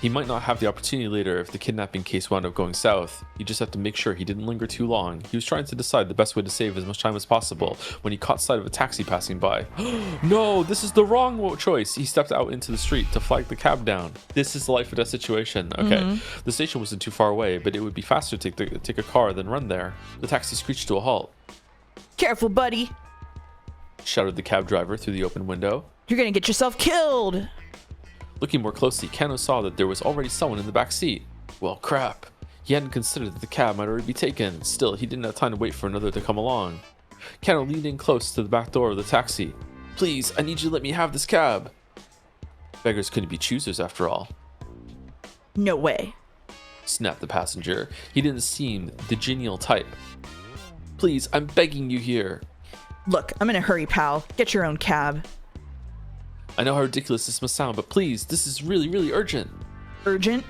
He might not have the opportunity later if the kidnapping case wound up going south. He just had to make sure he didn't linger too long. He was trying to decide the best way to save as much time as possible when he caught sight of a taxi passing by. No, this is the wrong choice. He stepped out into the street to flag the cab down. This is the life or death situation. Okay, The station wasn't too far away, but it would be faster to take a car than run there. The taxi screeched to a halt. Careful, buddy. Shouted the cab driver through the open window. You're gonna get yourself killed. Looking more closely, Kano saw that there was already someone in the back seat. Well, crap. He hadn't considered that the cab might already be taken. Still, he didn't have time to wait for another to come along. Kano leaned in close to the back door of the taxi. Please, I need you to let me have this cab. Beggars couldn't be choosers after all. No way. Snapped the passenger. He didn't seem the genial type. Please, I'm begging you here. Look, I'm in a hurry, pal. Get your own cab. I know how ridiculous this must sound, but please, this is really, really urgent. Urgent?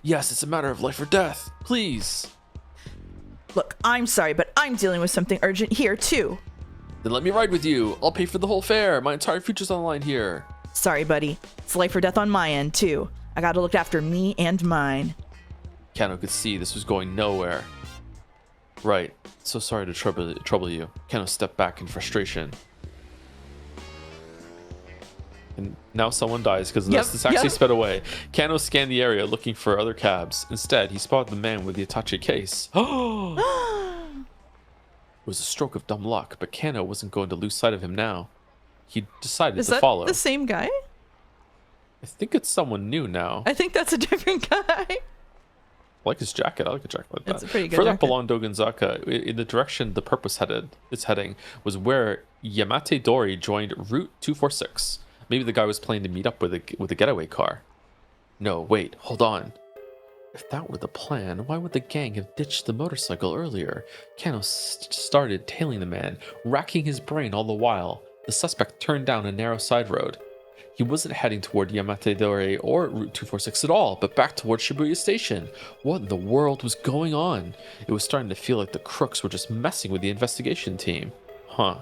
Yes, it's a matter of life or death. Please. Look, I'm sorry, but I'm dealing with something urgent here, too. Then let me ride with you. I'll pay for the whole fare. My entire future's on the line here. Sorry, buddy. It's life or death on my end, too. I gotta look after me and mine. Kano could see this was going nowhere. Right. So sorry to trouble you. Kano stepped back in frustration. And now someone dies because the taxi sped away. Kano scanned the area looking for other cabs. Instead, he spotted the man with the Achi case. It was a stroke of dumb luck, but Kano wasn't going to lose sight of him now. He decided to follow. Is that the same guy? I think it's someone new now. I think that's a different guy. like his jacket. I like a jacket like that. It's a pretty good Further jacket. up along Dogenzaka, in the direction the purpose is heading, was where Yamate Dori joined Route 246. Maybe the guy was planning to meet up with a getaway car. No, wait, hold on. If that were the plan, why would the gang have ditched the motorcycle earlier? Kano started tailing the man, racking his brain all the while. The suspect turned down a narrow side road. He wasn't heading toward Yamate Dori or Route 246 at all, but back toward Shibuya Station. What in the world was going on? It was starting to feel like the crooks were just messing with the investigation team. Huh.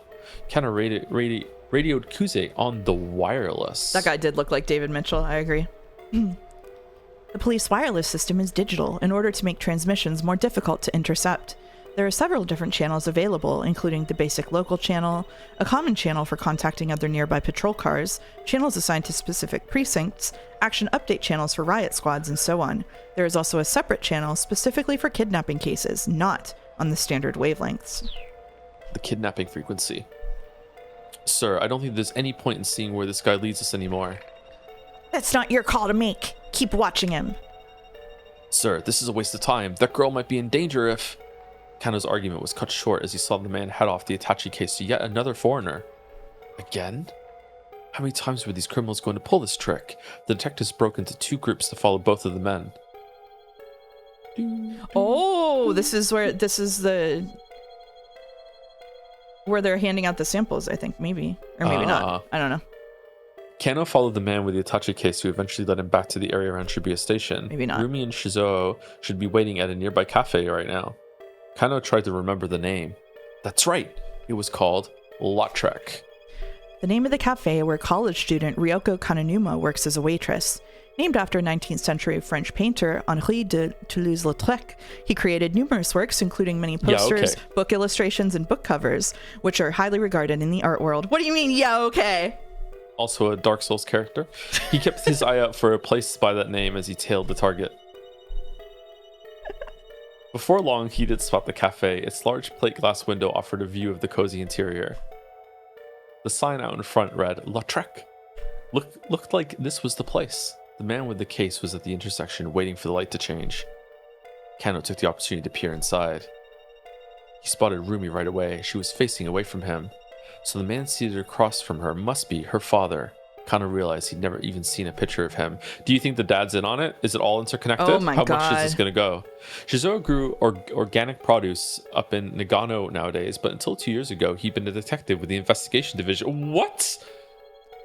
Kano radioed Kuze on the wireless. That guy did look like David Mitchell. I agree. The police wireless system is digital in order to make transmissions more difficult to intercept. There are several different channels available, including the basic local channel, a common channel for contacting other nearby patrol cars, channels assigned to specific precincts, action update channels for riot squads, and so on. There is also a separate channel specifically for kidnapping cases, not on the standard wavelengths. The kidnapping frequency. Sir, I don't think there's any point in seeing where this guy leads us anymore. That's not your call to make. Keep watching him. Sir, this is a waste of time. That girl might be in danger if... Kano's argument was cut short as he saw the man head off the Achi case to yet another foreigner. Again? How many times were these criminals going to pull this trick? The detectives broke into two groups to follow both of the men. Oh, this is where they're handing out the samples, I think, maybe. Or maybe not. I don't know. Kano followed the man with the Achi case who eventually led him back to the area around Shibuya Station. Maybe not. Rumi and Shizuo should be waiting at a nearby cafe right now. Kano tried to remember the name. That's right. It was called Lautrec. The name of the cafe where college student Ryoko Kanonuma works as a waitress. Named after 19th century French painter Henri de Toulouse-Lautrec, he created numerous works, including many posters, book illustrations, and book covers, which are highly regarded in the art world. What do you mean, yeah, okay? Also a Dark Souls character. He kept his eye out for a place by that name as he tailed the target. Before long, he did spot the cafe. Its large plate glass window offered a view of the cozy interior. The sign out in front read, Lautrec. Looked like this was the place. The man with the case was at the intersection, waiting for the light to change. Kano took the opportunity to peer inside. He spotted Rumi right away. She was facing away from him. So the man seated across from her must be her father. Kano realized he'd never even seen a picture of him. Do you think the dad's in on it? Is it all interconnected? Oh my How God. much is this going to go? Shizuo grew organic produce up in Nagano nowadays, but until 2 years ago, he'd been a detective with the investigation division. What?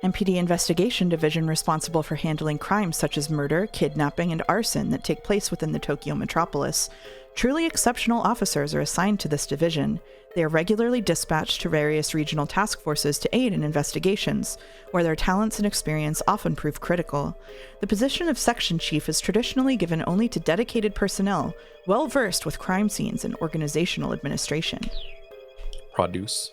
MPD Investigation Division responsible for handling crimes such as murder, kidnapping, and arson that take place within the Tokyo metropolis. Truly exceptional officers are assigned to this division. They are regularly dispatched to various regional task forces to aid in investigations, where their talents and experience often prove critical. The position of section chief is traditionally given only to dedicated personnel, well versed with crime scenes and organizational administration. Produce.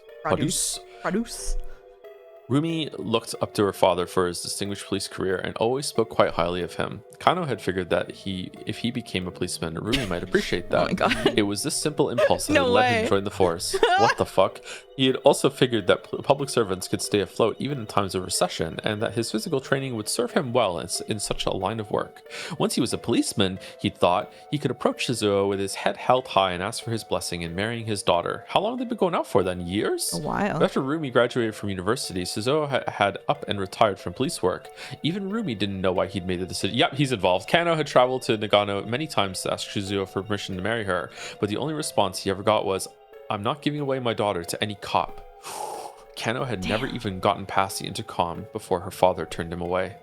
Rumi looked up to her father for his distinguished police career and always spoke quite highly of him. Kano had figured that if he became a policeman, Rumi might appreciate that. Oh my God. It was this simple impulse that No had led him way. to join the force. What the fuck? He had also figured that public servants could stay afloat even in times of recession, and that his physical training would serve him well in such a line of work. Once he was a policeman, he thought he could approach Shizuo with his head held high and ask for his blessing in marrying his daughter. How long had they been going out for then? Years? A while. After Rumi graduated from university, Shizuo had up and retired from police work. Even Rumi didn't know why he'd made the decision. Yep, he's involved. Kano had traveled to Nagano many times to ask Shizuo for permission to marry her, but the only response he ever got was, "I'm not giving away my daughter to any cop." Kano had never even gotten past the intercom before her father turned him away.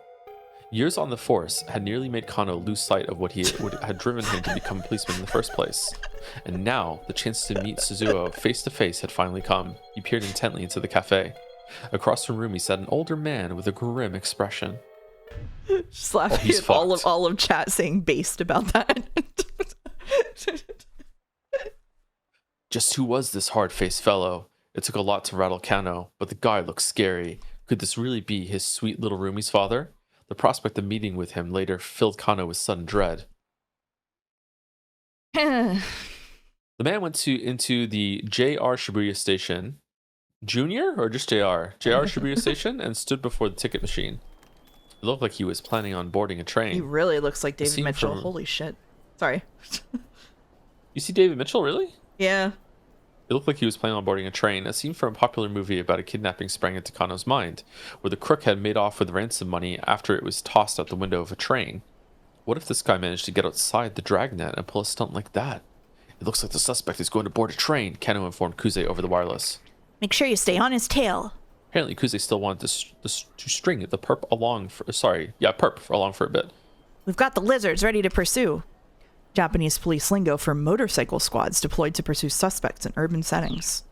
Years on the force had nearly made Kano lose sight of what had driven him to become a policeman in the first place. And now, the chance to meet Shizuo face to face had finally come. He peered intently into the cafe. Across from Rumi sat an older man with a grim expression. Just laughing he's at fucked. all of chat saying based about that. Just who was this hard-faced fellow? It took a lot to rattle Kano, but the guy looked scary. Could this really be his sweet little Rumi's father? The prospect of meeting with him later filled Kano with sudden dread. The man went into the JR Shibuya Station, Junior or just JR? JR Shibuya Station, and stood before the ticket machine. It looked like he was planning on boarding a train. He really looks like David scene Mitchell. from- Holy shit. Sorry. You see David Mitchell, really? Yeah. It looked like he was planning on boarding a train. A scene from a popular movie about a kidnapping sprang into Kano's mind, where the crook had made off with ransom money after it was tossed out the window of a train. What if this guy managed to get outside the dragnet and pull a stunt like that? It looks like the suspect is going to board a train, Kano informed Kuze over the wireless. Make sure you stay on his tail. Apparently, Kuze still wanted to string the perp along for a bit. We've got the lizards ready to pursue. Japanese police lingo for motorcycle squads deployed to pursue suspects in urban settings.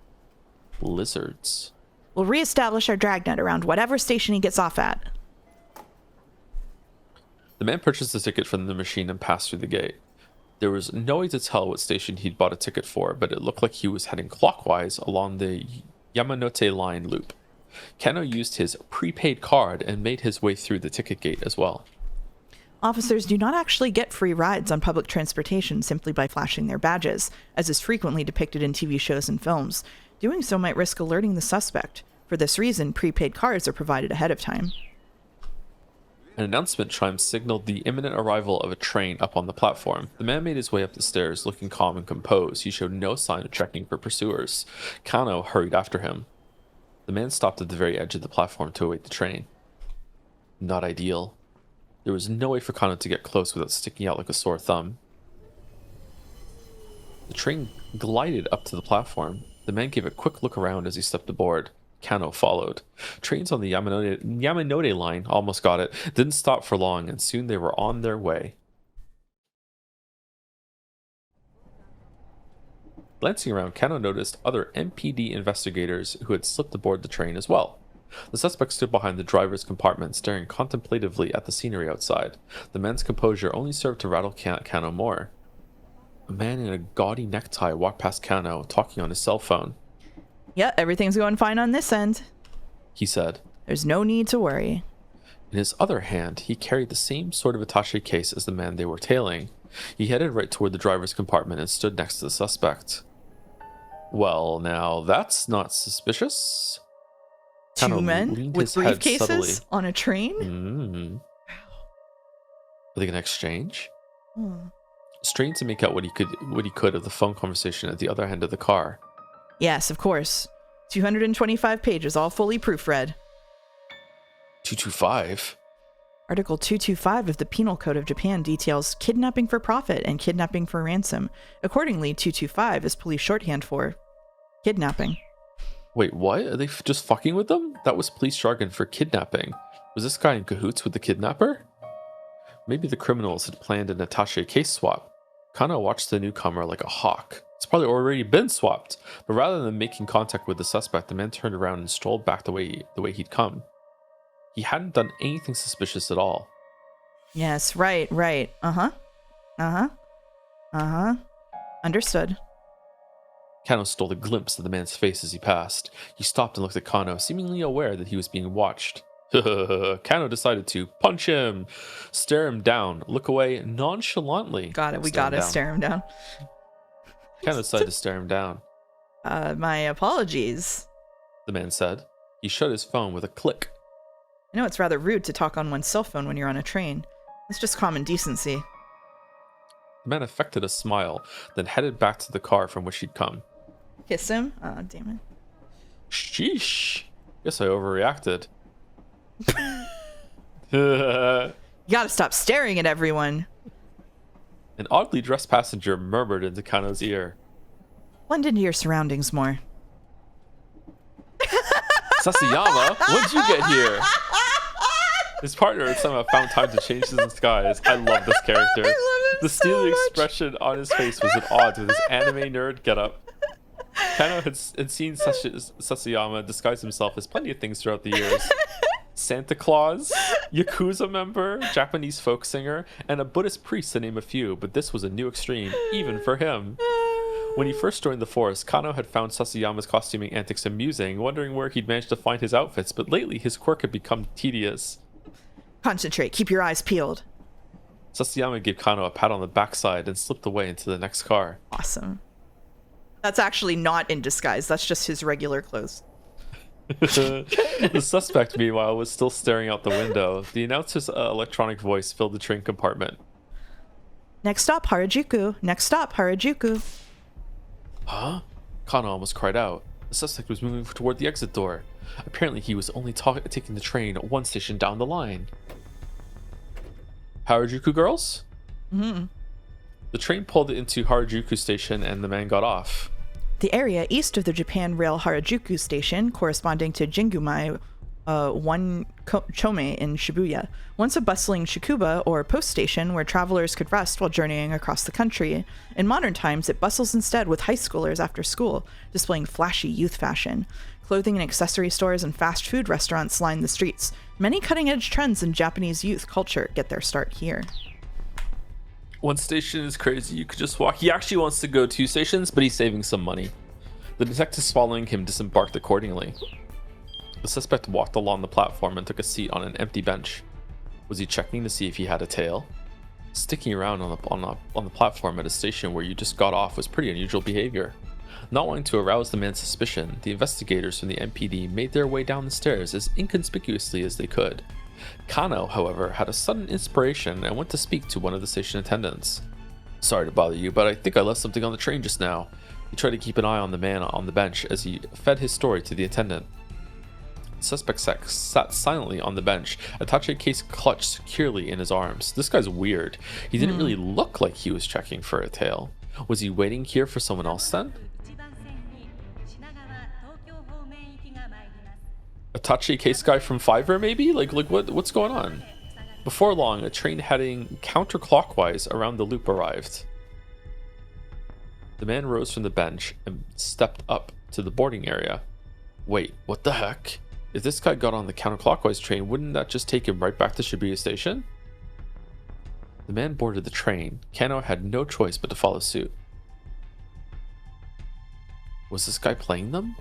Lizards. We'll reestablish our dragnet around whatever station he gets off at. The man purchased the ticket from the machine and passed through the gate. There was no way to tell what station he'd bought a ticket for, but it looked like he was heading clockwise along the Yamanote line loop. Kano used his prepaid card and made his way through the ticket gate as well. Officers do not actually get free rides on public transportation simply by flashing their badges, as is frequently depicted in TV shows and films. Doing so might risk alerting the suspect. For this reason, prepaid cards are provided ahead of time. An announcement chime signaled the imminent arrival of a train up on the platform. The man made his way up the stairs, looking calm and composed. He showed no sign of checking for pursuers. Kano hurried after him. The man stopped at the very edge of the platform to await the train. Not ideal. There was no way for Kano to get close without sticking out like a sore thumb. The train glided up to the platform. The man gave a quick look around as he stepped aboard. Kano followed. Trains on the Yamanote line, almost got it, didn't stop for long, and soon they were on their way. Glancing around, Kano noticed other MPD investigators who had slipped aboard the train as well. The suspect stood behind the driver's compartment, staring contemplatively at the scenery outside. The man's composure only served to rattle Kano more. A man in a gaudy necktie walked past Kano, talking on his cell phone. Yeah, everything's going fine on this end, he said. There's no need to worry. In his other hand, he carried the same sort of attaché case as the man they were tailing. He headed right toward the driver's compartment and stood next to the suspect. Well, now that's not suspicious. Two men with briefcases on a train? Are they going to exchange? Strained to make out what he could of the phone conversation at the other end of the car. Yes, of course. 225 pages, all fully proofread. 225? Article 225 of the Penal Code of Japan details kidnapping for profit and kidnapping for ransom. Accordingly, 225 is police shorthand for kidnapping. Wait, what? Are they just fucking with them? That was police jargon for kidnapping. Was this guy in cahoots with the kidnapper? Maybe the criminals had planned an attaché case swap. Kano watched the newcomer like a hawk. It's probably already been swapped, but rather than making contact with the suspect, the man turned around and strolled back the way he'd come. He hadn't done anything suspicious at all. Yes, right. Understood. Kano stole a glimpse of the man's face as he passed. He stopped and looked at Kano, seemingly aware that he was being watched. Kano decided to punch him, stare him down, look away nonchalantly. Got it, we gotta stare him down. Kano decided to stare him down. My apologies, the man said. He shut his phone with a click. I know it's rather rude to talk on one's cell phone when you're on a train. It's just common decency. The man affected a smile, then headed back to the car from which he'd come. Kiss him? Oh, damn it. Sheesh. Guess I overreacted. You gotta stop staring at everyone. An oddly dressed passenger murmured into Kano's ear. Blend into your surroundings more. Sasayama, when'd you get here? His partner had somehow found time to change his disguise. I love this character. The steely expression on his face was at odds with his anime nerd getup. Kano had seen Sasayama disguise himself as plenty of things throughout the years. Santa Claus, Yakuza member, Japanese folk singer, and a Buddhist priest to name a few, but this was a new extreme, even for him. When he first joined the force, Kano had found Sasayama's costuming antics amusing, wondering where he'd managed to find his outfits, but lately his quirk had become tedious. Concentrate, keep your eyes peeled. Sasayama gave Kano a pat on the backside and slipped away into the next car. Awesome. That's actually not in disguise, that's just his regular clothes. The suspect, meanwhile, was still staring out the window. The announcer's electronic voice filled the train compartment. Next stop, Harajuku. Next stop, Harajuku. Huh? Kano almost cried out. The suspect was moving toward the exit door. Apparently, he was only taking the train one station down the line. Harajuku girls? Mm-hmm. The train pulled into Harajuku station and the man got off. The area east of the Japan Rail Harajuku station, corresponding to Jingumai 1 Chome in Shibuya, once a bustling shakuba or post station where travelers could rest while journeying across the country. In modern times, it bustles instead with high schoolers after school, displaying flashy youth fashion. Clothing and accessory stores and fast food restaurants line the streets. Many cutting-edge trends in Japanese youth culture get their start here. One station is crazy, you could just walk. He actually wants to go 2 stations, but he's saving some money. The detectives following him disembarked accordingly. The suspect walked along the platform and took a seat on an empty bench. Was he checking to see if he had a tail? Sticking around on the platform at a station where you just got off was pretty unusual behavior. Not wanting to arouse the man's suspicion, the investigators from the MPD made their way down the stairs as inconspicuously as they could. Kano, however, had a sudden inspiration and went to speak to one of the station attendants. "Sorry to bother you, but I think I left something on the train just now." He tried to keep an eye on the man on the bench as he fed his story to the attendant. The suspect sat silently on the bench, Attache case clutched securely in his arms. This guy's weird. He didn't really look like he was checking for a tail. Was he waiting here for someone else then? Attache case guy from Fiverr maybe? Like what's going on? Before long, a train heading counterclockwise around the loop arrived. The man rose from the bench and stepped up to the boarding area. Wait, what the heck? If this guy got on the counterclockwise train, wouldn't that just take him right back to Shibuya Station? The man boarded the train. Kano had no choice but to follow suit. Was this guy playing them?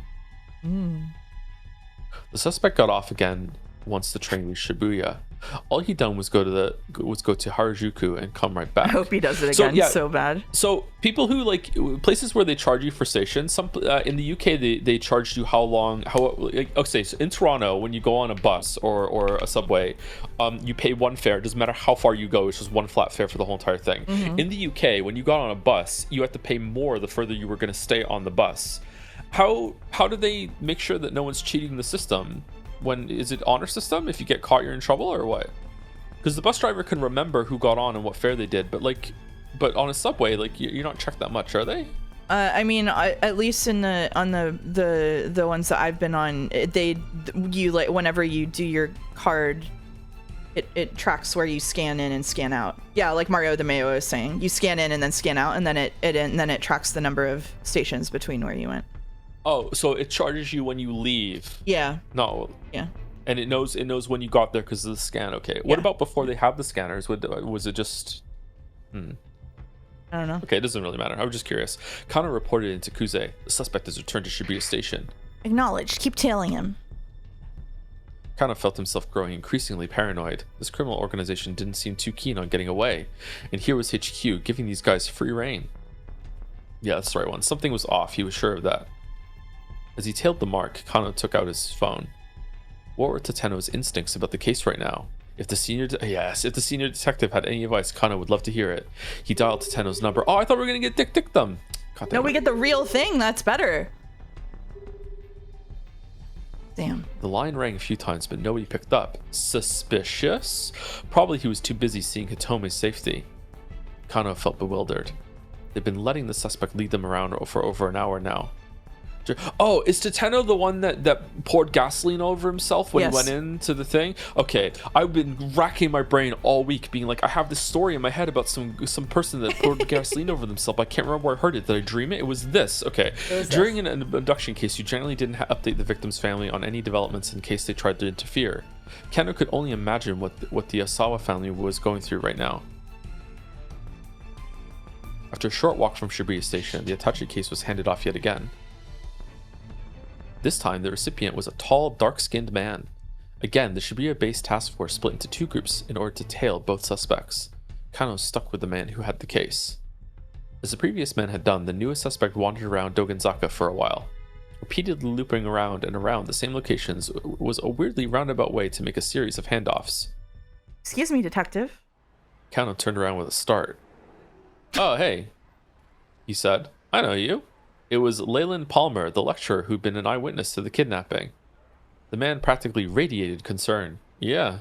The suspect got off again once the train reached Shibuya. All he'd done was go to Harajuku and come right back. I hope he does it again so bad. So people who like places where they charge you for stations, some in the UK they charged you okay, so in Toronto when you go on a bus or a subway, you pay one fare. It doesn't matter how far you go, it's just one flat fare for the whole entire thing. In the UK, when you got on a bus, you had to pay more the further you were going to stay on the bus. How do they make sure that no one's cheating the system? Is it honor system? If you get caught, you're in trouble, or what? Because the bus driver can remember who got on and what fare they did, but on a subway, like you're not checked that much, are they? I mean, at least on the ones that I've been on, you like whenever you do your card, it tracks where you scan in and scan out. Yeah, like Mario the Mayo is saying, you scan in and then scan out, and then it tracks the number of stations between where you went. Oh, so it charges you when you leave. Yeah. No. Yeah. And it knows when you got there because of the scan. Okay. What about before they have the scanners? Was it just? I don't know. Okay, it doesn't really matter. I was just curious. Kano reported into Kuze. The suspect has returned to Shibuya Station. Acknowledged. Keep tailing him. Kano felt himself growing increasingly paranoid. This criminal organization didn't seem too keen on getting away, and here was HQ giving these guys free rein. Yeah, that's the right one. Something was off. He was sure of that. As he tailed the mark, Kano took out his phone. What were Tateno's instincts about the case right now? If the senior detective had any advice, Kano would love to hear it. He dialed Tateno's number. Oh, I thought we were gonna get dick them. No, we get the real thing. That's better. Damn. The line rang a few times, but nobody picked up. Suspicious? Probably he was too busy seeing Hitome's safety. Kano felt bewildered. They'd been letting the suspect lead them around for over an hour now. Oh, is Tateno the one that poured gasoline over himself when he went into the thing? Okay, I've been racking my brain all week being like, I have this story in my head about some person that poured gasoline over themselves. I can't remember where I heard it. Did I dream it? It was this. Okay. During an abduction case, you generally didn't update the victim's family on any developments in case they tried to interfere. Kano could only imagine what the Asawa family was going through right now. After a short walk from Shibuya Station, the Attache case was handed off yet again. This time, the recipient was a tall, dark-skinned man. Again, the Shibuya-based task force split into 2 groups in order to tail both suspects. Kano stuck with the man who had the case. As the previous men had done, the newest suspect wandered around Dogenzaka for a while. Repeatedly looping around and around the same locations was a weirdly roundabout way to make a series of handoffs. Excuse me, detective. Kano turned around with a start. Oh, hey, he said. I know you. It was Leyland Palmer, the lecturer who'd been an eyewitness to the kidnapping. The man practically radiated concern. Yeah.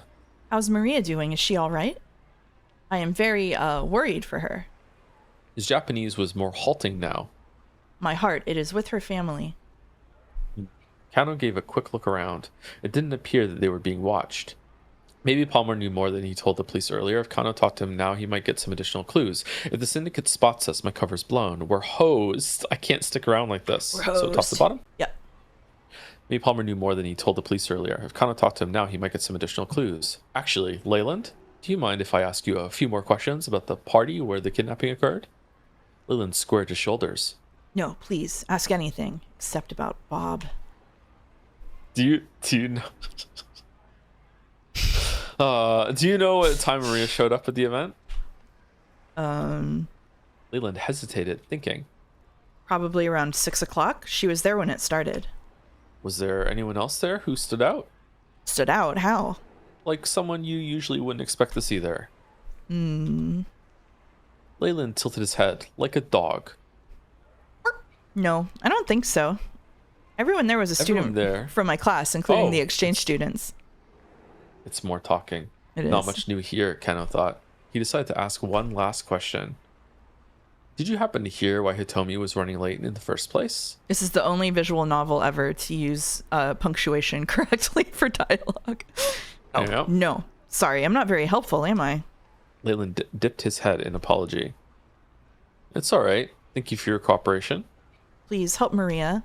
How's Maria doing? Is she all right? I am very worried for her. His Japanese was more halting now. My heart, it is with her family. Kano gave a quick look around. It didn't appear that they were being watched. Maybe Palmer knew more than he told the police earlier. If Kano talked to him now, he might get some additional clues. If the syndicate spots us, my cover's blown. We're hosed. I can't stick around like this. We're So top hosed. to bottom? Yep. Maybe Palmer knew more than he told the police earlier. If Kano talked to him now, he might get some additional clues. Actually, Leyland, do you mind if I ask you a few more questions about the party where the kidnapping occurred? Leyland squared his shoulders. No, please, ask anything except about Bob. Do you know? Do you know what time Maria showed up at the event? Leland hesitated, thinking. Probably around 6 o'clock. She was there when it started. Was there anyone else there who stood out? Stood out? How? Like someone you usually wouldn't expect to see there. Leyland tilted his head, like a dog. No, I don't think so. Everyone there was a Everyone student there. from my class, including Oh, the exchange students. It's more talking. It Not is. much new here, Kano thought. He decided to ask one last question. Did you happen to hear why Hitomi was running late in the first place? This is the only visual novel ever to use punctuation correctly for dialogue. Oh, Yeah. no. Sorry, I'm not very helpful, am I? Leyland dipped his head in apology. It's all right. Thank you for your cooperation. Please help Maria.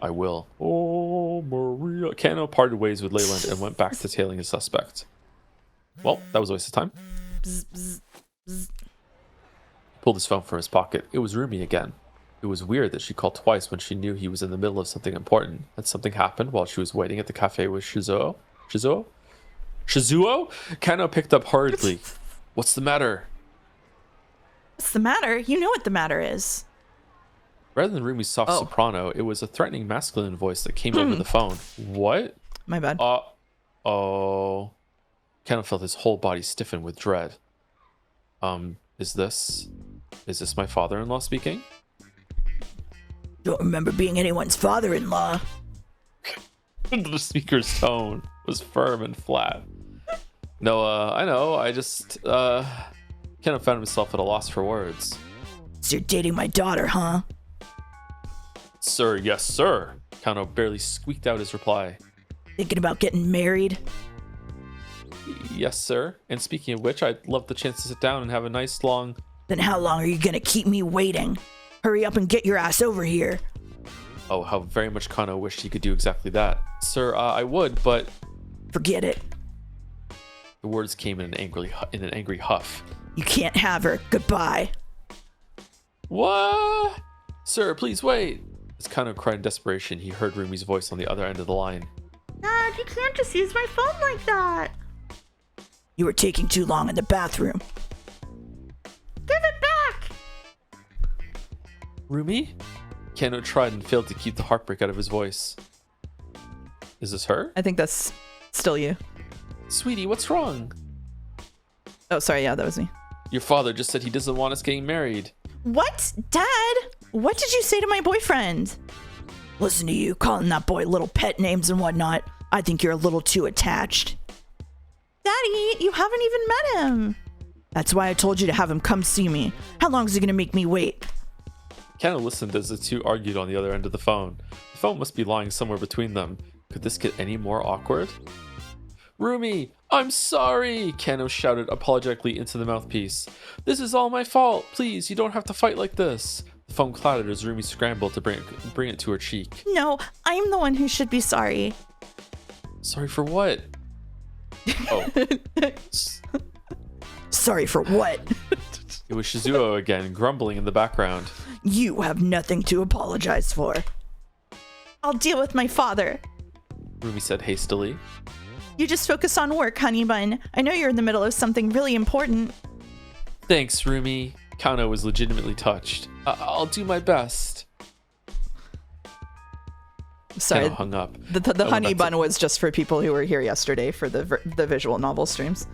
I will. Oh, Maria. Kano parted ways with Leyland and went back to tailing his suspect. Well, that was a waste of time. He pulled his phone from his pocket. It was Rumi again. It was weird that she called twice when she knew he was in the middle of something important. Had something happened while she was waiting at the cafe with Shizuo? Shizuo? Kano picked up hurriedly. What's the matter? What's the matter? You know what the matter is. Rather than Rumi's soft soprano, it was a threatening masculine voice that came over the phone. What? My bad. Oh. Kano felt his whole body stiffen with dread. Is this my father-in-law speaking? Don't remember being anyone's father-in-law. The speaker's tone was firm and flat. No, I know. I just, Kano found himself at a loss for words. So you're dating my daughter, huh? Sir, yes, sir. Kano barely squeaked out his reply. Thinking about getting married? Yes, sir. And speaking of which, I'd love the chance to sit down and have a nice long... Then how long are you gonna keep me waiting? Hurry up and get your ass over here. Oh, how very much Kano wished he could do exactly that. Sir, I would, but... Forget it. The words came in an angry huff. You can't have her. Goodbye. What? Sir, please wait. As Kano cried in desperation, he heard Rumi's voice on the other end of the line. Dad, you can't just use my phone like that. You were taking too long in the bathroom. Give it back. Rumi? Kano tried and failed to keep the heartbreak out of his voice. Is this her? I think that's still you. Sweetie, what's wrong? Oh, sorry. Yeah, that was me. Your father just said he doesn't want us getting married. What? Dad? What did you say to my boyfriend? Listen to you calling that boy little pet names and whatnot. I think you're a little too attached. Daddy, you haven't even met him. That's why I told you to have him come see me. How long is he going to make me wait? Kano listened as the two argued on the other end of the phone. The phone must be lying somewhere between them. Could this get any more awkward? Rumi, I'm sorry, Kano shouted apologetically into the mouthpiece. This is all my fault. Please, you don't have to fight like this. The phone clattered as Rumi scrambled to bring it to her cheek. No, I'm the one who should be sorry. Sorry for what? Oh. Sorry for what? It was Shizuo again, grumbling in the background. You have nothing to apologize for. I'll deal with my father. Rumi said hastily. You just focus on work, honey bun. I know you're in the middle of something really important. Thanks, Rumi. Kano was legitimately touched. I'll do my best. Sorry, Kano hung up. the honey bun was just for people who were here yesterday for the visual novel streams.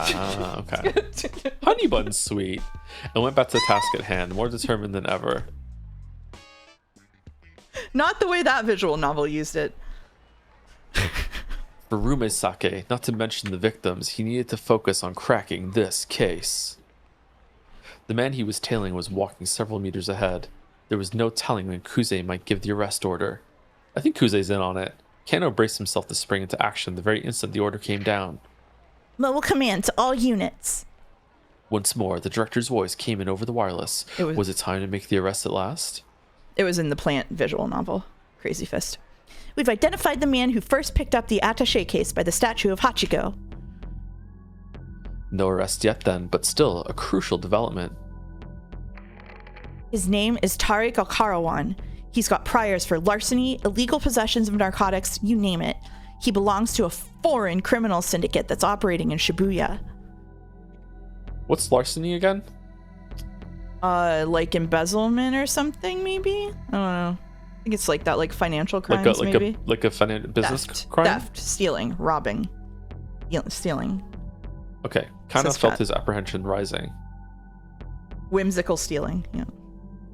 Ah, okay. Honey Bun's sweet. And went back to the task at hand, more determined than ever. Not the way that visual novel used it. For Rume Sake, not to mention the victims, he needed to focus on cracking this case. The man he was tailing was walking several meters ahead. There was no telling when Kuze might give the arrest order. I think Kuze's in on it. Kano braced himself to spring into action the very instant the order came down. Mobile command to all units. Once more, the director's voice came in over the wireless. Was it time to make the arrest at last? It was in the plant visual novel. Crazy Fist. We've identified the man who first picked up the attaché case by the statue of Hachiko. No arrest yet then, but still a crucial development. His name is Tariq Al-Karawan. He's got priors for larceny, illegal possessions of narcotics, you name it. He belongs to a foreign criminal syndicate that's operating in Shibuya. What's larceny again? Like embezzlement or something, maybe? I don't know. I think it's like that, like financial crimes, maybe? Like a financial business crime? Theft, stealing, robbing, stealing. Okay, kind of felt his apprehension rising. Whimsical stealing, yeah.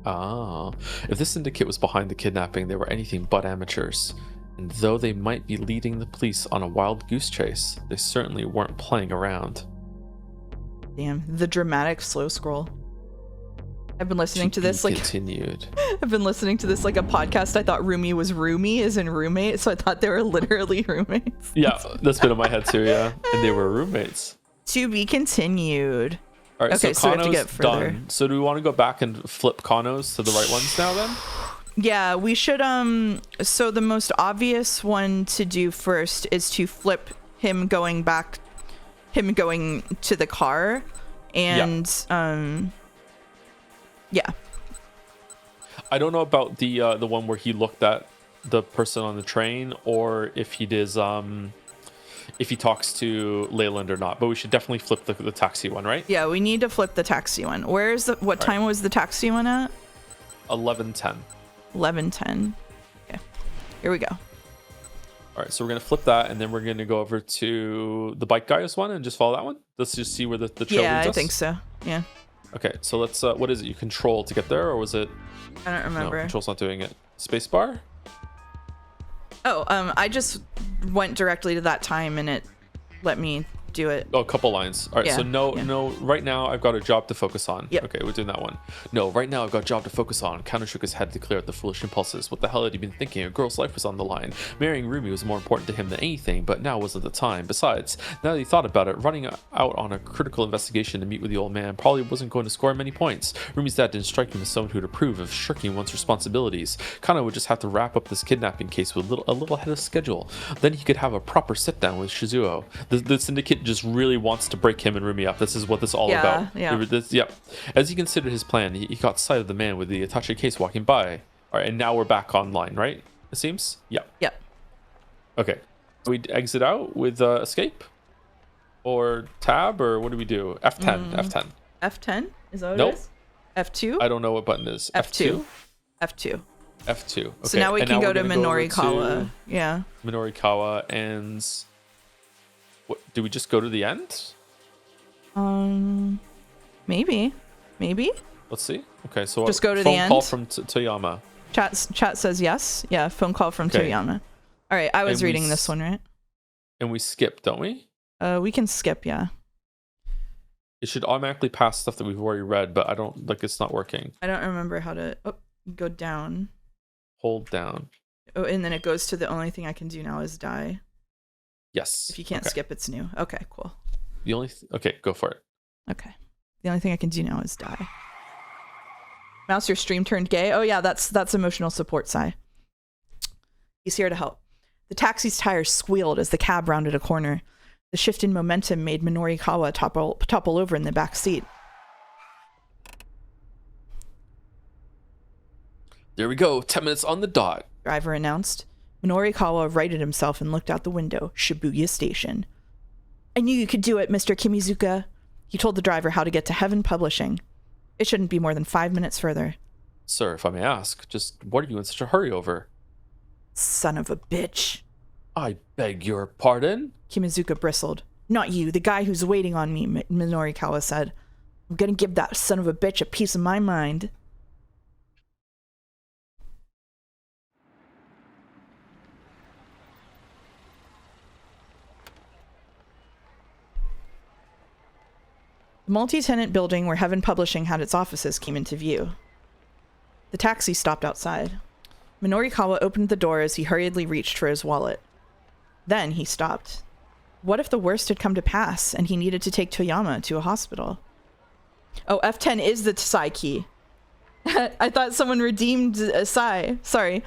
Ah, if this syndicate was behind the kidnapping, they were anything but amateurs. And though they might be leading the police on a wild goose chase, they certainly weren't playing around. Damn, the dramatic slow scroll. I've been listening to this like continued. I've been listening to this like a podcast. I thought roomie was roomie as in roommate, so I thought they were literally roommates. Yeah, that's been in my head too, yeah. And they were roommates. To be continued. All right, okay, so we have to get further. Done. So do we want to go back and flip Kanos to the right ones now then? Yeah, we should so the most obvious one to do first is to flip him going to the car and yeah. I don't know about the one where he looked at the person on the train, or if he does if he talks to Leyland or not, but we should definitely flip the taxi one, right? Yeah, we need to flip the taxi one. What time was the taxi one at? 11:10. 11:10. Okay, here we go. All right, so we're gonna flip that, and then we're gonna go over to the bike guys one and just follow that one. Let's just see where the trail leads us. Yeah, I think so. Yeah. Okay, so let's. What is it? You control to get there, or was it? I don't remember. No, control's not doing it. Spacebar. Oh, I just went directly to that time, and it let me do it. Oh, a couple lines. All right, so no. Right now, I've got a job to focus on. Yep. Okay, we're doing that one. No, right now, I've got a job to focus on. Kano shook his head to clear out the foolish impulses. What the hell had he been thinking? A girl's life was on the line. Marrying Rumi was more important to him than anything, but now wasn't the time. Besides, now that he thought about it, running out on a critical investigation to meet with the old man probably wasn't going to score many points. Rumi's dad didn't strike him as someone who would approve of shirking one's responsibilities. Kano would just have to wrap up this kidnapping case with a little ahead of schedule. Then he could have a proper sit-down with Shizuo. The syndicate just really wants to break him and Rumi up. This is what this is all about. Yeah. As he considered his plan, he caught sight of the man with the attaché case walking by. All right, and now we're back online, right? It seems. Yep. Okay. We exit out with escape, or tab, or what do we do? F10. F10. F10 is that what Nope. it is? F2. I don't know what button is. F2. F2. F2. Okay. So now we can go to we're gonna Minorikawa. Yeah. Minorikawa, and what? Do we just go to the end? Maybe. Let's see. Okay, so just go to the phone end. call from Toyama. Chat says yes. Yeah, phone call from Toyama. All right, I was reading this one, right? And we skip, don't we? We can skip, yeah. It should automatically pass stuff that we've already read, but I don't it's not working. I don't remember how to go down. Hold down. Oh, and then it goes to the only thing I can do now is die. Yes. If you can't skip, it's new. Okay, cool. Okay, go for it. Okay. The only thing I can do now is die. Mouse, your stream turned gay. Oh yeah, that's emotional support, Sai. He's here to help. The taxi's tires squealed as the cab rounded a corner. The shift in momentum made Minorikawa topple over in the back seat. There we go. 10 minutes on the dot. Driver announced. Minorikawa righted himself and looked out the window. Shibuya Station. I knew you could do it, Mr. Kimizuka. He told the driver how to get to Heaven Publishing. It shouldn't be more than 5 minutes further. Sir, if I may ask, just what are you in such a hurry over? Son of a bitch. I beg your pardon? Kimizuka bristled. Not you, the guy who's waiting on me, Minorikawa said. I'm gonna give that son of a bitch a piece of my mind. The multi-tenant building where Heaven Publishing had its offices came into view. The taxi stopped outside. Minorikawa opened the door as he hurriedly reached for his wallet. Then he stopped. What if the worst had come to pass and he needed to take Toyama to a hospital? Oh, F10 is the Sai key. I thought someone redeemed Sai. Sorry.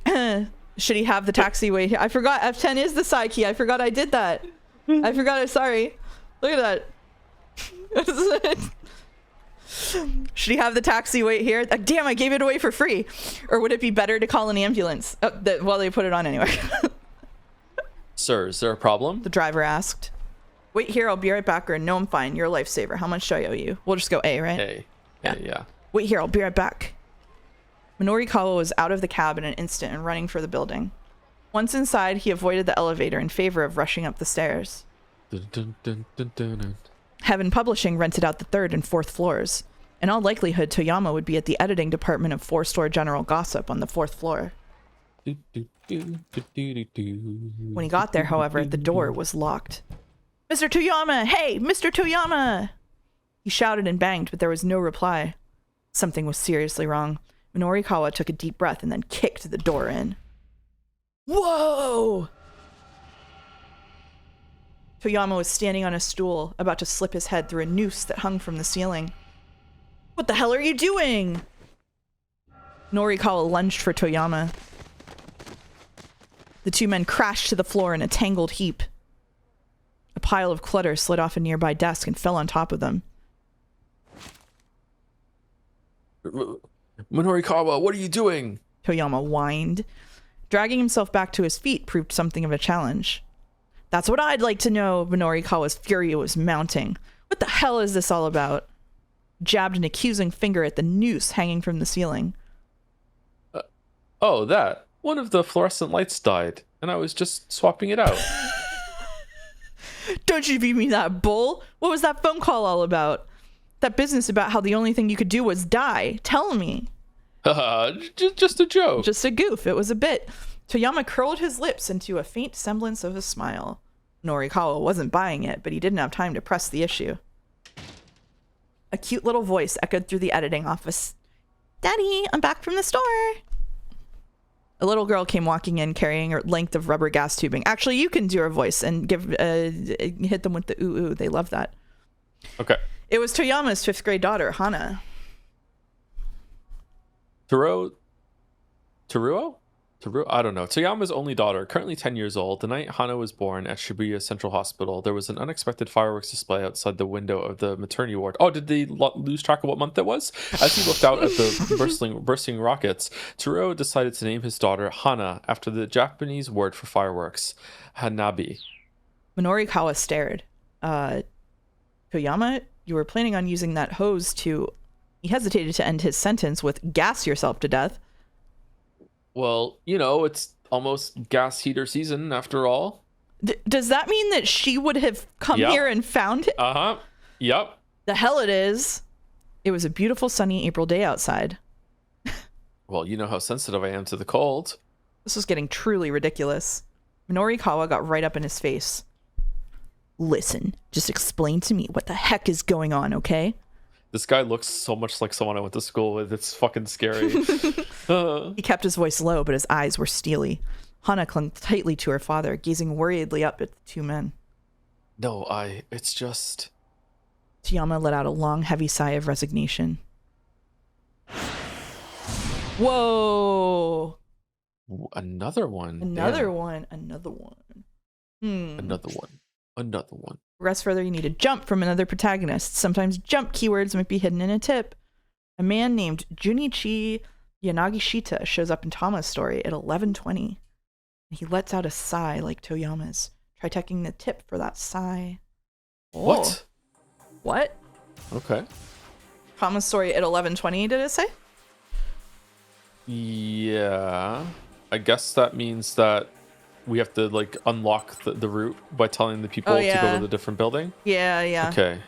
Should he have the taxi wait here? I forgot F10 is the Sai key. I forgot I did that. I forgot it. Sorry. Look at that. Should he have the taxi wait here? Damn, I gave it away for free. Or would it be better to call an ambulance? Oh, well, they put it on anyway. Sir, is there a problem? The driver asked. Wait here, I'll be right back. Or no, I'm fine. You're a lifesaver. How much do I owe you? We'll just go A, right? A. Yeah. Wait here, I'll be right back. Minorikawa was out of the cab in an instant and running for the building. Once inside, he avoided the elevator in favor of rushing up the stairs. Dun, dun, dun, dun, dun, dun. Heaven Publishing rented out the 3rd and 4th floors. In all likelihood, Toyama would be at the editing department of 4-store General Gossip on the 4th floor. When he got there, however, the door was locked. Mr. Toyama! Hey, Mr. Toyama! He shouted and banged, but there was no reply. Something was seriously wrong. Minorikawa took a deep breath and then kicked the door in. Whoa! Toyama was standing on a stool, about to slip his head through a noose that hung from the ceiling. What the hell are you doing? Norikawa lunged for Toyama. The two men crashed to the floor in a tangled heap. A pile of clutter slid off a nearby desk and fell on top of them. Minorikawa, what are you doing? Toyama whined. Dragging himself back to his feet proved something of a challenge. That's what I'd like to know, Minorikawa's fury was mounting. What the hell is this all about? Jabbed an accusing finger at the noose hanging from the ceiling. Oh, that. One of the fluorescent lights died, and I was just swapping it out. Don't you beat me that bull? What was that phone call all about? That business about how the only thing you could do was die. Tell me. Just a joke. Just a goof. It was a bit. Toyama curled his lips into a faint semblance of a smile. Norikawa wasn't buying it, but he didn't have time to press the issue. A cute little voice echoed through the editing office. Daddy, I'm back from the store. A little girl came walking in carrying a length of rubber gas tubing. Actually, you can do her voice and hit them with the ooh ooh. They love that. Okay. It was Toyama's 5th grade daughter, Hana. Teruo? I don't know. Toyama's only daughter, currently 10 years old. The night Hana was born at Shibuya Central Hospital, there was an unexpected fireworks display outside the window of the maternity ward. Oh, did they lose track of what month it was? As he looked out at the bursting rockets, Teruo decided to name his daughter Hana after the Japanese word for fireworks, Hanabi. Minorikawa stared. Toyama, you were planning on using that hose to... He hesitated to end his sentence with gas yourself to death. Well, you know, it's almost gas heater season after all. Does that mean that she would have come here and found it? Uh-huh. Yep. The hell it is. It was a beautiful sunny April day outside. Well, you know how sensitive I am to the cold. This was getting truly ridiculous. Minorikawa got right up in his face. Listen, just explain to me what the heck is going on, okay? This guy looks so much like someone I went to school with. It's fucking scary. He kept his voice low, but his eyes were steely. Hana clung tightly to her father, gazing worriedly up at the two men. No, it's just... Toyama let out a long, heavy sigh of resignation. Whoa! Another one. Another one. Another one. Progress further, you need a jump from another protagonist. Sometimes jump keywords might be hidden in a tip. A man named Junichi Yanagishita shows up in Tama's story at 11:20. He lets out a sigh like Toyama's. Try taking the tip for that sigh. Oh. What? Okay. Tama's story at 11:20, did it say? Yeah. I guess that means that we have to like unlock the route by telling the people to go to the different building? Yeah. Okay.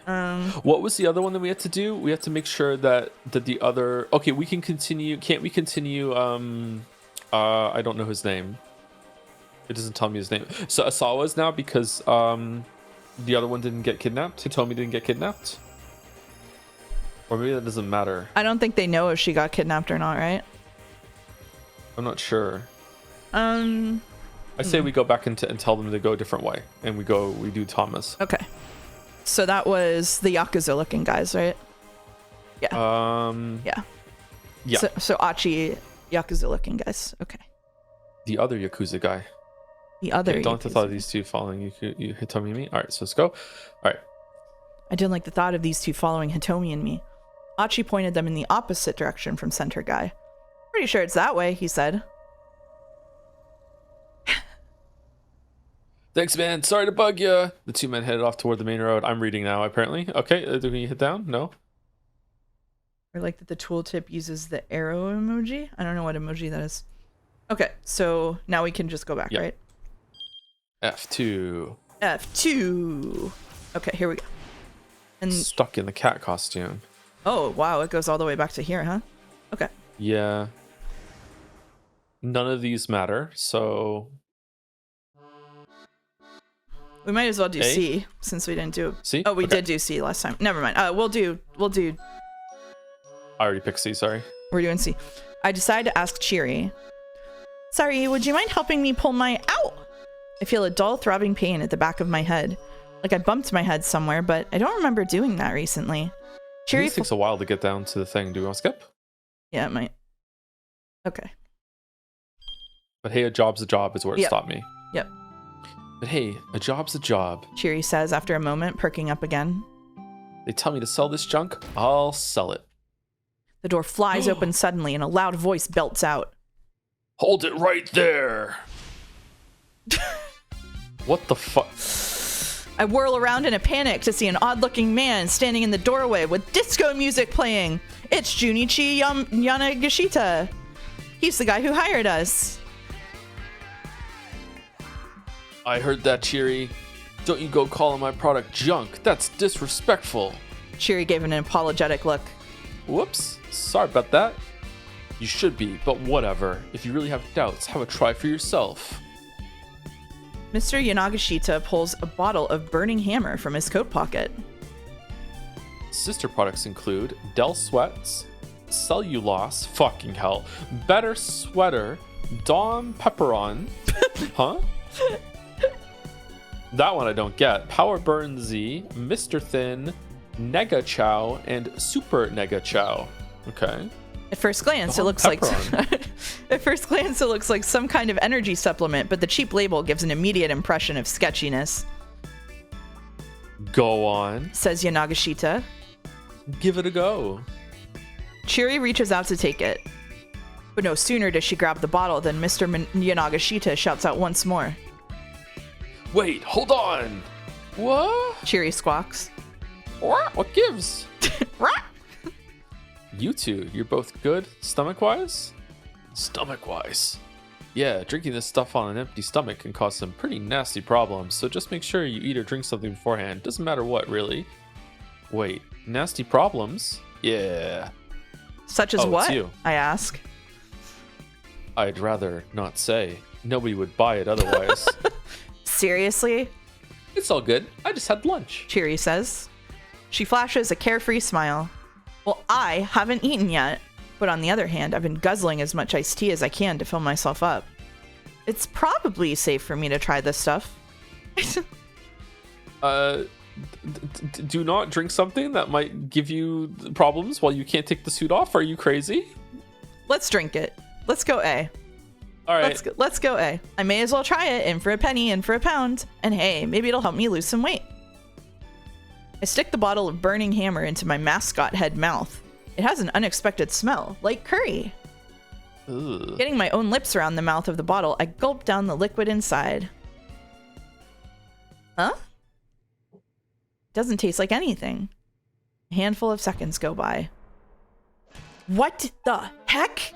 What was the other one that we had to do? We have to make sure that the other. Okay, we can continue. Can't we continue? I don't know his name. It doesn't tell me his name. So Asawa's now because the other one didn't get kidnapped. Hitomi didn't get kidnapped. Or maybe that doesn't matter. I don't think they know if she got kidnapped or not, right? I'm not sure. I say we go back and tell them to go a different way, and we do Thomas. Okay. So that was the Yakuza looking guys, right? Yeah. Yeah. Yeah. So Achi, Yakuza looking guys. Okay. The other Yakuza guy. The other. Okay, don't like the thought of these two following you Hitomi and me. All right, so let's go. All right. I didn't like the thought of these two following Hitomi and me. Achi pointed them in the opposite direction from center guy. Pretty sure it's that way, he said. Thanks, man. Sorry to bug you. The two men headed off toward the main road. I'm reading now, apparently. Okay, do we hit down? No. I like that the tooltip uses the arrow emoji. I don't know what emoji that is. Okay, so now we can just go back, right? F2. F2. Okay, here we go. And stuck in the cat costume. Oh, wow, it goes all the way back to here, huh? Okay. Yeah. None of these matter, so we might as well do C since we didn't do C. Oh, we did do C last time. Never mind. We'll do. I already picked C. Sorry. We're doing C. I decided to ask Chiri. Sorry, would you mind helping me pull my... Ow! I feel a dull throbbing pain at the back of my head. Like I bumped my head somewhere, but I don't remember doing that recently. Chiri, it takes a while to get down to the thing. Do we want to skip? Yeah, it might. Okay. But hey, a job's a job is where it stopped me. Yep. But hey, a job's a job. Chiri says after a moment, perking up again. They tell me to sell this junk, I'll sell it. The door flies open suddenly and a loud voice belts out. Hold it right there. What the fuck? I whirl around in a panic to see an odd-looking man standing in the doorway with disco music playing. It's Junichi Yanagishita. He's the guy who hired us. I heard that, Chiri. Don't you go calling my product junk. That's disrespectful. Chiri gave an apologetic look. Whoops. Sorry about that. You should be, but whatever. If you really have doubts, have a try for yourself. Mr. Yanagishita pulls a bottle of burning hammer from his coat pocket. Sister products include Del Sweats, Cellulose, fucking hell, Better Sweater, Dom Pepperon, huh? That one I don't get. Power Burn Z, Mr. Thin, Nega Chow, and Super Nega Chow. Okay. At first glance, it looks like some kind of energy supplement, but the cheap label gives an immediate impression of sketchiness. Go on, says Yanagishita. Give it a go. Chiri reaches out to take it. But no sooner does she grab the bottle than Mr. Yanagishita shouts out once more. Wait, hold on. What? Chiri squawks. What gives? You two, you're both good stomach-wise? Stomach-wise. Yeah, drinking this stuff on an empty stomach can cause some pretty nasty problems, so just make sure you eat or drink something beforehand. Doesn't matter what, really. Wait, nasty problems? Yeah. Such as what? I ask. I'd rather not say. Nobody would buy it otherwise. Seriously? It's all good. I just had lunch. Chiri says. She flashes a carefree smile. Well, I haven't eaten yet, but on the other hand, I've been guzzling as much iced tea as I can to fill myself up. It's probably safe for me to try this stuff. Do not drink something that might give you problems while you can't take the suit off. Are you crazy? Let's drink it. Let's go A. All right. Let's go A. I may as well try it, in for a penny, in for a pound. And hey, maybe it'll help me lose some weight. I stick the bottle of burning hammer into my mascot head mouth. It has an unexpected smell, like curry. Ugh. Getting my own lips around the mouth of the bottle, I gulp down the liquid inside. Huh? Doesn't taste like anything. A handful of seconds go by. What the heck?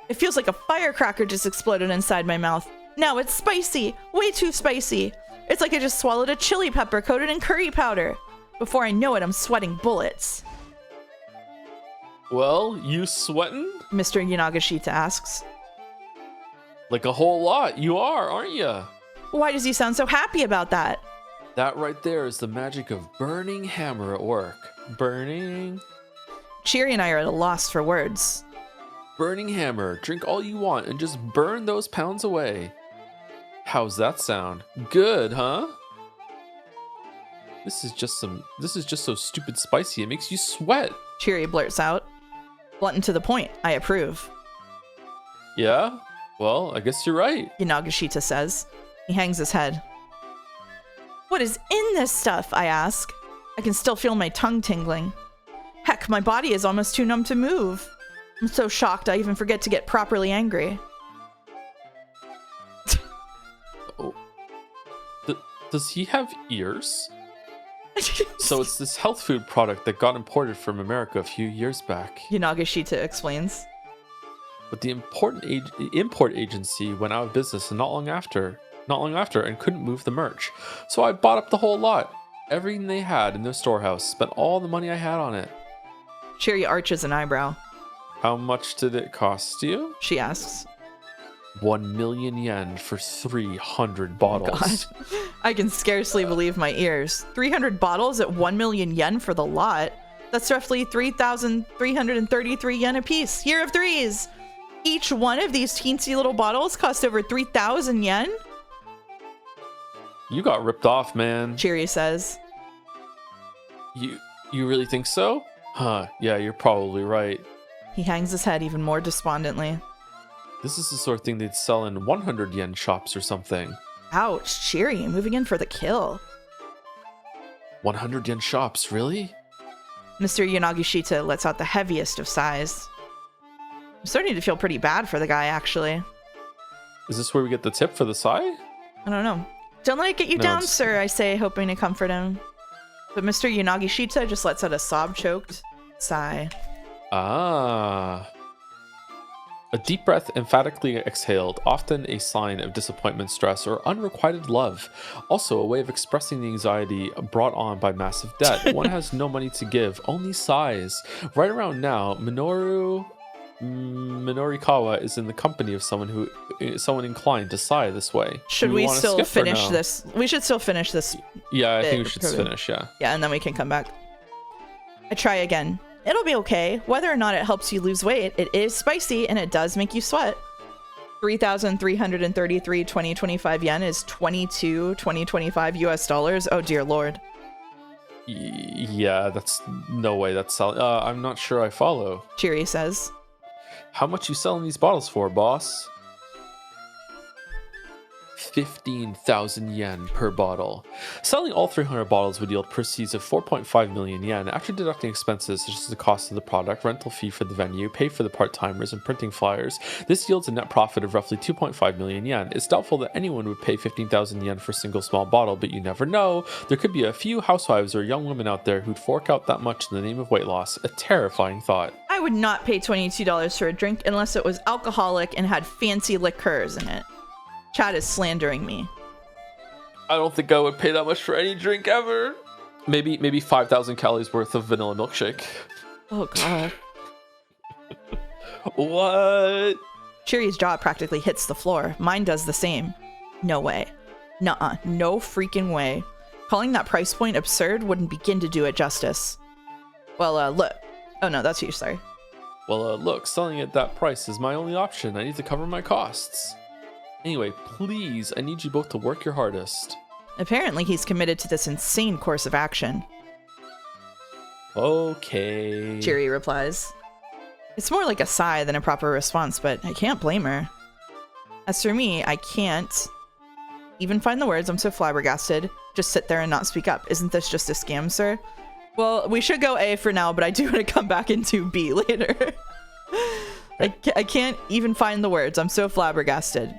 It feels like a firecracker just exploded inside my mouth. Now it's spicy. Way too spicy. It's like I just swallowed a chili pepper coated in curry powder. Before I know it, I'm sweating bullets. Well, you sweating? Mr. Yanagashita asks. Like a whole lot. You are, aren't you? Why does he sound so happy about that? That right there is the magic of burning hammer at work. Burning. Cheery and I are at a loss for words. Burning hammer. Drink all you want and just burn those pounds away. How's that sound? Good, huh? This is just so stupid spicy. It makes you sweat. Cheery blurts out. Blunt and to the point. I approve. Yeah? Well, I guess you're right. Yanagashita says. He hangs his head. What is in this stuff? I ask. I can still feel my tongue tingling. Heck, my body is almost too numb to move. I'm so shocked I even forget to get properly angry. Oh. Does he have ears? So it's this health food product that got imported from America a few years back. Yanagashita explains. But the import agency went out of business not long after, and couldn't move the merch. So I bought up the whole lot. Everything they had in their storehouse. Spent all the money I had on it. Cheery arches an eyebrow. How much did it cost you? She asks. 1 million yen for 300 bottles. God. I can scarcely believe my ears. 300 bottles at 1 million yen for the lot. That's roughly 3,333 yen a piece. Year of threes. Each one of these teensy little bottles cost over 3,000 yen. You got ripped off, man. Cheery says. You really think so? Huh, yeah, you're probably right. He hangs his head even more despondently. This is the sort of thing they'd sell in 100 yen shops or something. Ouch, Cheery, moving in for the kill. 100 yen shops, really? Mr. Yanagishita lets out the heaviest of sighs. I'm starting to feel pretty bad for the guy, actually. Is this where we get the tip for the sigh? I don't know. Don't let it get you down, sir, I say, hoping to comfort him. But Mr. Yanagishita just lets out a sob-choked sigh. Ah. A deep breath emphatically exhaled, often a sign of disappointment, stress, or unrequited love. Also a way of expressing the anxiety brought on by massive debt. One has no money to give, only sighs. Right around now, Minorikawa is in the company of someone inclined to sigh this way. Should we still finish this? We should still finish this. Yeah, I think we should finish, yeah. Yeah, and then we can come back. I try again. It'll be okay. Whether or not it helps you lose weight, it is spicy and it does make you sweat. 3,333 2025 yen is 2025 US dollars. Oh dear lord. Yeah, that's no way that's selling. I'm not sure I follow. Cheery says. How much you selling these bottles for, boss? 15,000 yen per bottle. Selling all 300 bottles would yield proceeds of 4.5 million yen after deducting expenses such as the cost of the product, rental fee for the venue, pay for the part-timers, and printing flyers. This yields a net profit of roughly 2.5 million yen. It's doubtful that anyone would pay 15,000 yen for a single small bottle, but you never know. There could be a few housewives or young women out there who'd fork out that much in the name of weight loss. A terrifying thought. I would not pay $22 for a drink unless it was alcoholic and had fancy liqueurs in it. Chad is slandering me. I don't think I would pay that much for any drink ever. Maybe 5,000 calories worth of vanilla milkshake. Oh god. What? Cheery's jaw practically hits the floor. Mine does the same. No way. Nuh-uh. No freaking way. Calling that price point absurd wouldn't begin to do it justice. Well, look. Oh no, that's you, sorry. Well, look, selling at that price is my only option. I need to cover my costs. Anyway, please, I need you both to work your hardest. Apparently he's committed to this insane course of action. Okay. Cheery replies. It's more like a sigh than a proper response, but I can't blame her. As for me, I can't even find the words. I'm so flabbergasted. Just sit there and not speak up. Isn't this just a scam, sir? Well, we should go A for now, but I do want to come back into B later. I can't even find the words. I'm so flabbergasted.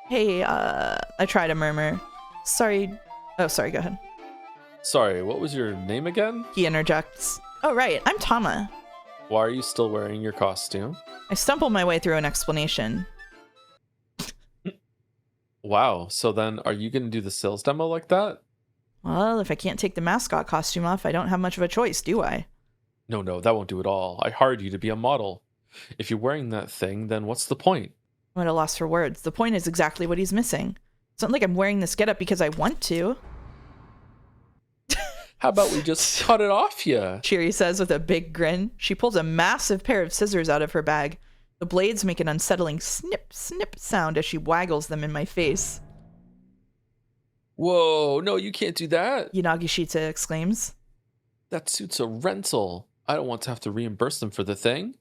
Hey, I try to murmur. Sorry. Oh, sorry, go ahead. Sorry, what was your name again? He interjects. Oh, right, I'm Tama. Why are you still wearing your costume? I stumble my way through an explanation. Wow. So then are you going to do the sales demo like that? Well, if I can't take the mascot costume off, I don't have much of a choice, do I? No, that won't do at all. I hired you to be a model. If you're wearing that thing, then what's the point? I'm at a loss for words. The point is exactly what he's missing. It's not like I'm wearing this getup because I want to. How about we just cut it off ya? Cheery says with a big grin. She pulls a massive pair of scissors out of her bag. The blades make an unsettling snip, snip sound as she waggles them in my face. Whoa, no, you can't do that. Yanagishita exclaims. That suit's a rental. I don't want to have to reimburse them for the thing.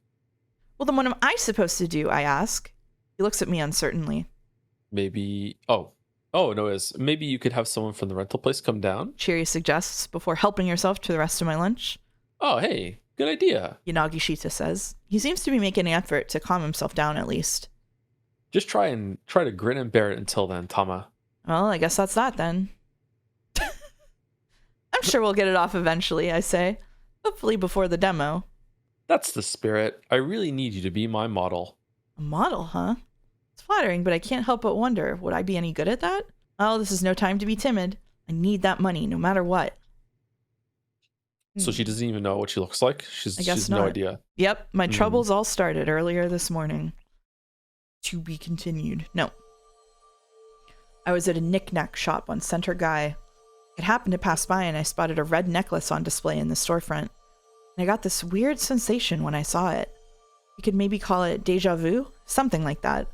Well, then what am I supposed to do? I ask. He looks at me uncertainly. Maybe... Oh, no, maybe you could have someone from the rental place come down? Cheery suggests before helping herself to the rest of my lunch. Oh, hey, good idea. Yanagishita says. He seems to be making an effort to calm himself down at least. Just try to grin and bear it until then, Tama. Well, I guess that's that then. I'm sure we'll get it off eventually, I say. Hopefully before the demo. That's the spirit. I really need you to be my model. A model, huh? It's flattering, but I can't help but wonder, would I be any good at that? Oh, this is no time to be timid. I need that money, no matter what. So she doesn't even know what she looks like? I guess She's not. no idea. Yep, my troubles all started earlier this morning. To be continued. No. I was at a knick-knack shop on Center Guy. It happened to pass by and I spotted a red necklace on display in the storefront. And I got this weird sensation when I saw it. You could maybe call it deja vu? Something like that.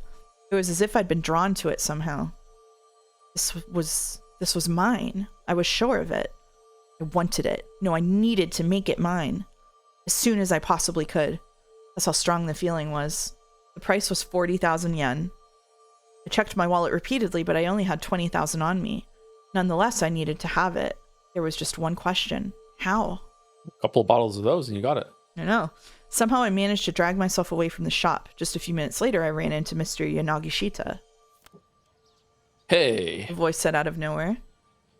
It was as if I'd been drawn to it somehow. This was mine. I was sure of it. I wanted it. No, I needed to make it mine. As soon as I possibly could. That's how strong the feeling was. The price was 40,000 yen. I checked my wallet repeatedly, but I only had 20,000 on me. Nonetheless, I needed to have it. There was just one question. How? A couple of bottles of those and you got it. I know. Somehow I managed to drag myself away from the shop. Just a few minutes later, I ran into Mr. Yanagishita. Hey. A voice said out of nowhere.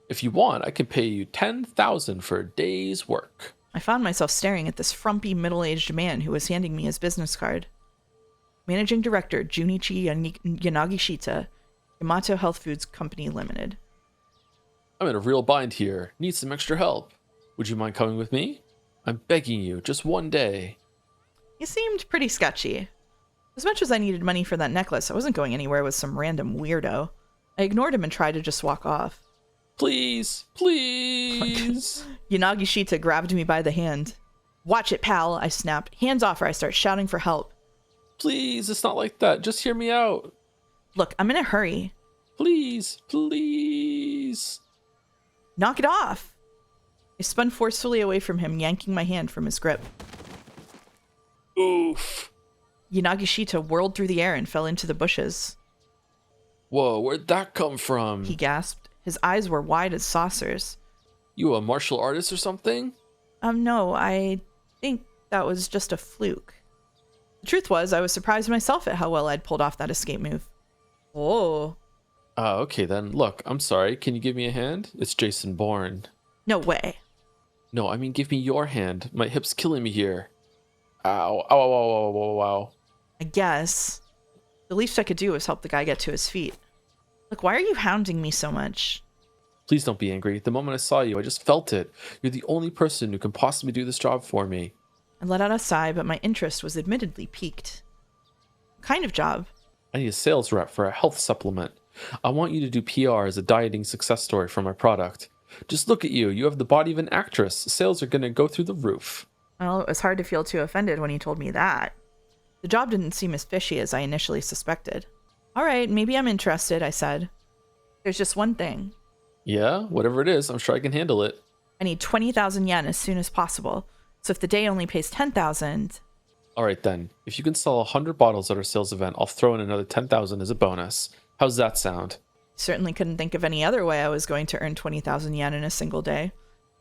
If you want, I can pay you 10,000 for a day's work. I found myself staring at this frumpy middle-aged man who was handing me his business card. Managing Director Junichi Yanagishita, Yamato Health Foods Company Limited. I'm in a real bind here. Need some extra help. Would you mind coming with me? I'm begging you, just one day. He seemed pretty sketchy. As much as I needed money for that necklace, I wasn't going anywhere with some random weirdo. I ignored him and tried to just walk off. Please. Yanagishita grabbed me by the hand. Watch it, pal, I snapped. Hands off or I start shouting for help. Please, it's not like that. Just hear me out. Look, I'm in a hurry. Please. Knock it off! I spun forcefully away from him, yanking my hand from his grip. Oof. Yanagishita whirled through the air and fell into the bushes. Whoa, where'd that come from? He gasped. His eyes were wide as saucers. You a martial artist or something? No, I think that was just a fluke. The truth was, I was surprised myself at how well I'd pulled off that escape move. Oh. Okay then. Look, I'm sorry. Can you give me a hand? It's Jason Bourne. No way. No, I mean give me your hand. My hip's killing me here. Ow. I guess. The least I could do was help the guy get to his feet. Look, why are you hounding me so much? Please don't be angry. The moment I saw you, I just felt it. You're the only person who can possibly do this job for me. I let out a sigh, but my interest was admittedly piqued. What kind of job? I need a sales rep for a health supplement. I want you to do PR as a dieting success story for my product. Just look at you. You have the body of an actress. Sales are going to go through the roof. Well, it was hard to feel too offended when he told me that. The job didn't seem as fishy as I initially suspected. All right, maybe I'm interested, I said. There's just one thing. Yeah, whatever it is, I'm sure I can handle it. I need 20,000 yen as soon as possible. So if the day only pays 10,000... All right then. If you can sell 100 bottles at our sales event, I'll throw in another 10,000 as a bonus. How's that sound? Certainly couldn't think of any other way I was going to earn 20,000 yen in a single day.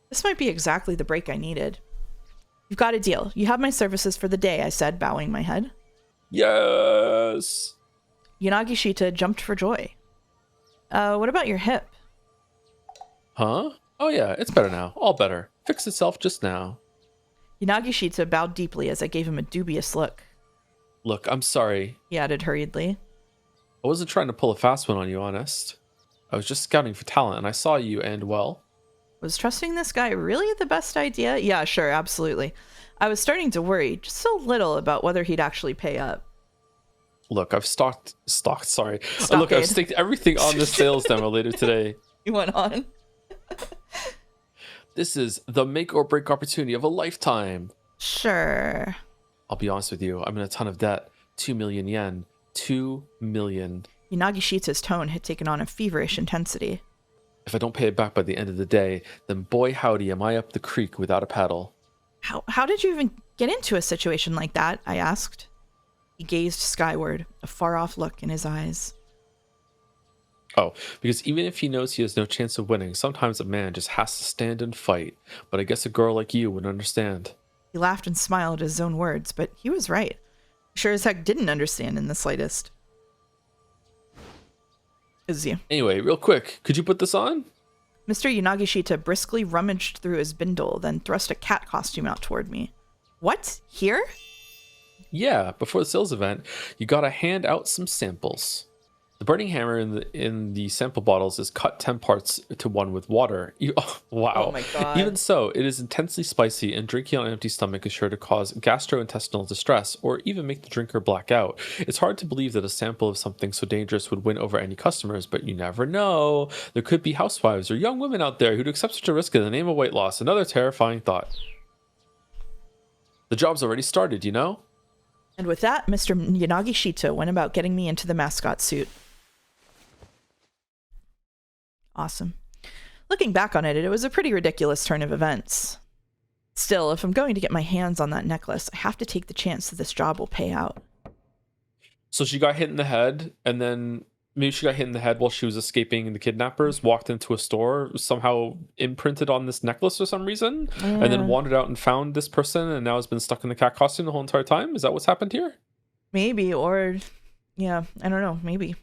This might be exactly the break I needed. You've got a deal. You have my services for the day, I said, bowing my head. Yes! Yanagishita jumped for joy. What about your hip? Huh? Oh yeah, it's better now. All better. Fixed itself just now. Yanagishita bowed deeply as I gave him a dubious look. Look, I'm sorry. He added hurriedly. I wasn't trying to pull a fast one on you, honest. I was just scouting for talent, and I saw you, and well... Was trusting this guy really the best idea? Yeah, sure, absolutely. I was starting to worry just a little about whether he'd actually pay up. Look, I've staked everything on the sales demo later today. You went on. This is the make or break opportunity of a lifetime. Sure. I'll be honest with you, I'm in a ton of debt. 2 million yen. 2 million. Yanagishita's tone had taken on a feverish intensity. If I don't pay it back by the end of the day, then boy howdy am I up the creek without a paddle. How did you even get into a situation like that? I asked. He gazed skyward, a far-off look in his eyes. Oh, because even if he knows he has no chance of winning, sometimes a man just has to stand and fight. But I guess a girl like you would understand. He laughed and smiled at his own words, but he was right. Sure as heck didn't understand in the slightest. Is you. Anyway, real quick, could you put this on? Mr. Yanagishita briskly rummaged through his bindle, then thrust a cat costume out toward me. What? Here? Yeah, before the sales event, you gotta hand out some samples. The burning hammer in the sample bottles is cut 10 parts to 1 with water. Wow. Oh my god. Even so, it is intensely spicy, and drinking on an empty stomach is sure to cause gastrointestinal distress, or even make the drinker black out. It's hard to believe that a sample of something so dangerous would win over any customers, but you never know. There could be housewives or young women out there who'd accept such a risk in the name of weight loss. Another terrifying thought. The job's already started, you know? And with that, Mr. Yanagishita went about getting me into the mascot suit. Awesome. Looking back on it, it was a pretty ridiculous turn of events. Still, if I'm going to get my hands on that necklace, I have to take the chance that this job will pay out. So she got hit in the head, and then maybe she got hit in the head while she was escaping the kidnappers, walked into a store, somehow imprinted on this necklace for some reason, and then wandered out and found this person, and now has been stuck in the cat costume the whole entire time? Is that what's happened here? Maybe, or... yeah, I don't know, maybe.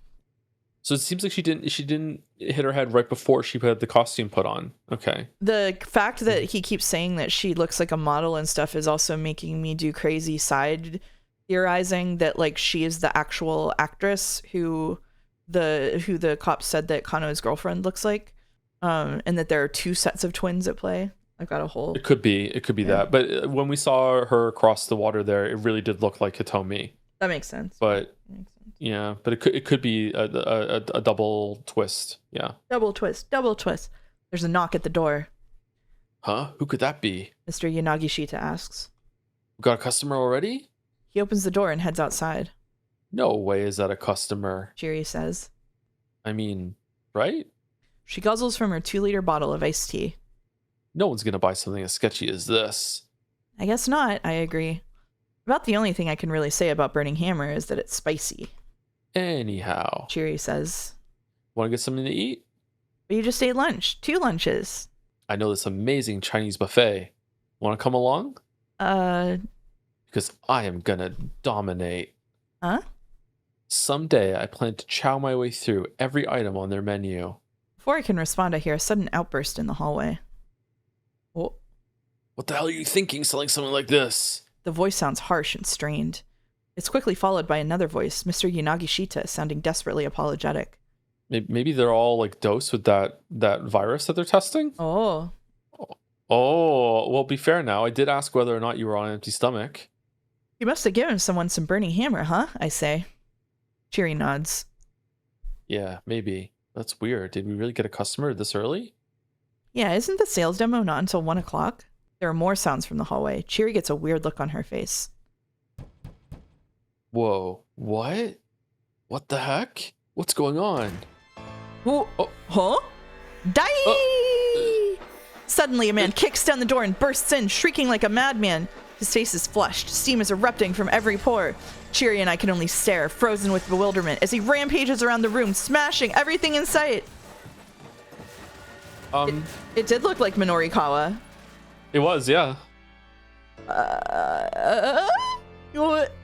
So it seems like she didn't hit her head right before she had the costume put on. Okay. The fact that he keeps saying that she looks like a model and stuff is also making me do crazy side theorizing that like she is the actual actress who the cops said that Kano's girlfriend looks like, and that there are 2 sets of twins at play. I've got a whole... It could be that. But when we saw her cross the water there, it really did look like Hitomi. That makes sense. But... yeah, but it could be a double twist. Yeah. Double twist. There's a knock at the door. Huh? Who could that be? Mr. Yanagishita asks. We got a customer already? He opens the door and heads outside. No way is that a customer. Chiri says. I mean, right? She guzzles from her 2-liter bottle of iced tea. No one's gonna buy something as sketchy as this. I guess not, I agree. About the only thing I can really say about Burning Hammer is that it's spicy. Anyhow. Chiri says. Want to get something to eat? But you just ate lunch. 2 lunches. I know this amazing Chinese buffet. Want to come along? Because I am gonna dominate. Huh? Someday I plan to chow my way through every item on their menu. Before I can respond, I hear a sudden outburst in the hallway. What the hell are you thinking selling something like this? The voice sounds harsh and strained. It's quickly followed by another voice, Mr. Yanagishita, sounding desperately apologetic. Maybe they're all like dosed with that virus that they're testing? Oh, well, be fair now. I did ask whether or not you were on an empty stomach. You must have given someone some Burning Hammer, huh? I say. Chiri nods. Yeah, maybe. That's weird. Did we really get a customer this early? Yeah, isn't the sales demo not until 1 o'clock? There are more sounds from the hallway. Chiri gets a weird look on her face. Whoa, what? What the heck? What's going on? Oh. Huh? Die! Suddenly, a man kicks down the door and bursts in, shrieking like a madman. His face is flushed. Steam is erupting from every pore. Chiri and I can only stare, frozen with bewilderment, as he rampages around the room, smashing everything in sight. It did look like Minorikawa. It was, yeah. What?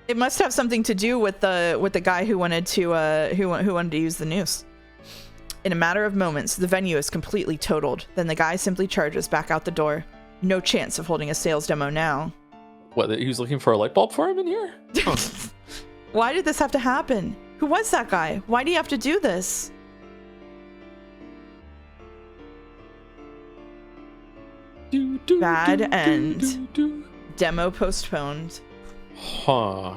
It must have something to do with the guy who wanted to who wanted to use the noose. In a matter of moments, the venue is completely totaled. Then the guy simply charges back out the door. No chance of holding a sales demo now. What? He was looking for a light bulb for him in here? Huh. Why did this have to happen? Who was that guy? Why do you have to do this? Bad end. Demo postponed. Huh.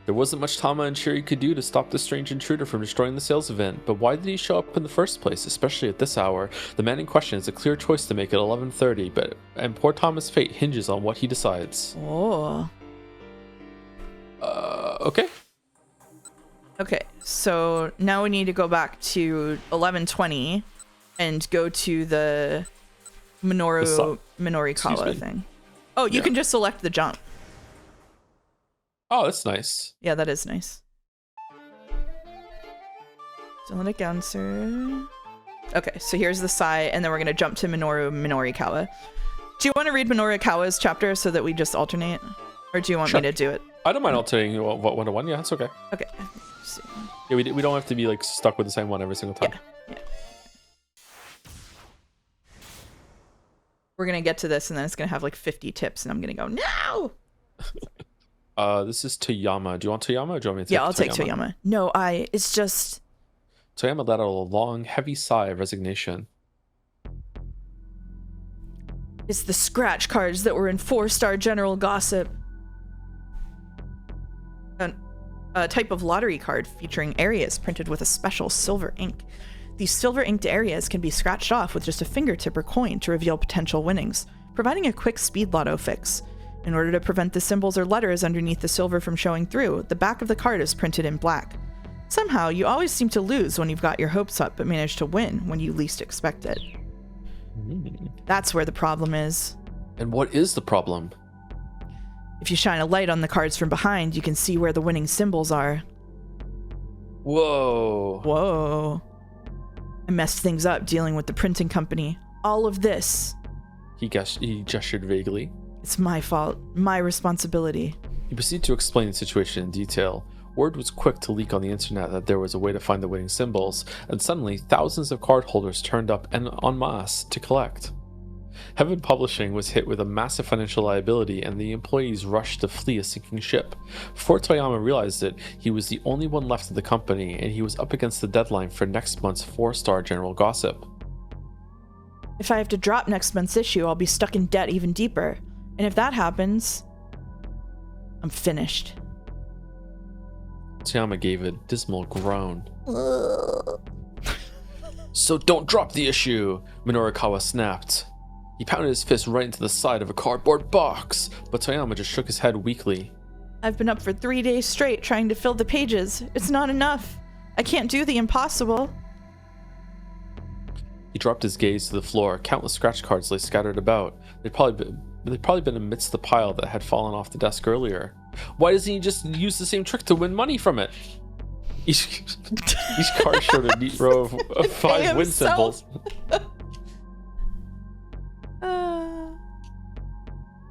There wasn't much Tama and Shiri could do to stop the strange intruder from destroying the sales event, but why did he show up in the first place, especially at this hour? The man in question is a clear choice to make at 11:30, and poor Tama's fate hinges on what he decides. Oh. Okay. Okay, so now we need to go back to 11:20 and go to the Minorikawa thing. Oh, you can just select the jump. Oh, that's nice. Yeah, that is nice. Cyclonic answer. Okay, so here's the Sai, and then we're gonna jump to Minorikawa. Do you want to read Minorikawa's chapter so that we just alternate, or do you want me to do it? I don't mind alternating one to one. Yeah, that's okay. Okay. Yeah, we don't have to be like stuck with the same one every single time. Yeah. We're gonna get to this, and then it's gonna have like 50 tips, and I'm gonna go no. This is Toyama. Do you want Toyama or do you want me to take I'll take Toyama. No, it's just... Toyama let out a long, heavy sigh of resignation. It's the scratch cards that were in 4-star general gossip. A type of lottery card featuring areas printed with a special silver ink. These silver inked areas can be scratched off with just a fingertip or coin to reveal potential winnings, providing a quick speed lotto fix. In order to prevent the symbols or letters underneath the silver from showing through, the back of the card is printed in black. Somehow, you always seem to lose when you've got your hopes up, but manage to win when you least expect it. That's where the problem is. And what is the problem? If you shine a light on the cards from behind, you can see where the winning symbols are. Whoa. Whoa. I messed things up dealing with the printing company. All of this. He gestured vaguely. It's my fault. My responsibility. He proceeded to explain the situation in detail. Word was quick to leak on the internet that there was a way to find the winning symbols, and suddenly thousands of card holders turned up en masse to collect. Heaven Publishing was hit with a massive financial liability, and the employees rushed to flee a sinking ship. Before Toyama realized it, he was the only one left of the company, and he was up against the deadline for next month's 4-star general gossip. If I have to drop next month's issue, I'll be stuck in debt even deeper. And if that happens, I'm finished. Toyama gave a dismal groan. So don't drop the issue, Minorikawa snapped. He pounded his fist right into the side of a cardboard box, but Toyama just shook his head weakly. I've been up for 3 days straight trying to fill the pages. It's not enough. I can't do the impossible. He dropped his gaze to the floor. Countless scratch cards lay scattered about. They'd probably been amidst the pile that had fallen off the desk earlier. Why doesn't he just use the same trick to win money from it? Each card showed a neat row of 5 win symbols.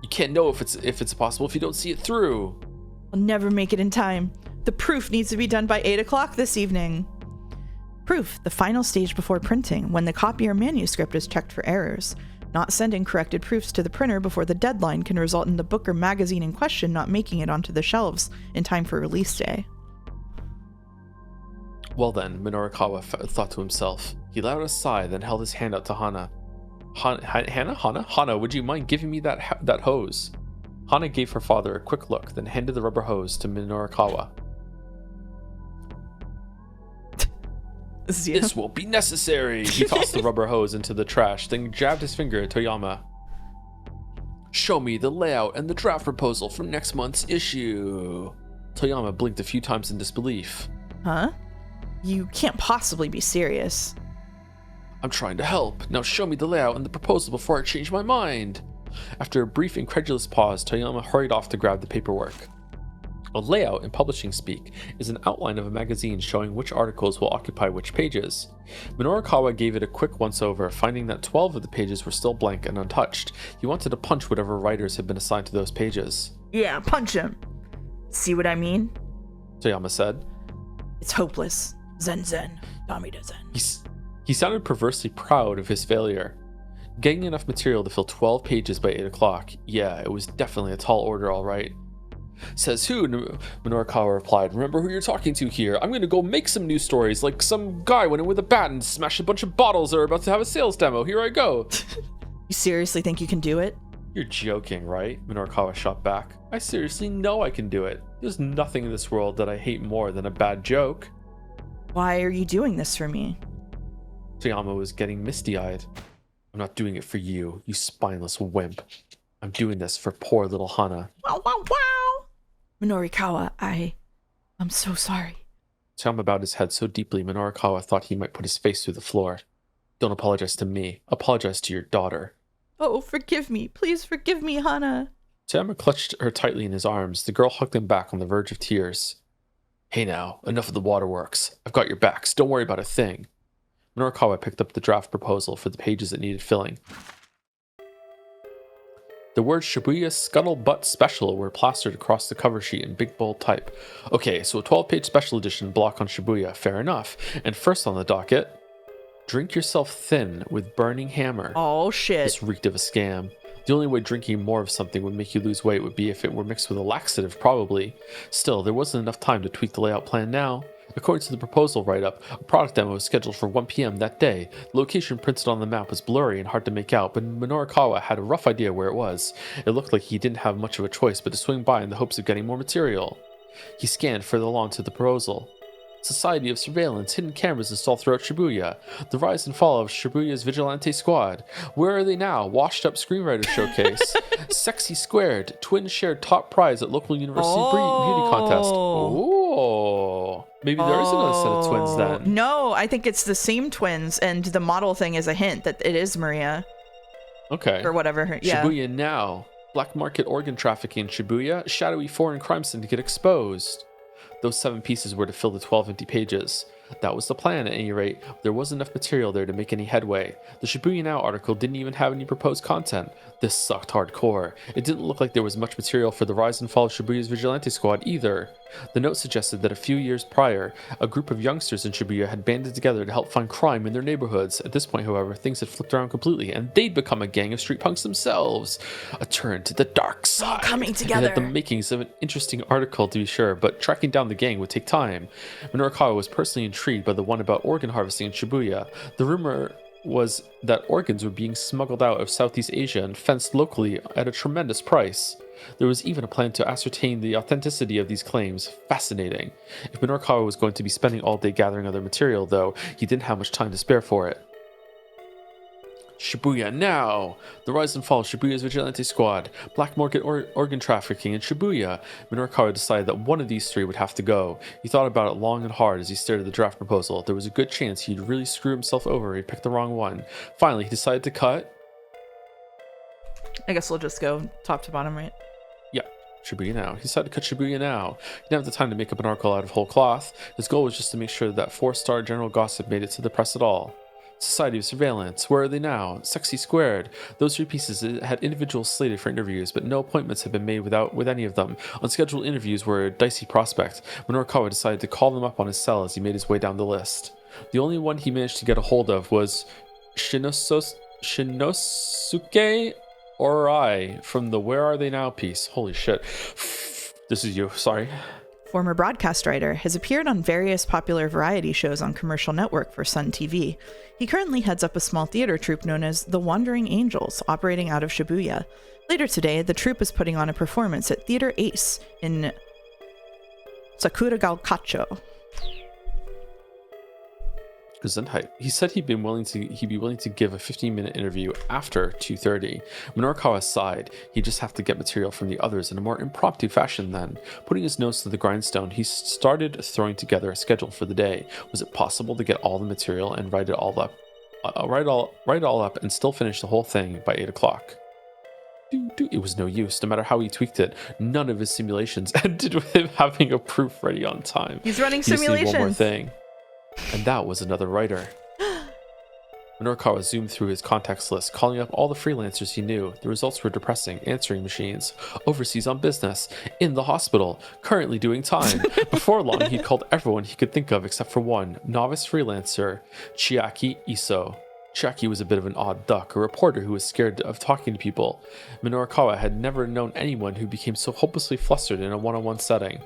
You can't know if it's possible if you don't see it through. I'll never make it in time. The proof needs to be done by 8 o'clock this evening. Proof, the final stage before printing, when the copy or manuscript is checked for errors. Not sending corrected proofs to the printer before the deadline can result in the book or magazine in question not making it onto the shelves in time for release day. Well then, Minorikawa thought to himself. He let out a sigh, then held his hand out to Hana. Hana, would you mind giving me that hose? Hana gave her father a quick look, then handed the rubber hose to Minorikawa. This won't be necessary. He tossed the rubber hose into the trash, then jabbed his finger at Toyama. Show me the layout and the draft proposal for next month's issue. Toyama blinked a few times in disbelief. Huh? You can't possibly be serious. I'm trying to help. Now show me the layout and the proposal before I change my mind. After a brief, incredulous pause, Toyama hurried off to grab the paperwork. A layout in publishing speak is an outline of a magazine showing which articles will occupy which pages. Minorikawa gave it a quick once-over, finding that 12 of the pages were still blank and untouched. He wanted to punch whatever writers had been assigned to those pages. Yeah, punch him. See what I mean? Toyama said. It's hopeless. Zen zen. Damida zen. He sounded perversely proud of his failure. Getting enough material to fill 12 pages by 8 o'clock. Yeah, it was definitely a tall order, all right. Says who? Minorikawa replied. Remember who you're talking to here. I'm gonna go make some news stories, like some guy went in with a bat and smashed a bunch of bottles that are about to have a sales demo. Here I go. You seriously think you can do it? You're joking, right? Minorikawa shot back. I seriously know I can do it. There's nothing in this world that I hate more than a bad joke. Why are you doing this for me? Toyama was getting misty-eyed. I'm not doing it for you, you spineless wimp. I'm doing this for poor little Hana. Wow, wow, wow! Minorikawa, I'm so sorry. Toyama bowed his head so deeply Minorikawa thought he might put his face through the floor. Don't apologize to me. Apologize to your daughter. Oh, forgive me. Please forgive me, Hana. Toyama clutched her tightly in his arms. The girl hugged him back on the verge of tears. Hey now, enough of the waterworks. I've got your backs. Don't worry about a thing. Minorikawa picked up the draft proposal for the pages that needed filling. The words Shibuya Scuttlebutt Special were plastered across the cover sheet in big bold type. Okay, so a 12-page special edition block on Shibuya, fair enough. And first on the docket, drink yourself thin with burning hammer. Oh, shit. This reeked of a scam. The only way drinking more of something would make you lose weight would be if it were mixed with a laxative, probably. Still, there wasn't enough time to tweak the layout plan now. According to the proposal write-up, a product demo was scheduled for 1 p.m. that day. The location printed on the map was blurry and hard to make out, but Minorikawa had a rough idea where it was. It looked like he didn't have much of a choice but to swing by in the hopes of getting more material. He scanned further along to the proposal. Society of Surveillance, hidden cameras installed throughout Shibuya, the rise and fall of Shibuya's vigilante squad. Where are they now? Washed up screenwriter showcase. Sexy squared, twins shared top prize at local university beauty contest. Oh, maybe there is another set of twins then. No, I think it's the same twins, and the model thing is a hint that it is Maria. Okay. Or whatever. Yeah. Shibuya now. Black market organ trafficking in Shibuya. Shadowy foreign crime syndicate exposed. Those 7 pieces were to fill the 12 empty pages. That was the plan, at any rate. There wasn't enough material there to make any headway. The Shibuya Now article didn't even have any proposed content. This sucked hardcore. It didn't look like there was much material for the rise and fall of Shibuya's vigilante squad either. The note suggested that a few years prior, a group of youngsters in Shibuya had banded together to help find crime in their neighborhoods. At this point, however, things had flipped around completely, and they'd become a gang of street punks themselves. A turn to the dark side. Coming It together. had the makings of an interesting article, to be sure, but tracking down the gang would take time. Minorikawa was personally intrigued by the one about organ harvesting in Shibuya. The rumor was that organs were being smuggled out of Southeast Asia and fenced locally at a tremendous price. There was even a plan to ascertain the authenticity of these claims. Fascinating. If Minorikawa was going to be spending all day gathering other material, though, he didn't have much time to spare for it. Shibuya Now! The rise and fall of Shibuya's vigilante squad, black market organ trafficking in Shibuya. Minorikawa decided that one of these 3 would have to go. He thought about it long and hard as he stared at the draft proposal. There was a good chance he'd really screw himself over if he picked the wrong one. Finally, he decided to cut... I guess we'll just go top to bottom, right? Yeah, Shibuya Now. He decided to cut Shibuya Now. He didn't have the time to make up an article out of whole cloth. His goal was just to make sure that 4-star general gossip made it to the press at all. Society of Surveillance, where are they now? Sexy squared. Those 3 pieces had individuals slated for interviews, but no appointments had been made with any of them. Unscheduled interviews were a dicey prospect. Minorikawa decided to call them up on his cell as he made his way down the list. The only one he managed to get a hold of was Shinosuke Orai from the Where Are They Now piece. Holy shit. This is you, sorry. Former broadcast writer, has appeared on various popular variety shows on Commercial Network for Sun TV. He currently heads up a small theater troupe known as The Wandering Angels, operating out of Shibuya. Later today, the troupe is putting on a performance at Theater Ace in Sakuragaokacho. Gesundheit. He said he'd be willing to give a 15-minute interview after 2:30. Minorikawa sighed. He'd just have to get material from the others in a more impromptu fashion then. Putting his nose to the grindstone, he started throwing together a schedule for the day. Was it possible to get all the material and write it all up and still finish the whole thing by 8 o'clock? It was no use. No matter how he tweaked it, none of his simulations ended with him having a proof ready on time. He's running He just needed simulations. one more thing. And that was another writer. Minorikawa zoomed through his contacts list, calling up all the freelancers he knew. The results were depressing. Answering machines, overseas on business, in the hospital, currently doing time. Before long, he'd called everyone he could think of except for one, novice freelancer, Chiaki Iso. Chiaki was a bit of an odd duck, a reporter who was scared of talking to people. Minorikawa had never known anyone who became so hopelessly flustered in a one-on-one setting.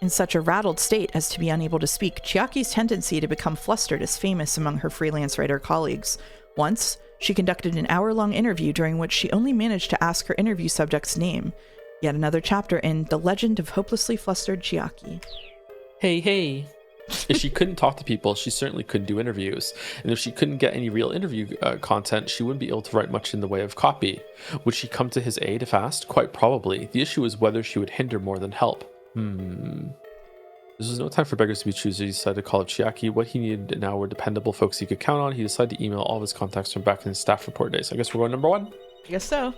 In such a rattled state as to be unable to speak, Chiaki's tendency to become flustered is famous among her freelance writer colleagues. Once, she conducted an hour-long interview during which she only managed to ask her interview subject's name. Yet another chapter in The Legend of Hopelessly Flustered Chiaki. Hey. If she couldn't talk to people, she certainly couldn't do interviews. And if she couldn't get any real interview content, she wouldn't be able to write much in the way of copy. Would she come to his aid if asked? Quite probably. The issue was whether she would hinder more than help. This was no time for beggars to be choosers. He decided to call up Chiaki. What he needed now were dependable folks he could count on. He decided to email all of his contacts from back in his staff report days. I guess we're going number 1? I guess so.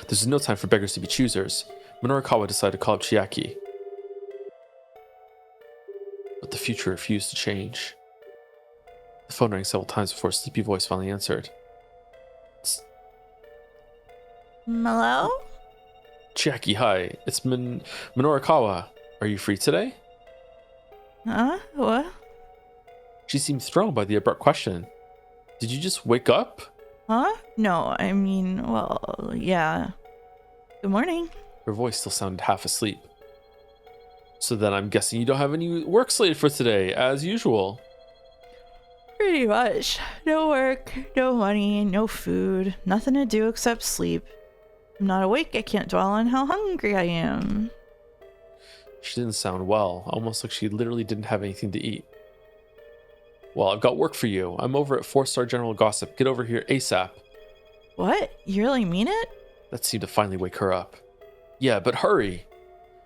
This is no time for beggars to be choosers. Minorikawa decided to call up Chiaki. But the future refused to change. The phone rang several times before a sleepy voice finally answered. Hello? Chiaki, hi. It's Minorikawa. Are you free today? Huh? What? She seemed thrown by the abrupt question. Did you just wake up? Huh? No, I mean, well, yeah. Good morning. Her voice still sounded half asleep. So then I'm guessing you don't have any work slated for today, as usual. Pretty much. No work, no money, no food, nothing to do except sleep. I'm not awake, I can't dwell on how hungry I am. She didn't sound well, almost like she literally didn't have anything to eat. Well, I've got work for you. I'm over at 4-Star General Gossip. Get over here ASAP. What? You really mean it? That seemed to finally wake her up. Yeah, but hurry!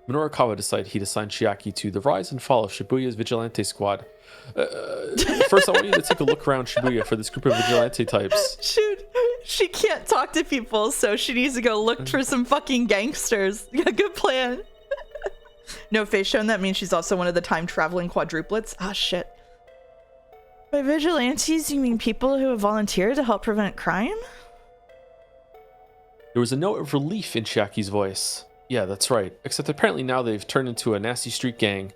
Minorikawa decided he'd assign Chiaki to the rise and fall of Shibuya's vigilante squad. First, I want you to take a look around Shibuya for this group of vigilante types. Shoot, she can't talk to people, so she needs to go look for some fucking gangsters. Yeah, good plan. No face shown, that means she's also one of the time-traveling quadruplets. Ah, shit. By vigilantes, you mean people who have volunteered to help prevent crime? There was a note of relief in Chiaki's voice. Yeah, that's right. Except apparently now they've turned into a nasty street gang.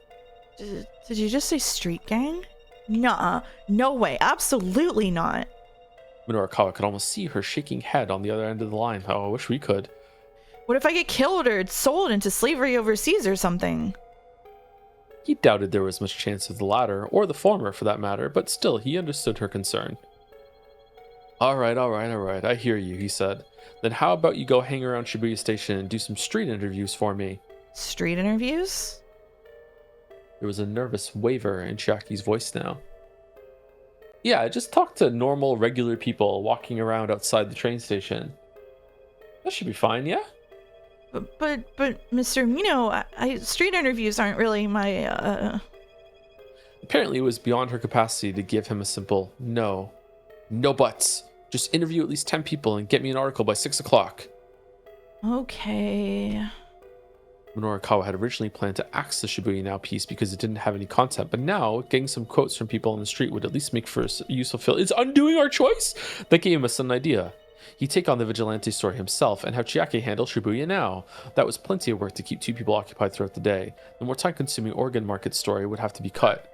Did you just say street gang? Nuh-uh. No way. Absolutely not. Minorikawa could almost see her shaking head on the other end of the line. Oh, I wish we could. What if I get killed or sold into slavery overseas or something? He doubted there was much chance of the latter, or the former for that matter, but still he understood her concern. All right, I hear you, he said. Then how about you go hang around Shibuya Station and do some street interviews for me? Street interviews? There was a nervous waver in Chiaki's voice now. Yeah, just talk to normal, regular people walking around outside the train station. That should be fine, yeah? But Mr. Mino, street interviews aren't really my, Apparently it was beyond her capacity to give him a simple no. No buts. Just interview at least 10 people and get me an article by 6 o'clock. Okay. Minorikawa had originally planned to axe the Shibuya Now piece because it didn't have any content, but now getting some quotes from people on the street would at least make for a useful fill. Is undoing our choice? That gave him a sudden idea. He'd take on the vigilante story himself and have Chiaki handle Shibuya Now. That was plenty of work to keep 2 people occupied throughout the day. The more time-consuming Oregon market story would have to be cut.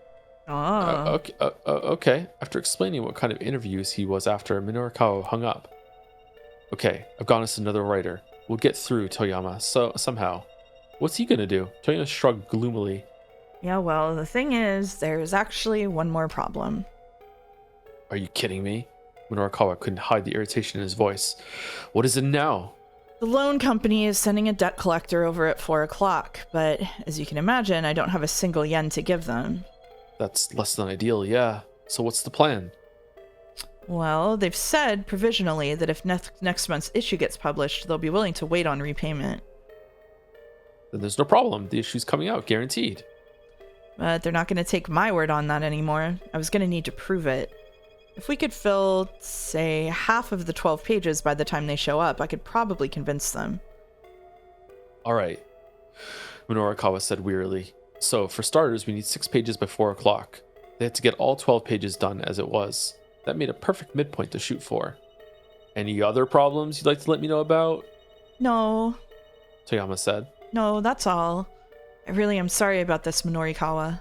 Okay. After explaining what kind of interviews he was after, Minorikawa hung up. Okay, I've got us another writer. We'll get through, Toyama, somehow. What's he gonna do? Toyama shrugged gloomily. Yeah, well, the thing is, there's actually one more problem. Are you kidding me? Minorikawa couldn't hide the irritation in his voice. What is it now? The loan company is sending a debt collector over at 4 o'clock, but as you can imagine, I don't have a single yen to give them. That's less than ideal, yeah. So what's the plan? Well, they've said provisionally that if next month's issue gets published, they'll be willing to wait on repayment. Then there's no problem. The issue's coming out, guaranteed. But they're not going to take my word on that anymore. I was going to need to prove it. If we could fill, say, half of the 12 pages by the time they show up, I could probably convince them. All right, Minorikawa said wearily. So, for starters, we need 6 pages by 4 o'clock. They had to get all 12 pages done as it was. That made a perfect midpoint to shoot for. Any other problems you'd like to let me know about? No. Toyama said. No, that's all. I really am sorry about this, Minorikawa.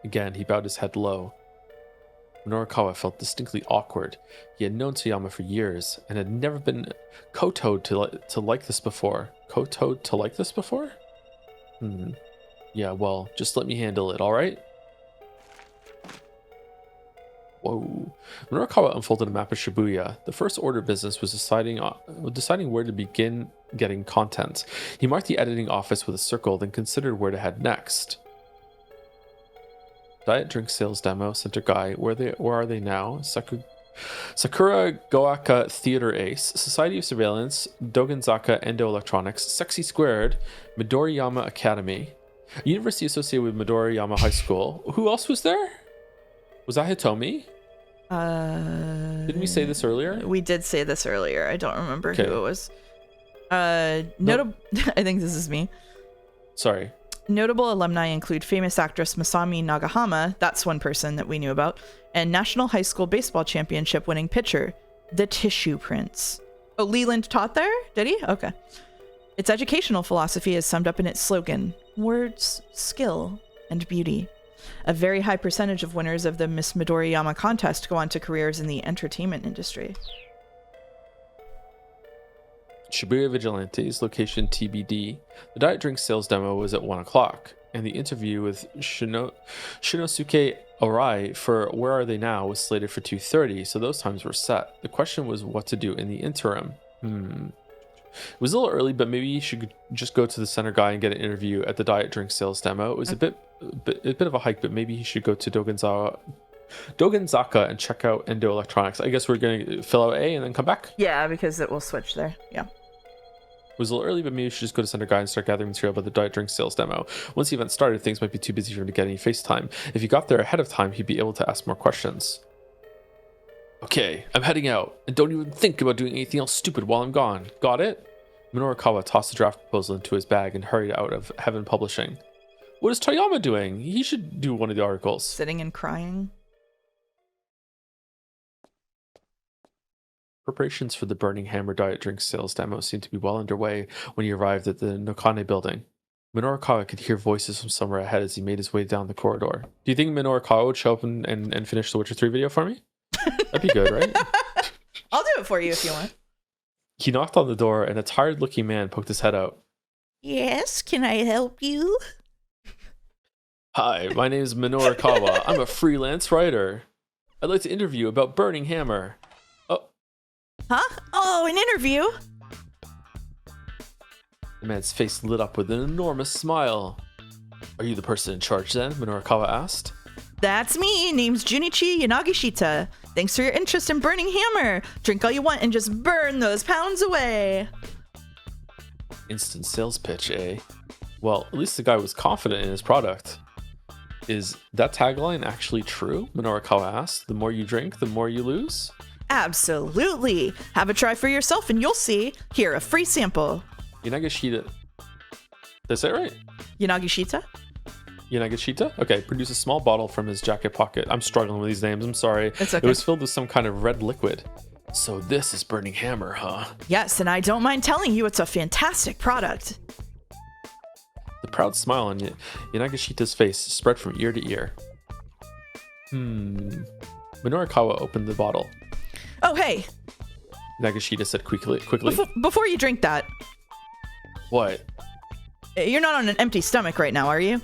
Again, he bowed his head low. Minorikawa felt distinctly awkward. He had known Toyama for years and had never been kotoed to like this before. Kotoed to like this before? Yeah, well, just let me handle it, alright? Whoa. Minorikawa unfolded a map of Shibuya. The first order of business was deciding where to begin getting content. He marked the editing office with a circle, then considered where to head next. Diet drink sales demo, center guy. Where are they now? Sakura Goaka Theater Ace, Society of Surveillance, Dogenzaka Endo Electronics, Sexy Squared, Midoriyama Academy, University associated with Midoriyama High School. Who else was there? Was that Hitomi? Didn't we say this earlier? We did say this earlier. I don't remember Okay. who it was. Notable. I think this is me. Sorry. Notable alumni include famous actress Masami Nagahama, that's one person that we knew about, and National High School Baseball Championship winning pitcher, the Tissue Prince. Oh, Leland taught there? Did he? Okay. Its educational philosophy is summed up in its slogan, words, skill, and beauty. A very high percentage of winners of the Miss Midoriyama contest go on to careers in the entertainment industry. Shibuya Vigilantes, location TBD. The diet drink sales demo was at 1 o'clock, and the interview with Shinosuke Arai for Where Are They Now was slated for 2:30, so those times were set. The question was what to do in the interim. It was a little early, but maybe you should just go to the center guy and get an interview at the diet drink sales demo. It was a bit of a hike, but maybe he should go to Dogenzaka and check out Endo Electronics. I guess we're going to fill out A and then come back. Yeah, because it will switch there. Yeah. It was a little early, but maybe you should just go to Center Guy and start gathering material about the diet drink sales demo. Once the event started, things might be too busy for him to get any face time. If you got there ahead of time, he'd be able to ask more questions. Okay, I'm heading out, and don't even think about doing anything else stupid while I'm gone. Got it? Minorikawa tossed the draft proposal into his bag and hurried out of Heaven Publishing. What is Toyama doing? He should do one of the articles. Sitting and crying. Preparations for the Burning Hammer diet drink sales demo seemed to be well underway when he arrived at the Nokane building. Minorikawa could hear voices from somewhere ahead as he made his way down the corridor. Do you think Minorikawa would show up and finish the Witcher 3 video for me? That'd be good, right? I'll do it for you if you want. He knocked on the door and a tired-looking man poked his head out. Yes, can I help you? Hi, my name is Minorikawa. I'm a freelance writer. I'd like to interview about Burning Hammer. Huh? Oh, an interview? The man's face lit up with an enormous smile. Are you the person in charge then? Minorikawa asked. That's me. Name's Junichi Yanagishita. Thanks for your interest in Burning Hammer. Drink all you want and just burn those pounds away. Instant sales pitch, eh? Well, at least the guy was confident in his product. Is that tagline actually true? Minorikawa asked. The more you drink, the more you lose? Absolutely. Have a try for yourself and you'll see. Here, a free sample. Yanagishita. Did I say it right? Yanagishita? Yanagishita? Okay, produce a small bottle from his jacket pocket. I'm struggling with these names, I'm sorry. It's okay. It was filled with some kind of red liquid. So this is Burning Hammer, huh? Yes, and I don't mind telling you it's a fantastic product. The proud smile on Yanagishita's face spread from ear to ear. Minorikawa opened the bottle. Oh, hey. Nagashita said quickly. Before you drink that, What? you're not on an empty stomach right now, are you?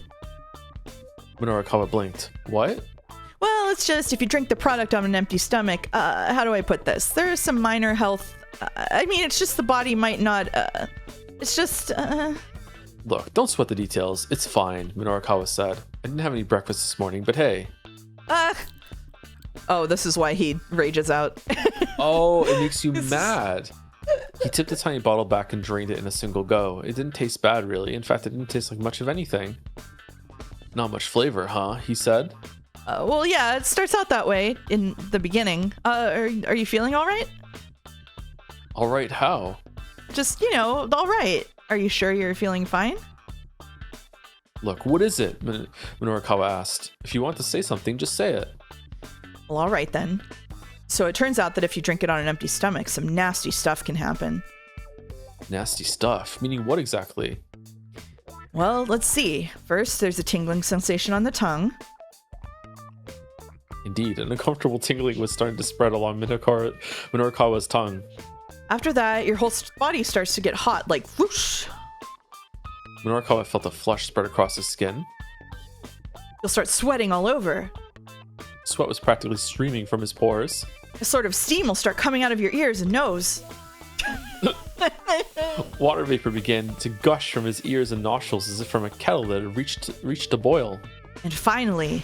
Minorikawa blinked. What? Well, it's just if you drink the product on an empty stomach, how do I put this? There is some minor health. It's just the body might not. It's just. Look, don't sweat the details. It's fine, Minorikawa said. I didn't have any breakfast this morning, but hey. Oh, this is why he rages out. Oh, it makes you mad. He tipped the tiny bottle back and drained it in a single go. It didn't taste bad, really. In fact, it didn't taste like much of anything. Not much flavor, huh? He said. Well, yeah, it starts out that way in the beginning. Are you feeling all right? All right, how? Just, all right. Are you sure you're feeling fine? Look, what is it? Minorikawa asked. If you want to say something, just say it. Well, all right then. So it turns out that if you drink it on an empty stomach, some nasty stuff can happen. Nasty stuff? Meaning what exactly? Well, let's see. First, there's a tingling sensation on the tongue. And indeed. An uncomfortable tingling was starting to spread along Minorikawa's tongue. After that, your whole body starts to get hot, like whoosh. Minorikawa felt a flush spread across his skin. You'll start sweating all over. Sweat was practically streaming from his pores. A sort of steam will start coming out of your ears and nose. Water vapor began to gush from his ears and nostrils as if from a kettle that had reached a boil. And finally...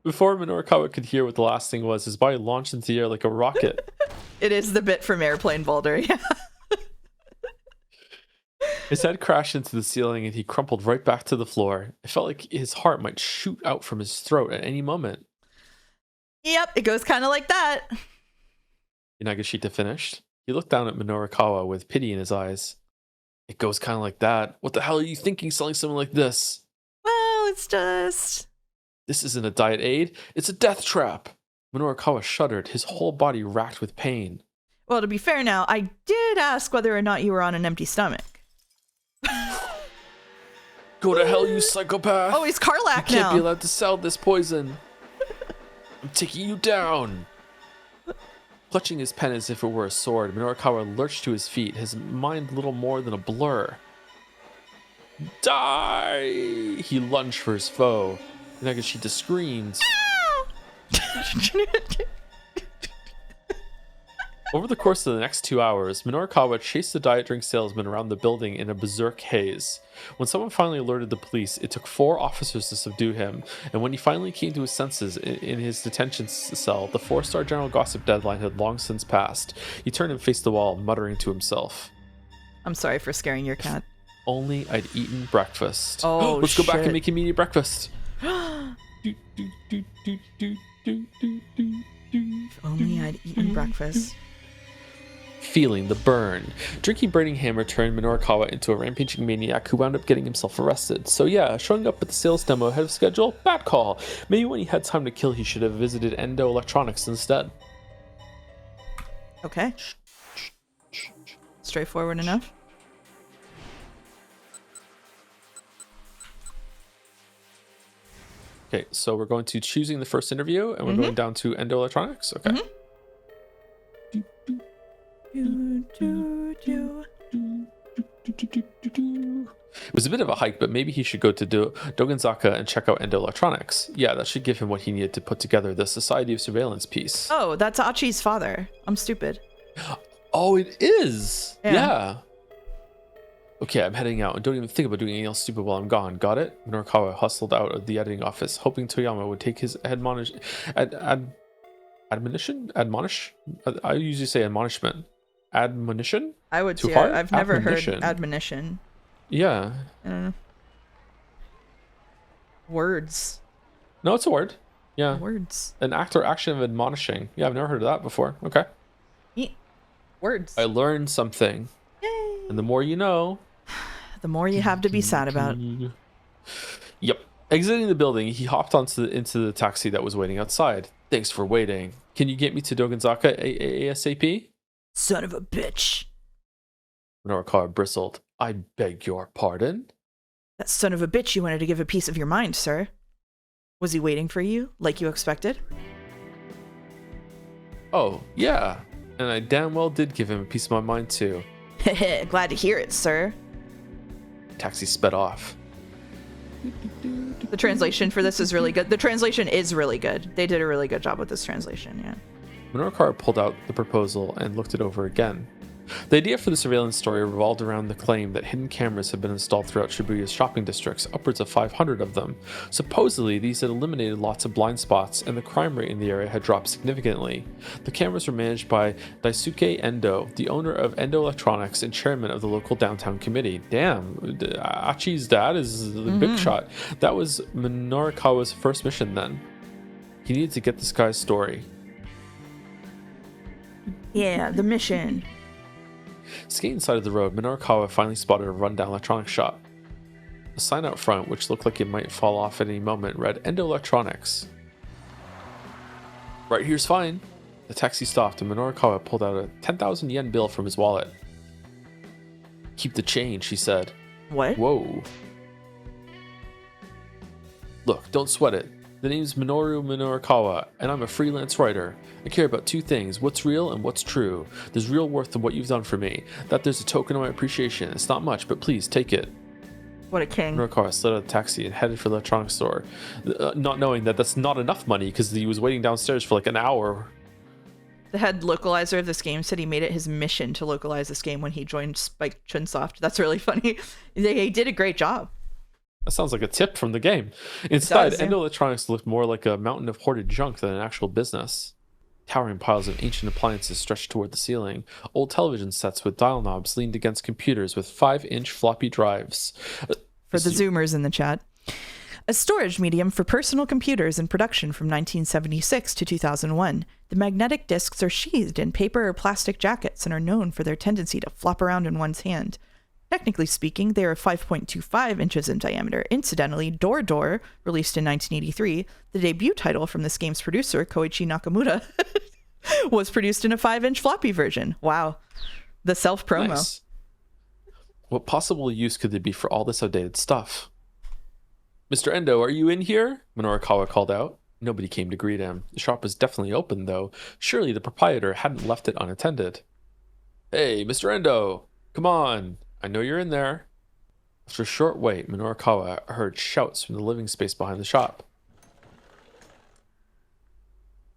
Before Minorikawa could hear what the last thing was, his body launched into the air like a rocket. It is the bit from Airplane Boulder, yeah. His head crashed into the ceiling and he crumpled right back to the floor. It felt like his heart might shoot out from his throat at any moment. Yep, it goes kind of like that. Inagashita finished. He looked down at Minorikawa with pity in his eyes. It goes kind of like that. What the hell are you thinking selling something like this? Well, it's just... This isn't a diet aid. It's a death trap. Minorikawa shuddered, his whole body racked with pain. Well, to be fair now, I did ask whether or not you were on an empty stomach. Go to hell, you psychopath. Oh, he's Karlak You now. can't be allowed to sell this poison. I'm taking you down. Clutching his pen as if it were a sword, Minorikawa lurched to his feet, his mind little more than a blur. Die! He lunged for his foe. Inagashita screamed. Over the course of the next 2 hours, Minorikawa chased the diet drink salesman around the building in a berserk haze. When someone finally alerted the police, it took 4 officers to subdue him, and when he finally came to his senses in his detention cell, the 4-star general gossip deadline had long since passed. He turned and faced the wall, muttering to himself. I'm sorry for scaring your cat. Only I'd eaten breakfast. Oh, Let's go back shit. and make immediate breakfast. If only I'd eaten breakfast. Feeling the burn. Drinking Burning Hammer turned Minorikawa into a rampaging maniac who wound up getting himself arrested. So yeah, showing up at the sales demo ahead of schedule, bad call. Maybe when he had time to kill, he should have visited Endo Electronics instead. Okay. Straightforward enough. Okay, so we're going to choosing the first interview, and we're going down to Endo Electronics. Okay. It was a bit of a hike, but maybe he should go to Dogenzaka and check out Endo Electronics. Yeah, that should give him what he needed to put together the Society of Surveillance piece. Oh, that's Achi's father. I'm stupid. Oh, it is. Yeah. Yeah. Okay, I'm heading out and don't even think about doing anything else stupid while I'm gone. Got it? Minorikawa hustled out of the editing office, hoping Toyama would take his admonish. I usually say admonishment. Admonition? I would Too say hard? I've never Admonition. heard admonition. Yeah. I don't know. Words. No, it's a word. Yeah. Words. An act or action of admonishing. Yeah, I've never heard of that before. Okay. Neat. Words. I learned something. Yay. And the more you know. The more you have to be sad about. Yep. Exiting the building, he hopped into the taxi that was waiting outside. Thanks for waiting. Can you get me to Dogenzaka ASAP? Son of a bitch. Minorikawa bristled. I beg your pardon? That son of a bitch you wanted to give a piece of your mind, sir. Was he waiting for you, like you expected? Oh, yeah. And I damn well did give him a piece of my mind, too. Heh, glad to hear it, sir. Taxi sped off. The translation for this is really good. The translation is really good. They did a really good job with this translation, yeah. Minorikawa pulled out the proposal and looked it over again. The idea for the surveillance story revolved around the claim that hidden cameras had been installed throughout Shibuya's shopping districts, upwards of 500 of them. Supposedly, these had eliminated lots of blind spots, and the crime rate in the area had dropped significantly. The cameras were managed by Daisuke Endo, the owner of Endo Electronics and chairman of the local downtown committee. Damn, Achi's dad is the big shot. That was Minorikawa's first mission then. He needed to get this guy's story. Yeah, the mission. Skating side of the road, Minorikawa finally spotted a rundown electronics shop. A sign out front, which looked like it might fall off at any moment, read Endo Electronics. Right here's fine. The taxi stopped and Minorikawa pulled out a 10,000 yen bill from his wallet. Keep the change, she said. What? Whoa. Look, don't sweat it. The name's Minoru Minorikawa, and I'm a freelance writer. I care about two things, what's real and what's true. There's real worth in what you've done for me. That there's a token of my appreciation. It's not much, but please, take it. What a king. Minorikawa slid out of the taxi and headed for the electronics store, not knowing that that's not enough money because he was waiting downstairs for like an hour. The head localizer of this game said he made it his mission to localize this game when he joined Spike Chunsoft. That's really funny. They did a great job. That sounds like a tip from the game. Instead, does, yeah. Endo Electronics looked more like a mountain of hoarded junk than an actual business. Towering piles of ancient appliances stretched toward the ceiling. Old television sets with dial knobs leaned against computers with 5-inch floppy drives. For the Zoomers in the chat. A storage medium for personal computers in production from 1976 to 2001. The magnetic discs are sheathed in paper or plastic jackets and are known for their tendency to flop around in one's hand. Technically speaking, they are 5.25 inches in diameter. Incidentally, Door Door, released in 1983, the debut title from this game's producer, Koichi Nakamura, was produced in a 5-inch floppy version. Wow. The self-promo. Nice. What possible use could there be for all this outdated stuff? Mr. Endo, are you in here? Minorikawa called out. Nobody came to greet him. The shop was definitely open, though. Surely the proprietor hadn't left it unattended. Hey, Mr. Endo, come on. I know you're in there. After a short wait, Minorikawa heard shouts from the living space behind the shop.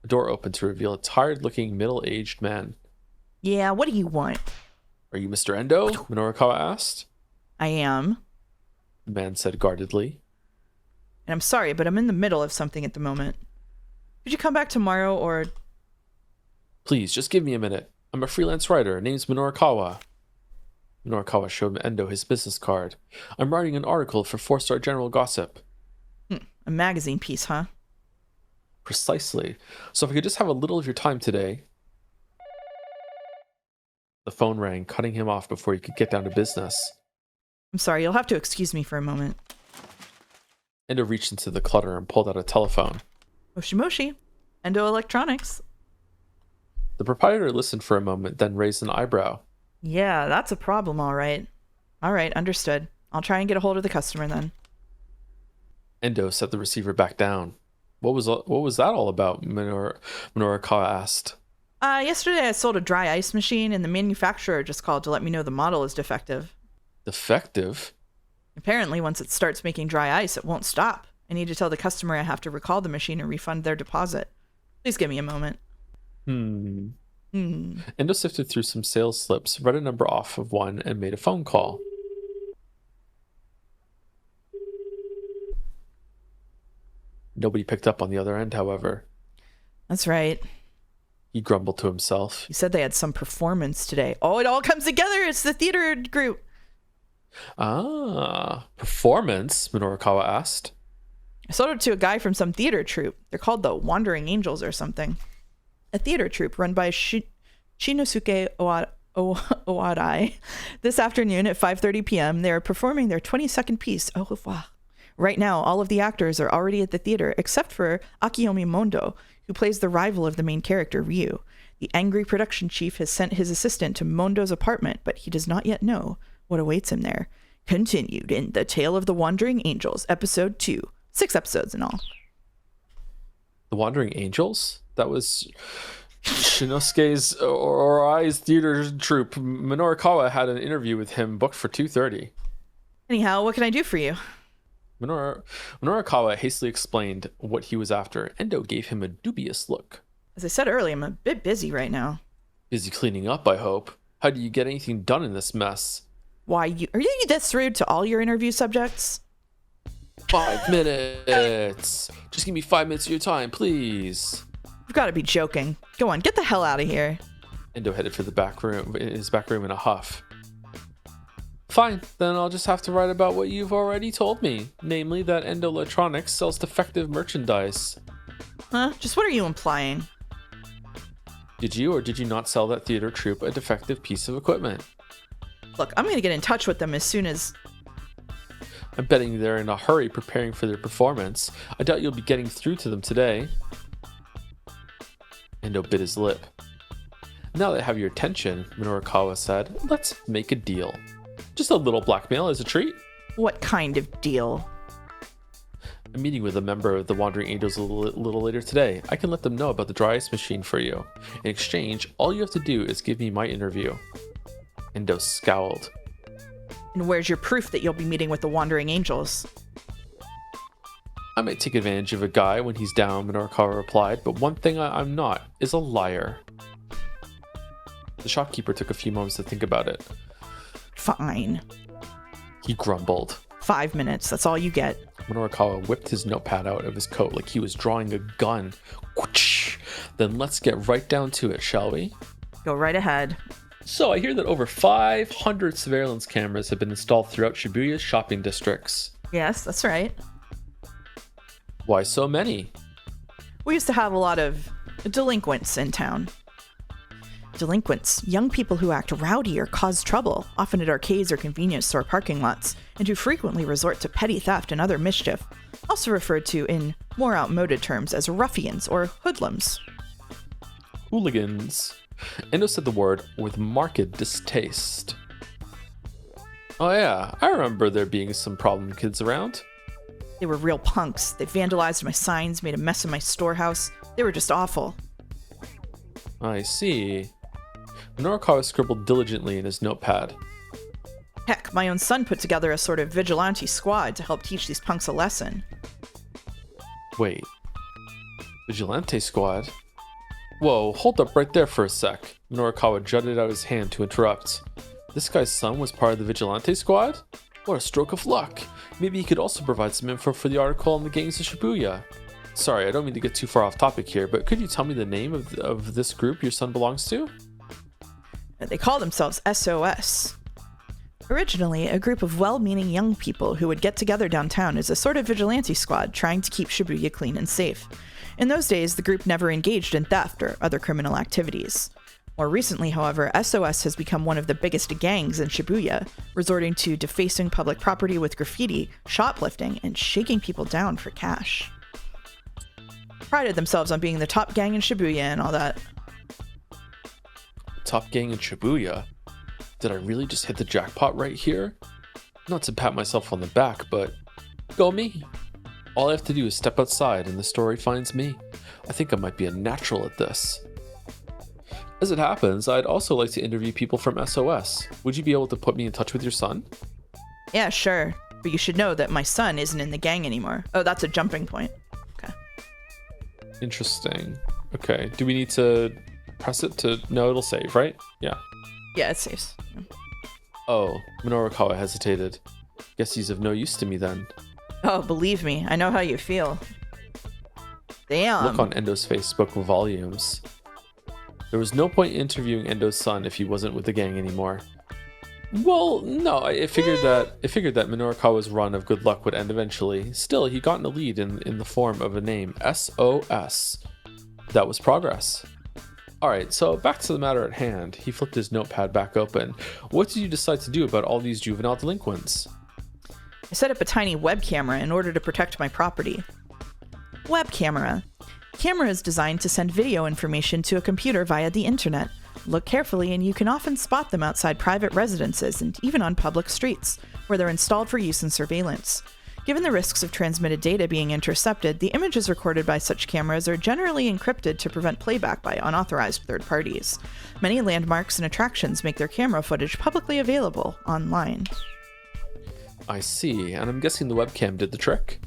The door opened to reveal a tired-looking, middle-aged man. Yeah, what do you want? Are you Mr. Endo? Minorikawa asked. I am. The man said guardedly. And I'm sorry, but I'm in the middle of something at the moment. Could you come back tomorrow or... Please, just give me a minute. I'm a freelance writer. Name's Minorikawa. Minorikawa showed Endo his business card. I'm writing an article for 4-Star General Gossip. A magazine piece, huh? Precisely. So if I could just have a little of your time today. The phone rang, cutting him off before he could get down to business. I'm sorry, you'll have to excuse me for a moment. Endo reached into the clutter and pulled out a telephone. Moshi Moshi. Endo Electronics. The proprietor listened for a moment, then raised an eyebrow. Yeah, that's a problem, all right. All right, understood. I'll try and get a hold of the customer then. Endo set the receiver back down. What was that all about? Minorikawa asked. Yesterday I sold a dry ice machine and the manufacturer just called to let me know the model is defective. Defective? Apparently, once it starts making dry ice, it won't stop. I need to tell the customer I have to recall the machine and refund their deposit. Please give me a moment. Endo sifted through some sales slips, read a number off of one, and made a phone call. Nobody picked up on the other end, however. That's right. He grumbled to himself. He said they had some performance today. Oh, it all comes together. It's the theater group. Ah, performance? Minorikawa asked. I sold it to a guy from some theater troupe. They're called the Wandering Angels or something. A theater troupe run by Shinosuke Owadai. This afternoon at 5:30 p.m., they are performing their 22nd piece, Au revoir. Right now, all of the actors are already at the theater, except for Akiyomi Mondo, who plays the rival of the main character, Ryu. The angry production chief has sent his assistant to Mondo's apartment, but he does not yet know what awaits him there. Continued in The Tale of the Wandering Angels, Episode 2. 6 episodes in all. The Wandering Angels? That was Shinosuke's or I's theater troupe. Minorikawa had an interview with him booked for 2:30. Anyhow, what can I do for you? Minorikawa hastily explained what he was after. Endo gave him a dubious look. As I said earlier, I'm a bit busy right now. Busy cleaning up, I hope. How do you get anything done in this mess? Why, are you this rude to all your interview subjects? 5 minutes. Just give me 5 minutes of your time, please. You've got to be joking. Go on, get the hell out of here. Endo headed for his back room in a huff. Fine, then I'll just have to write about what you've already told me, namely that Endo Electronics sells defective merchandise. Huh? Just what are you implying? Did you or did you not sell that theater troupe a defective piece of equipment? Look, I'm going to get in touch with them as soon as... I'm betting they're in a hurry preparing for their performance. I doubt you'll be getting through to them today. Endo bit his lip. Now that I have your attention, Minorikawa said, let's make a deal. Just a little blackmail as a treat. What kind of deal? I'm meeting with a member of the Wandering Angels a little later today. I can let them know about the dry ice machine for you. In exchange, all you have to do is give me my interview. Endo scowled. And where's your proof that you'll be meeting with the Wandering Angels? I might take advantage of a guy when he's down, Minorikawa replied, but one thing I'm not is a liar. The shopkeeper took a few moments to think about it. Fine. He grumbled. 5 minutes, that's all you get. Minorikawa whipped his notepad out of his coat like he was drawing a gun. Then let's get right down to it, shall we? Go right ahead. So I hear that over 500 surveillance cameras have been installed throughout Shibuya's shopping districts. Yes, that's right. Why so many? We used to have a lot of delinquents in town. Delinquents, young people who act rowdy or cause trouble, often at arcades or convenience store parking lots, and who frequently resort to petty theft and other mischief, also referred to in more outmoded terms as ruffians or hoodlums. Hooligans. Endo said the word with marked distaste. Oh yeah, I remember there being some problem kids around. They were real punks. They vandalized my signs, made a mess of my storehouse. They were just awful. I see. Minorikawa scribbled diligently in his notepad. Heck, my own son put together a sort of vigilante squad to help teach these punks a lesson. Wait. Vigilante squad? Whoa, hold up right there for a sec. Minorikawa jutted out his hand to interrupt. This guy's son was part of the Vigilante squad? What a stroke of luck. Maybe he could also provide some info for the article on the gangs of Shibuya. Sorry, I don't mean to get too far off topic here, but could you tell me the name of this group your son belongs to? They call themselves SOS. Originally, a group of well-meaning young people who would get together downtown as a sort of vigilante squad trying to keep Shibuya clean and safe. In those days, the group never engaged in theft or other criminal activities. More recently, however, SOS has become one of the biggest gangs in Shibuya, resorting to defacing public property with graffiti, shoplifting, and shaking people down for cash. Prided themselves on being the top gang in Shibuya and all that. Top gang in Shibuya? Did I really just hit the jackpot right here? Not to pat myself on the back, but go me. All I have to do is step outside and the story finds me. I think I might be a natural at this. As it happens, I'd also like to interview people from SOS. Would you be able to put me in touch with your son? Yeah, sure. But you should know that my son isn't in the gang anymore. Oh, that's a jumping point. Okay. Interesting. Okay, do we need to press it to... No, it'll save, right? Yeah. Yeah, it saves. Oh, Minorikawa hesitated. Guess he's of no use to me then. Oh, believe me, I know how you feel. Damn. Look on Endo's face spoke volumes. There was no point in interviewing Endo's son if he wasn't with the gang anymore. Well, no, I figured that Minorikawa's run of good luck would end eventually. Still, he got in a lead in the form of a name, SOS. That was progress. Alright, so back to the matter at hand. He flipped his notepad back open. What did you decide to do about all these juvenile delinquents? I set up a tiny web camera in order to protect my property. Web camera. Camera is designed to send video information to a computer via the internet. Look carefully and you can often spot them outside private residences and even on public streets, where they're installed for use in surveillance. Given the risks of transmitted data being intercepted, the images recorded by such cameras are generally encrypted to prevent playback by unauthorized third parties. Many landmarks and attractions make their camera footage publicly available online. I see, and I'm guessing the webcam did the trick?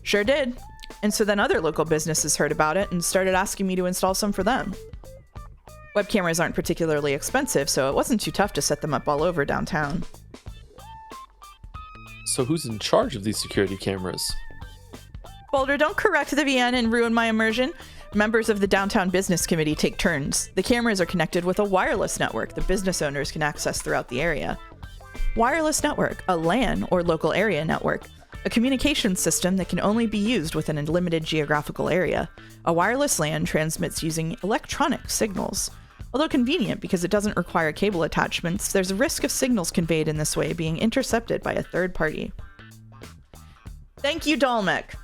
Sure did. And so then other local businesses heard about it and started asking me to install some for them. Web cameras aren't particularly expensive, so it wasn't too tough to set them up all over downtown. So who's in charge of these security cameras? Boulder, don't correct the VN and ruin my immersion. Members of the Downtown Business Committee take turns. The cameras are connected with a wireless network the business owners can access throughout the area. Wireless network, a LAN or local area network, a communications system that can only be used within a limited geographical area. A wireless LAN transmits using electronic signals. Although convenient because it doesn't require cable attachments, there's a risk of signals conveyed in this way being intercepted by a third party. Thank you, Dalmek,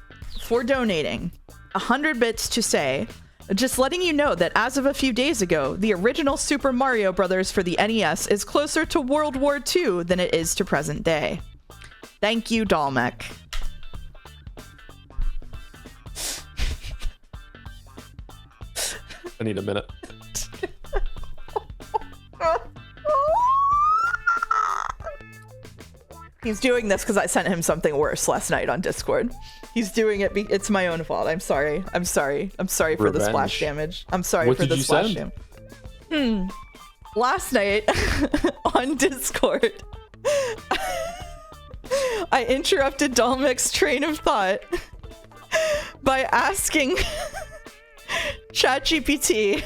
for donating 100 bits to say, just letting you know that as of a few days ago, the original Super Mario Bros. For the NES is closer to World War II than it is to present day. Thank you, Dalmek. I need a minute. He's doing this because I sent him something worse last night on Discord. He's doing it. It's my own fault. I'm sorry. I'm sorry for the splash damage. I'm sorry for the splash damage. Last night on Discord, I interrupted Dalmic's train of thought by asking ChatGPT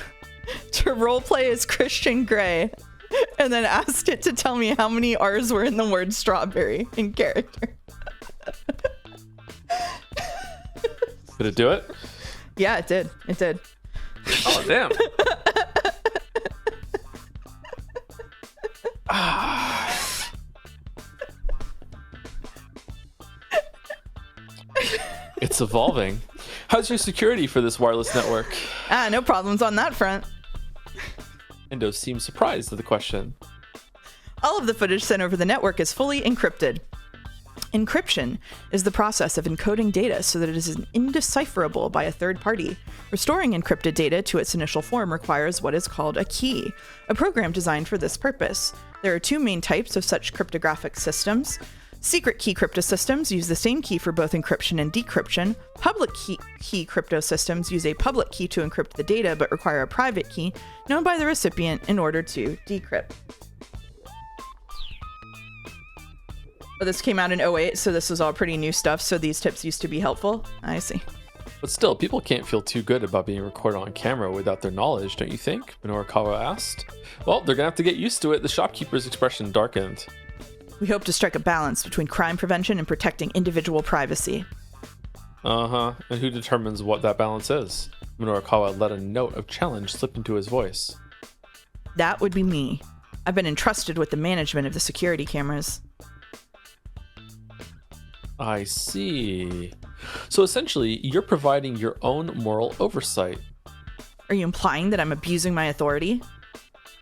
to roleplay as Christian Grey, and then asked it to tell me how many R's were in the word strawberry in character. Did it do it? Yeah, it did. It did. Oh, damn. It's evolving. How's your security for this wireless network? No problems on that front. Endo seems surprised at the question. All of the footage sent over the network is fully encrypted. Encryption is the process of encoding data so that it is indecipherable by a third party. Restoring encrypted data to its initial form requires what is called a key, a program designed for this purpose. There are two main types of such cryptographic systems. Secret key cryptosystems use the same key for both encryption and decryption. Public key cryptosystems use a public key to encrypt the data but require a private key known by the recipient in order to decrypt. But this came out in 2008, so this was all pretty new stuff, so these tips used to be helpful. I see. But still, people can't feel too good about being recorded on camera without their knowledge, don't you think? Minorikawa asked. Well, they're gonna have to get used to it. The shopkeeper's expression darkened. We hope to strike a balance between crime prevention and protecting individual privacy. Uh-huh. And who determines what that balance is? Minorikawa let a note of challenge slip into his voice. That would be me. I've been entrusted with the management of the security cameras. I see. So essentially, you're providing your own moral oversight. Are you implying that I'm abusing my authority?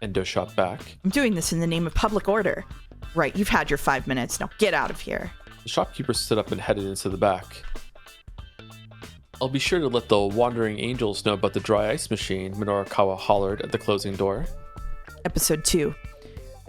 Endo shot back. I'm doing this in the name of public order. Right, you've had your 5 minutes. Now get out of here. The shopkeeper stood up and headed into the back. I'll be sure to let the wandering angels know about the dry ice machine, Minorikawa hollered at the closing door. Episode 2.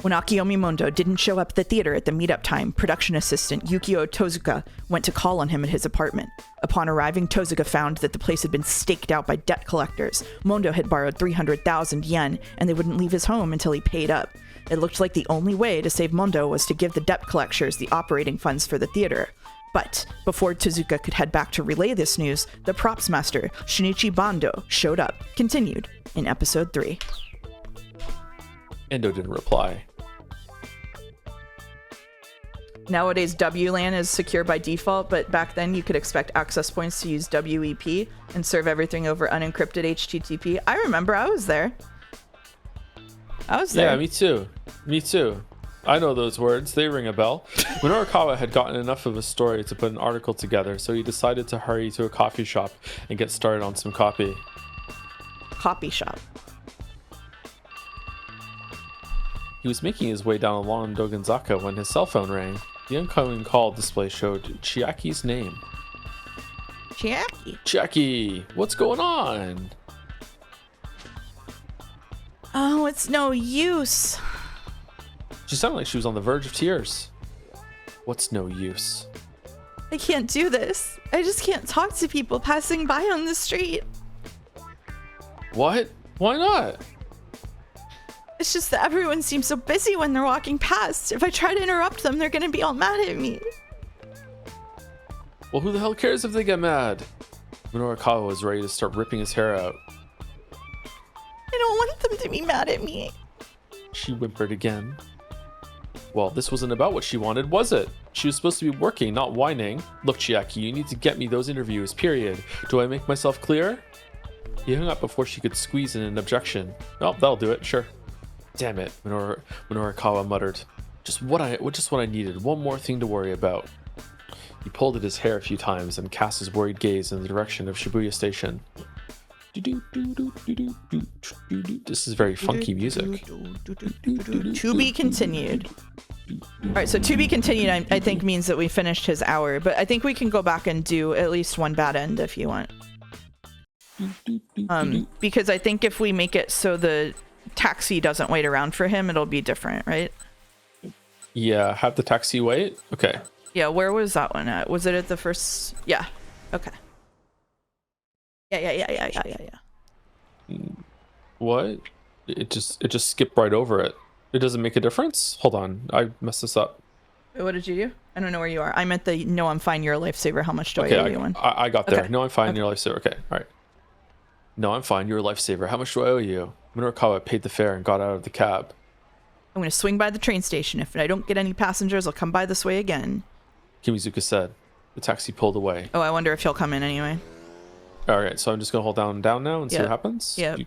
When Akiyomi Mondo didn't show up at the theater at the meetup time, production assistant Yukio Tozuka went to call on him at his apartment. Upon arriving, Tozuka found that the place had been staked out by debt collectors. Mondo had borrowed 300,000 yen, and they wouldn't leave his home until he paid up. It looked like the only way to save Mondo was to give the debt collectors the operating funds for the theater. But before Tozuka could head back to relay this news, the props master, Shinichi Bando, showed up. Continued in episode 3. Endo didn't reply. Nowadays, WLAN is secure by default, but back then you could expect access points to use WEP and serve everything over unencrypted HTTP. I remember, I was there. Yeah, me too. Me too. I know those words. They ring a bell. Minorikawa had gotten enough of a story to put an article together, so he decided to hurry to a coffee shop and get started on some copy. Copy shop. He was making his way down along Dogonzaka when his cell phone rang. The incoming call display showed Chiaki's name. Chiaki? Chiaki, what's going on? Oh, it's no use. She sounded like she was on the verge of tears. What's no use? I can't do this. I just can't talk to people passing by on the street. What? Why not? It's just that everyone seems so busy when they're walking past. If I try to interrupt them, they're gonna be all mad at me. Well, who the hell cares if they get mad? Minorikawa was ready to start ripping his hair out. I don't want them to be mad at me. She whimpered again. Well, this wasn't about what she wanted, was it? She was supposed to be working, not whining. Look, Chiaki, you need to get me those interviews, period. Do I make myself clear? He hung up before she could squeeze in an objection. Oh, that'll do it, sure. Damn it, Minorikawa muttered. Just what I needed, one more thing to worry about. He pulled at his hair a few times and cast his worried gaze in the direction of Shibuya Station. This is very funky music. To be continued. Alright, so to be continued I think means that we finished his hour, but I think we can go back and do at least one bad end if you want. Because I think if we make it so the taxi doesn't wait around for him, it'll be different, right? Yeah, have the taxi wait? Okay. Yeah, where was that one at? Was it at the first? Yeah. Okay. Yeah. What? It just skipped right over it. It doesn't make a difference? Hold on. I messed this up. Wait, what did you do? I don't know where you are. I'm at the no, I'm fine, you're a lifesaver. How much do Okay, I owe you one? I got there. Okay. No, I'm fine. Okay. You're a lifesaver. Okay, all right. No, I'm fine. You're a lifesaver. How much do I owe you? Minorikawa paid the fare and got out of the cab. I'm going to swing by the train station. If I don't get any passengers, I'll come by this way again. Kimizuka said. The taxi pulled away. Oh, I wonder if he'll come in anyway. All right, so I'm just going to hold down now and see what happens. Yeah.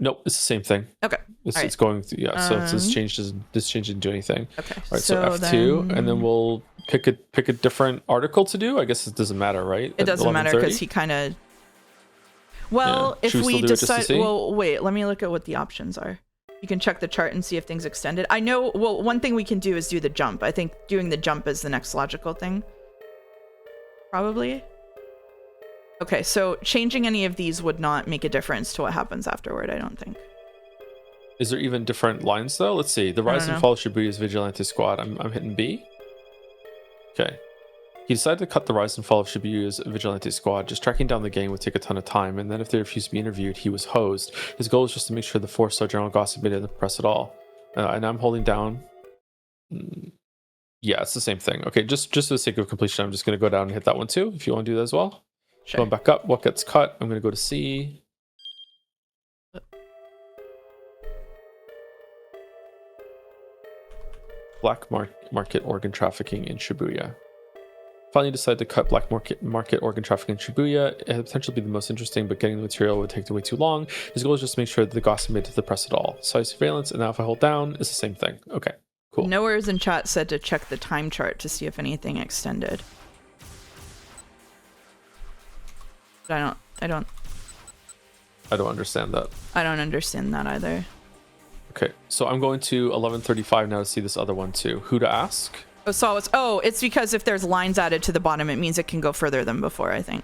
Nope, it's the same thing. Okay. It's going through, yeah. So if this change didn't do anything. Okay. All right, so F2, and then we'll pick a different article to do. I guess it doesn't matter, right? It doesn't matter because he kind of. Well, yeah. if we do decide, well, wait. Let me look at what the options are. You can check the chart and see if things extended. I know. Well, one thing we can do is do the jump. I think doing the jump is the next logical thing. Probably. Okay, so changing any of these would not make a difference to what happens afterward, I don't think. Is there even different lines though? Let's see. The rise and fall of Shibuya's vigilante squad. I'm hitting B. Okay. He decided to cut the rise and fall of Shibuya's vigilante squad. Just tracking down the gang would take a ton of time, and then if they refused to be interviewed, he was hosed. His goal was just to make sure the 4-star general gossip made it in the press at all. And I'm holding down. Yeah, it's the same thing. Okay, just for the sake of completion, I'm just going to go down and hit that one too, if you want to do that as well. Sure. Going back up, what gets cut? I'm going to go to C. Black market organ trafficking in Shibuya. Finally decided to cut black market organ trafficking in Shibuya. It had potentially be the most interesting, but getting the material would take way too long. His goal is just to make sure that the gossip made it to the press at all. So surveillance, and now if I hold down, it's the same thing. Okay, cool. Nowhere's in chat said to check the time chart to see if anything extended. But I don't understand that. I don't understand that either. Okay, so I'm going to 11:35 now to see this other one too. Who to ask? It's because if there's lines added to the bottom, it means it can go further than before, I think.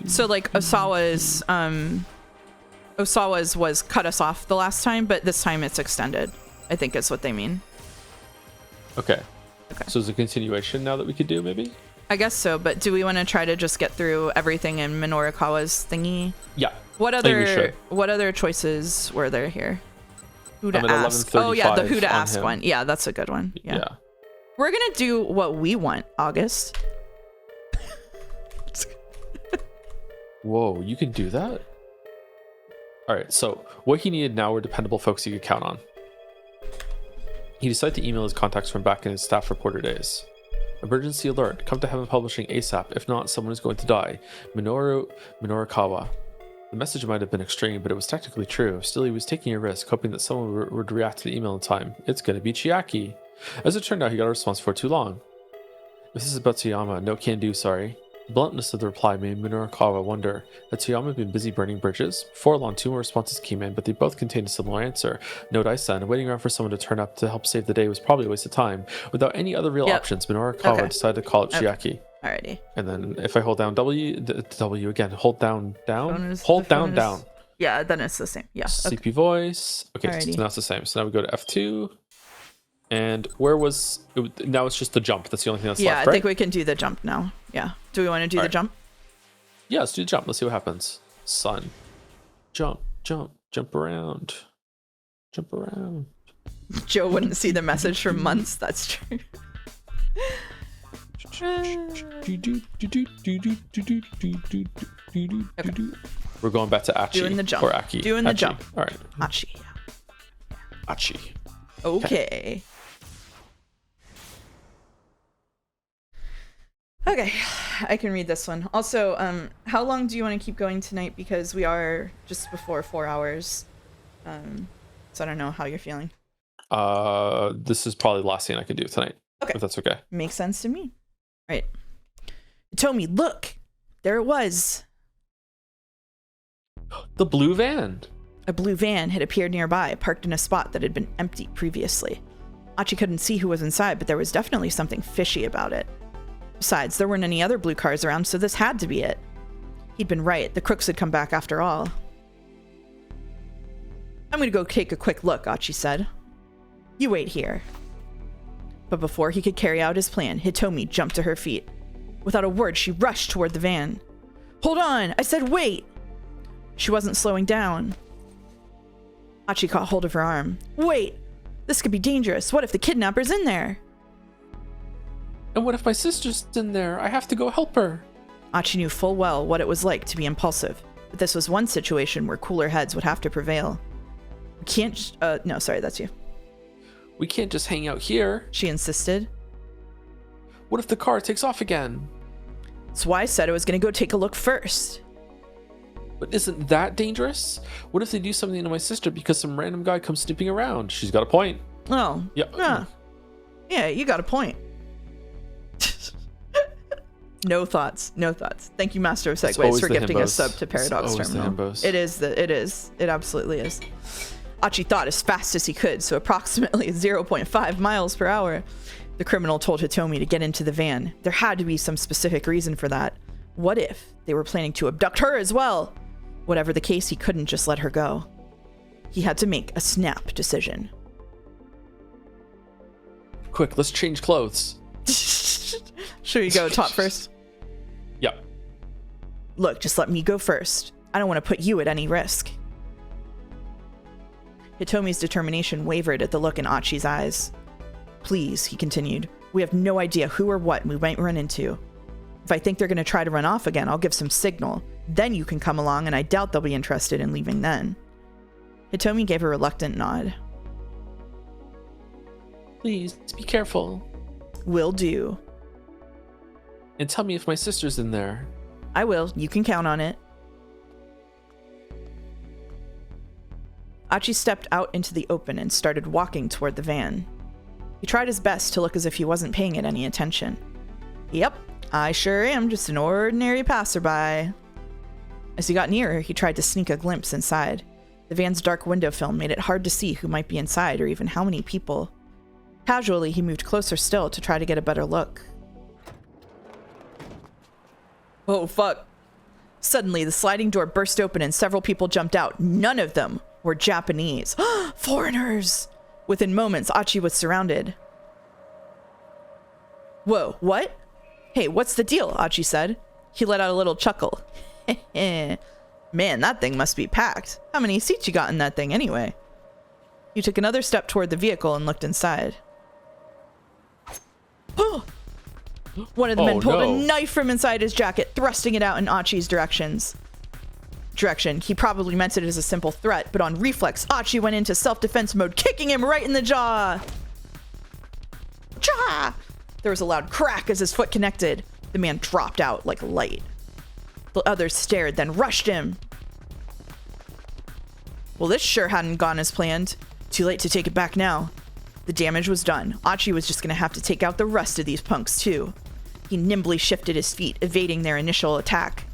So like Osawa's was cut us off the last time, but this time it's extended, I think is what they mean. Okay. So is a continuation now that we could do maybe? I guess so, but do we want to try to just get through everything in Minorikawa's thingy? Yeah. What other choices were there here? Who to I'm at ask? Oh yeah, the who to ask him. one. Yeah, that's a good one. Yeah. We're gonna do what we want, August. Whoa, you can do that? All right, so what he needed now were dependable folks he could count on. He decided to email his contacts from back in his staff reporter days. Emergency alert, come to Heaven Publishing ASAP. If not, someone is going to die. Minorikawa. The message might have been extreme, but it was technically true. Still, he was taking a risk, hoping that someone would react to the email in time. It's going to be Chiaki. As it turned out, he got a response for too long. If this is about Toyama, no can do, sorry. The bluntness of the reply made Minorikawa wonder. Had Toyama been busy burning bridges? Before long, 2 more responses came in, but they both contained a similar answer. No Daisa, waiting around for someone to turn up to help save the day was probably a waste of time. Without any other real options, Minorikawa decided to call it Chiaki. Alrighty. And then if I hold down W again, hold down. Yeah, then it's the same. Yeah. CP voice. Okay, Alrighty. so now it's the same. So now we go to F2. And where was it? Now it's just the jump. That's the only thing that's left, I right? think we can do the jump now. Yeah. Do we want to do the jump? Yeah, let's do the jump. Let's see what happens. Sun. Jump around. Jump around. Joe wouldn't see the message for months. That's true. We're going back to Achi. Doing the jump. Or Aki. Doing the jump. All right. Achi. Achi. Okay. Okay, I can read this one. Also, how long do you want to keep going tonight? Because we are just before 4 hours. So I don't know how you're feeling. This is probably the last thing I can do tonight. Okay. If that's okay. Makes sense to me. Right. Tomi, look! There it was. The blue van. A blue van had appeared nearby, parked in a spot that had been empty previously. Achi couldn't see who was inside, but there was definitely something fishy about it. Besides, there weren't any other blue cars around, so this had to be it. He'd been right. The crooks had come back after all. I'm gonna go take a quick look, Achi said. You wait here. But before he could carry out his plan, Hitomi jumped to her feet. Without a word, she rushed toward the van. Hold on! I said wait! She wasn't slowing down. Achi caught hold of her arm. Wait! This could be dangerous. What if the kidnapper's in there? And what if my sister's in there? I have to go help her. Achi knew full well what it was like to be impulsive, but this was one situation where cooler heads would have to prevail. We can't no, sorry, that's you. We can't just hang out here. She insisted. What if the car takes off again? That's why I said I was gonna go take a look first. But isn't that dangerous? What if they do something to my sister because some random guy comes snooping around? She's got a point. Oh. Yeah. Yeah, you got a point. No thoughts. No thoughts. Thank you, Master of Segways, for gifting a sub to Paradox Terminal. It is. It absolutely is. Achi thought as fast as he could, so approximately 0.5 miles per hour. The criminal told Hitomi to get into the van. There had to be some specific reason for that. What if they were planning to abduct her as well? Whatever the case, he couldn't just let her go. He had to make a snap decision. Quick, let's change clothes. Should we go top first? Yep. Look, just let me go first. I don't want to put you at any risk. Hitomi's determination wavered at the look in Achi's eyes. Please, he continued. We have no idea who or what we might run into. If I think they're going to try to run off again, I'll give some signal. Then you can come along, and I doubt they'll be interested in leaving then. Hitomi gave a reluctant nod. Please, be careful. Will do. And tell me if my sister's in there. I will. You can count on it. Achi stepped out into the open and started walking toward the van. He tried his best to look as if he wasn't paying it any attention. Yep, I sure am just an ordinary passerby. As he got nearer, he tried to sneak a glimpse inside. The van's dark window film made it hard to see who might be inside or even how many people. Casually, he moved closer still to try to get a better look. Oh, fuck. Suddenly, the sliding door burst open and several people jumped out. None of them were Japanese. Foreigners! Within moments, Achi was surrounded. Whoa, what? Hey, what's the deal? Achi said. He let out a little chuckle. Man, that thing must be packed. How many seats you got in that thing anyway? He took another step toward the vehicle and looked inside. One of the men pulled a knife from inside his jacket, thrusting it out in Achi's direction. He probably meant it as a simple threat, but on reflex, Achi went into self-defense mode, kicking him right in the jaw. Cha! There was a loud crack as his foot connected. The man dropped out like light. The others stared, then rushed him. Well, this sure hadn't gone as planned. Too late to take it back now. The damage was done. Achi was just going to have to take out the rest of these punks, too. He nimbly shifted his feet, evading their initial attack.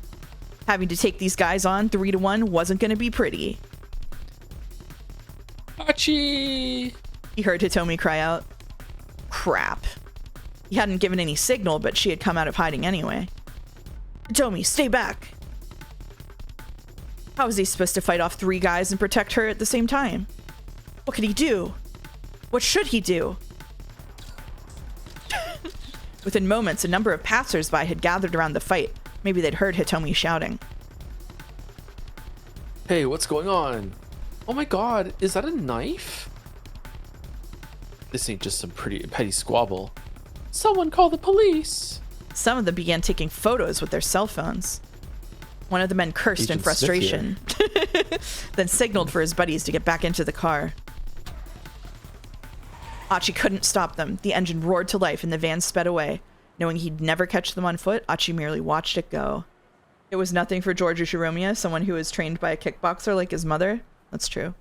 Having to take these guys on 3-1 wasn't going to be pretty. Achi! He heard Hitomi cry out. Crap. He hadn't given any signal, but she had come out of hiding anyway. Hitomi, stay back! How was he supposed to fight off 3 guys and protect her at the same time? What could he do? What should he do? Within moments, a number of passers-by had gathered around the fight. Maybe they'd heard Hitomi shouting. Hey, what's going on? Oh my god, is that a knife? This ain't just some petty squabble. Someone call the police! Some of them began taking photos with their cell phones. One of the men cursed in frustration, then signaled for his buddies to get back into the car. Achi couldn't stop them. The engine roared to life and the van sped away. Knowing he'd never catch them on foot, Achi merely watched it go. It was nothing for George Shiromiya, someone who was trained by a kickboxer like his mother. That's true.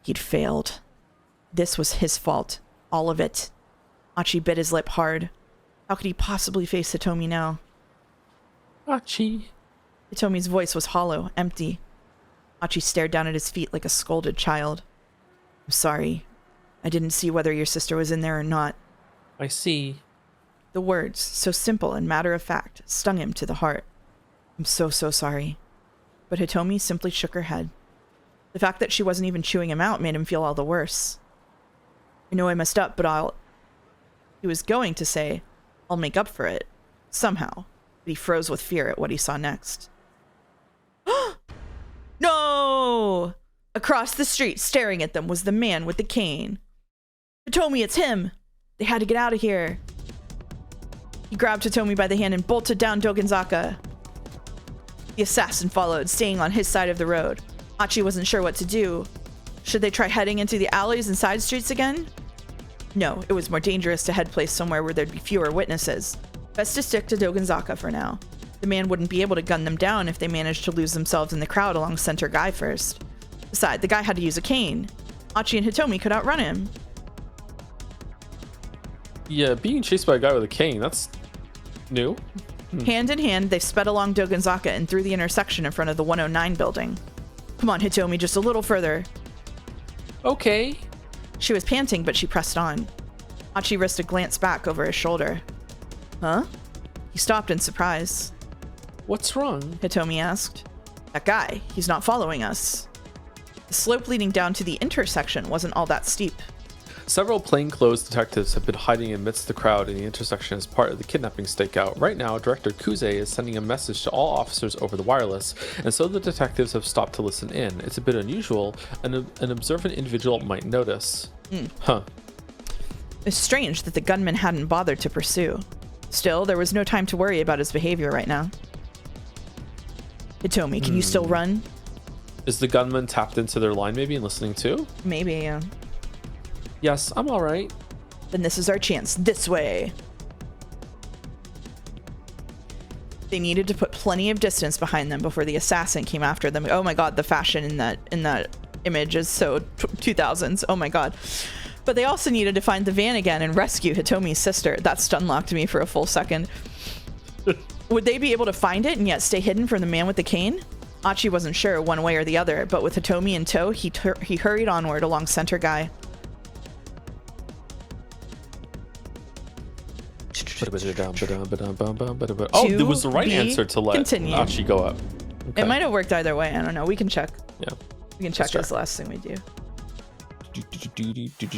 He'd failed. This was his fault. All of it. Achi bit his lip hard. How could he possibly face Hitomi now? Achi. Hitomi's voice was hollow, empty. Achi stared down at his feet like a scolded child. I'm sorry. I didn't see whether your sister was in there or not. I see. The words, so simple and matter of fact, stung him to the heart. I'm so sorry. But Hitomi simply shook her head. The fact that she wasn't even chewing him out made him feel all the worse. I know I messed up, but he was going to say, I'll make up for it. Somehow. But he froze with fear at what he saw next. No! Across the street, staring at them, was the man with the cane. Hitomi, it's him! They had to get out of here. He grabbed Hitomi by the hand and bolted down Dogenzaka. The assassin followed, staying on his side of the road. Achi wasn't sure what to do. Should they try heading into the alleys and side streets again? No, it was more dangerous to head place somewhere where there'd be fewer witnesses. Best to stick to Dogenzaka for now. The man wouldn't be able to gun them down if they managed to lose themselves in the crowd along Center Guy first. Besides, the guy had to use a cane. Achi and Hitomi could outrun him. Yeah, being chased by a guy with a cane, that's new. Hand in hand, they sped along Dogenzaka and through the intersection in front of the 109 building. Come on, Hitomi, just a little further. Okay. She was panting, but she pressed on. Achi risked a glance back over his shoulder. Huh? He stopped in surprise. What's wrong? Hitomi asked. That guy, he's not following us. The slope leading down to the intersection wasn't all that steep. Several plainclothes detectives have been hiding amidst the crowd in the intersection as part of the kidnapping stakeout. Right now, Director Kuze is sending a message to all officers over the wireless, and so the detectives have stopped to listen in. It's a bit unusual, and an observant individual might notice. Huh. It's strange that the gunman hadn't bothered to pursue. Still, there was no time to worry about his behavior right now. Hitomi, can you still run? Is the gunman tapped into their line maybe and listening too? Maybe, yeah. Yes, I'm all right. Then this is our chance. This way. They needed to put plenty of distance behind them before the assassin came after them. Oh my god, the fashion in that image is so 2000s. Oh my god. But they also needed to find the van again and rescue Hitomi's sister. That stun locked me for a full second. Would they be able to find it and yet stay hidden from the man with the cane? Achi wasn't sure one way or the other, but with Hitomi in tow, he hurried onward along Center Guy. Oh, it was the right answer to let continue. Achi go up. Okay. It might have worked either way. I don't know. We can check. Yeah. We can check this last thing we do.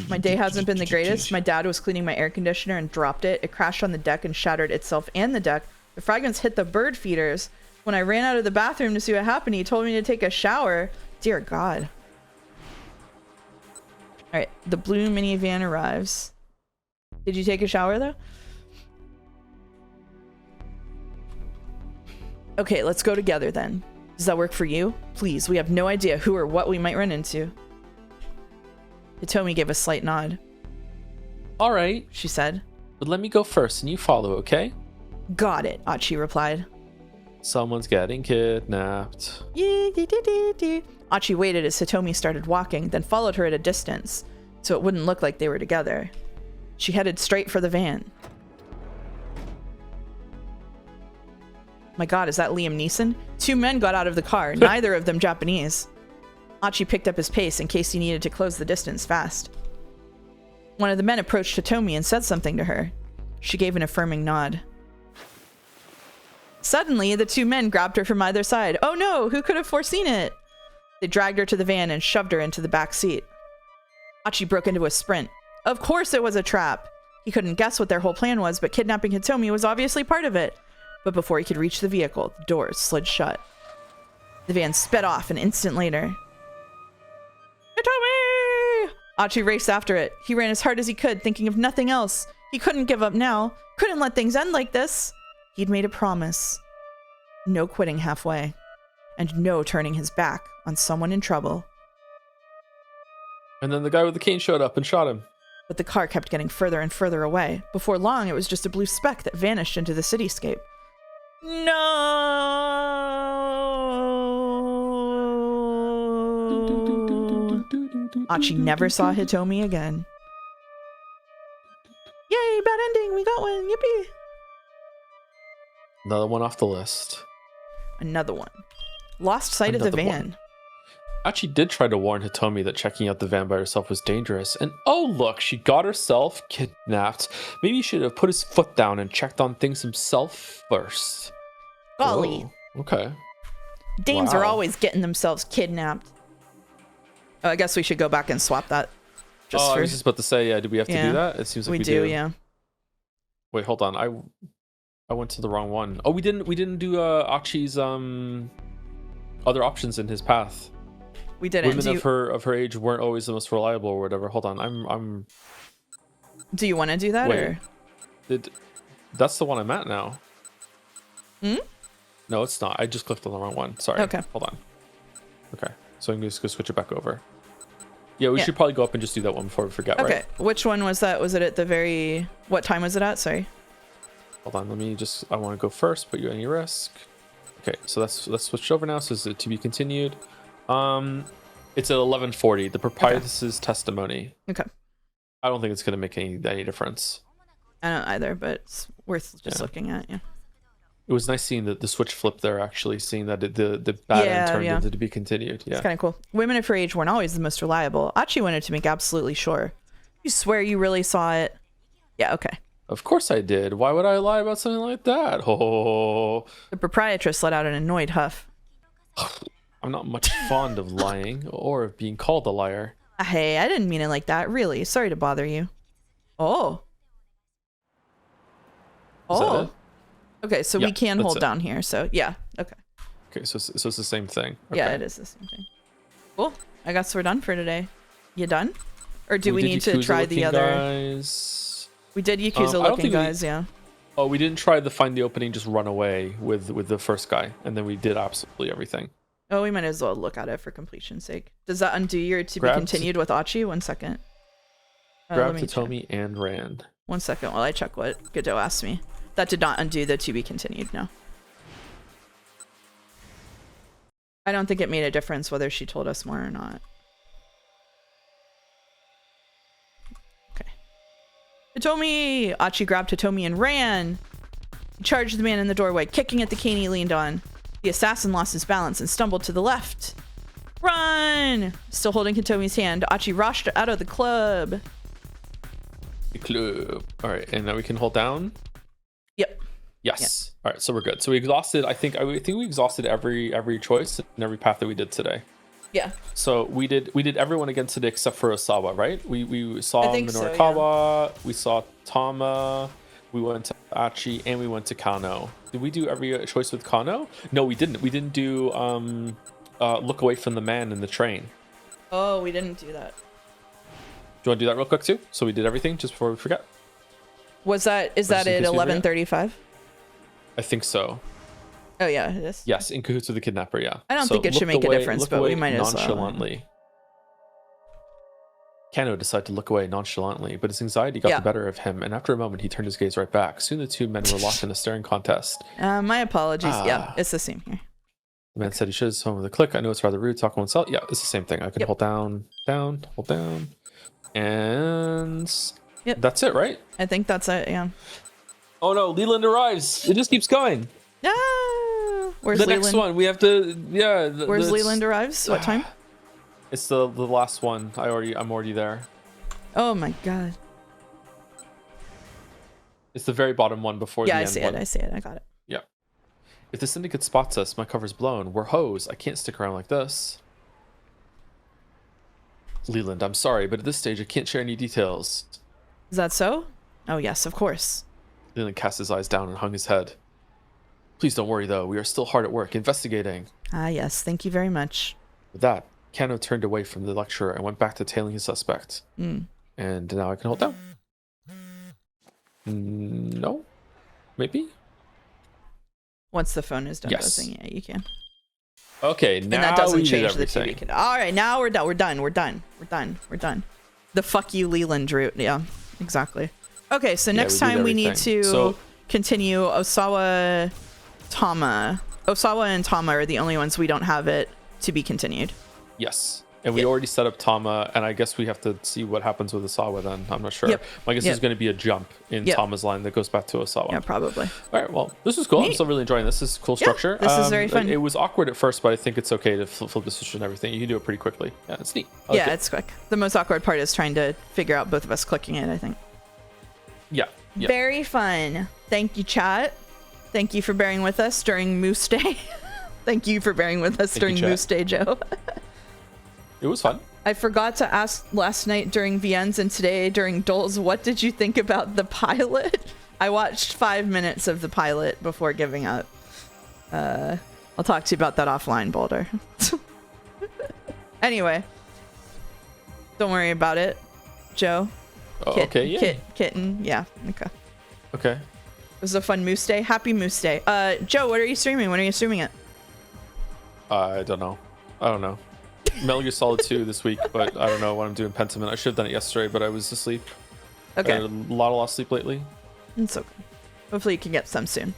My day hasn't been the greatest. My dad was cleaning my air conditioner and dropped it. It crashed on the deck and shattered itself and the deck. The fragments hit the bird feeders. When I ran out of the bathroom to see what happened, he told me to take a shower. Dear God. All right. The blue minivan arrives. Did you take a shower though? Okay, let's go together then. Does that work for you? Please, we have no idea who or what we might run into. Hitomi gave a slight nod. All right, she said. But let me go first and you follow, okay? Got it, Achi replied. Someone's getting kidnapped. Achi waited as Hitomi started walking, then followed her at a distance, so it wouldn't look like they were together. She headed straight for the van. My god, is that Liam Neeson? Two men got out of the car, neither of them Japanese. Achi picked up his pace in case he needed to close the distance fast. One of the men approached Hitomi and said something to her. She gave an affirming nod. Suddenly, the two men grabbed her from either side. Oh no, who could have foreseen it? They dragged her to the van and shoved her into the back seat. Achi broke into a sprint. Of course it was a trap. He couldn't guess what their whole plan was, but kidnapping Hitomi was obviously part of it. But before he could reach the vehicle, the doors slid shut. The van sped off an instant later. Hitomi! Achi raced after it. He ran as hard as he could, thinking of nothing else. He couldn't give up now. Couldn't let things end like this. He'd made a promise. No quitting halfway. And no turning his back on someone in trouble. And then the guy with the cane showed up and shot him. But the car kept getting further and further away. Before long, it was just a blue speck that vanished into the cityscape. No! Achi never saw Hitomi again. Yay, bad ending, we got one, yippee! Another one off the list. Another one. Lost sight of the van. Achi did try to warn Hitomi that checking out the van by herself was dangerous, and oh look, she got herself kidnapped. Maybe he should have put his foot down and checked on things himself first. Golly. Okay. Danes are Wow. always getting themselves kidnapped. Oh, I guess we should go back and swap that. Oh, I was just about to say, yeah. Do we have to Yeah. do that? It seems like we we do, yeah. Wait, hold on. I went to the wrong one. Oh, we didn't do Achi's other options in his path. We didn't. Women of her age weren't always the most reliable or whatever. Hold on. I'm Do you want to do that Wait. or? That's the one I'm at now. Hmm? No, it's not. I just clicked on the wrong one. Sorry. Okay. Hold on. Okay. So I'm just gonna switch it back over. Yeah, we Yeah. should probably go up and just do that one before we forget, Okay. right? Which one was that? Was it at the very? What time was it at? Sorry. Hold on. I want to go first. Put you at any risk. Okay. So that's switched over now. So it's to be continued. It's at 11:40. The proprietress's testimony. Okay. I don't think it's gonna make any difference. I don't either, but it's worth just looking at. Yeah. It was nice seeing the switch flip there, actually, seeing that the bad end turned into to be continued. Yeah. It's kind of cool. Women of her age weren't always the most reliable. Achi wanted to make absolutely sure. You swear you really saw it? Yeah, okay. Of course I did. Why would I lie about something like that? Oh, The proprietress let out an annoyed huff. I'm not much fond of lying or of being called a liar. Hey, I didn't mean it like that. Really. Sorry to bother you. Oh. Is that Oh. it? Okay, so Yeah, we can that's hold it. down here. So, yeah. Okay. Okay, so it's the same thing. Okay. Yeah, it is the same thing. Cool. I guess we're done for today. You done? Or do we did need to Yakuza try the looking other? Guys. We did Yakuza I don't looking think we- guys, yeah. Oh, we didn't try the find the opening, just run away with the first guy, and then we did absolutely everything. Oh, we might as well look at it for completion's sake. Does that undo your to be Grab continued with Achi? 1 second. Grab let me check. Totomi and ran. 1 second while I check what Godot asked me. That did not undo the to be continued, no. I don't think it made a difference whether she told us more or not. Okay. Totomi! Achi grabbed Totomi and ran. He charged the man in the doorway, kicking at the cane he leaned on. The assassin lost his balance and stumbled to the left. Run! Still holding Totomi's hand, Achi rushed out of the club. The club. All right, and now we can hold down. Yep. Yes. All right, so we're good. So we exhausted. I think we exhausted every choice and every path that we did today. Yeah. So we did everyone again today except for Osawa, right? We saw I think so, Minorikawa, we saw Tama, we went to Achi, and we went to Kano. Did we do every choice with Kano? No, we didn't. We didn't do look away from the man in the train. Oh, we didn't do that. Do you want to do that real quick too? So we did everything just before we forget. Is that just at in case we forget? 11:35? I think so. Oh yeah, it is. Yes, in cahoots with the kidnapper. Yeah. I don't So think it should looked make a away- difference, look but we away might as well. nonchalantly. Kano decided to look away nonchalantly, but his anxiety got Yeah. the better of him, and after a moment, he turned his gaze right back. Soon the two men were locked in a staring contest. My apologies. Yeah, Ah. it's the same here. The man said he should have someone with a click. I know it's rather rude talking oneself. Yeah, it's the same thing. I can Yep. hold down, hold down, and Yep. that's it, right? I think that's it. Yeah. Oh no, Leland arrives. It just keeps going. Ah, where's The Leland? next one, we have to. Yeah. Where's Leland arrives? What time? It's the last one. I'm already there. Oh my god. It's the very bottom one before Yeah, the I end see one. it. I see it. I got it. Yeah. If the syndicate spots us, my cover's blown. We're hosed. I can't stick around like this. Leland, I'm sorry, but at this stage I can't share any details. Is that so? Oh yes, of course. Leland cast his eyes down and hung his head. Please don't worry though, we are still hard at work investigating. Ah yes, thank you very much. With that, Kano turned away from the lecturer and went back to tailing his suspect. Mm. And now I can hold down. No? Maybe? Once the phone is done Yes. buzzing, yeah, you can. Okay, now And that doesn't we did change the everything. TV. All right, now we're done. We're done. We're done. We're done. We're done. The fuck you, Leland route. Yeah, exactly. Okay, so next we did time we need everything. to So- continue Osawa, Tama. Osawa and Tama are the only ones we don't have it to be continued. Yes. And we Yep. already set up Tama, and I guess we have to see what happens with Osawa then. I'm not sure. Yep. My guess Yep. is going to be a jump in Yep. Tama's line that goes back to Osawa. Yeah, probably. All right, well, this is cool. I'm Neat. still really enjoying this. This is cool Yeah, structure. this is very fun. It was awkward at first, but I think it's okay to flip the switch and everything. You can do it pretty quickly. Yeah, it's neat. I like Yeah, it. it's quick. The most awkward part is trying to figure out both of us clicking it, I think. Yeah. Very fun. Thank you, chat. Thank you for bearing with us during Moose Day. Thank you for bearing with us during Moose Day, Joe. It was fun. I forgot to ask last night during VNs and today during Doles, what did you think about the pilot? I watched 5 minutes of the pilot before giving up. I'll talk to you about that offline, Boulder. Anyway, don't worry about it, Joe. Okay, yeah. Kitten, yeah, okay. Okay. It was a fun Moose Day. Happy Moose Day. Joe, what are you streaming? When are you streaming it? I don't know. Metal Gear Solid 2 this week, but I don't know what I'm doing Pentiment. I should have done it yesterday, but I was asleep. Okay. I had a lot of lost sleep lately. It's okay. Hopefully you can get some soon.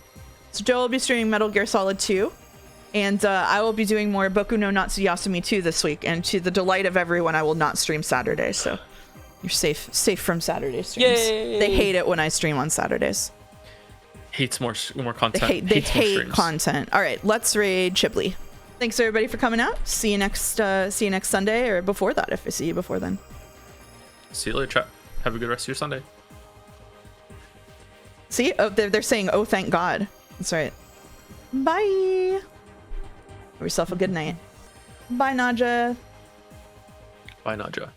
So Joe will be streaming Metal Gear Solid 2, and I will be doing more Boku no Natsu Yasumi 2 this week, and to the delight of everyone, I will not stream Saturday, so you're safe from Saturday streams. Yay! They hate it when I stream on Saturdays. Hates more content. They Hates more hate streams. content. All right, let's raid Chibley. Thanks everybody for coming out. See you next Sunday, or before that if I see you before then. See you later, chat. Have a good rest of your Sunday. See? Oh, they're saying, oh, thank God. That's right. Bye. Have yourself a good night. Bye, Naja. Bye, Nadja.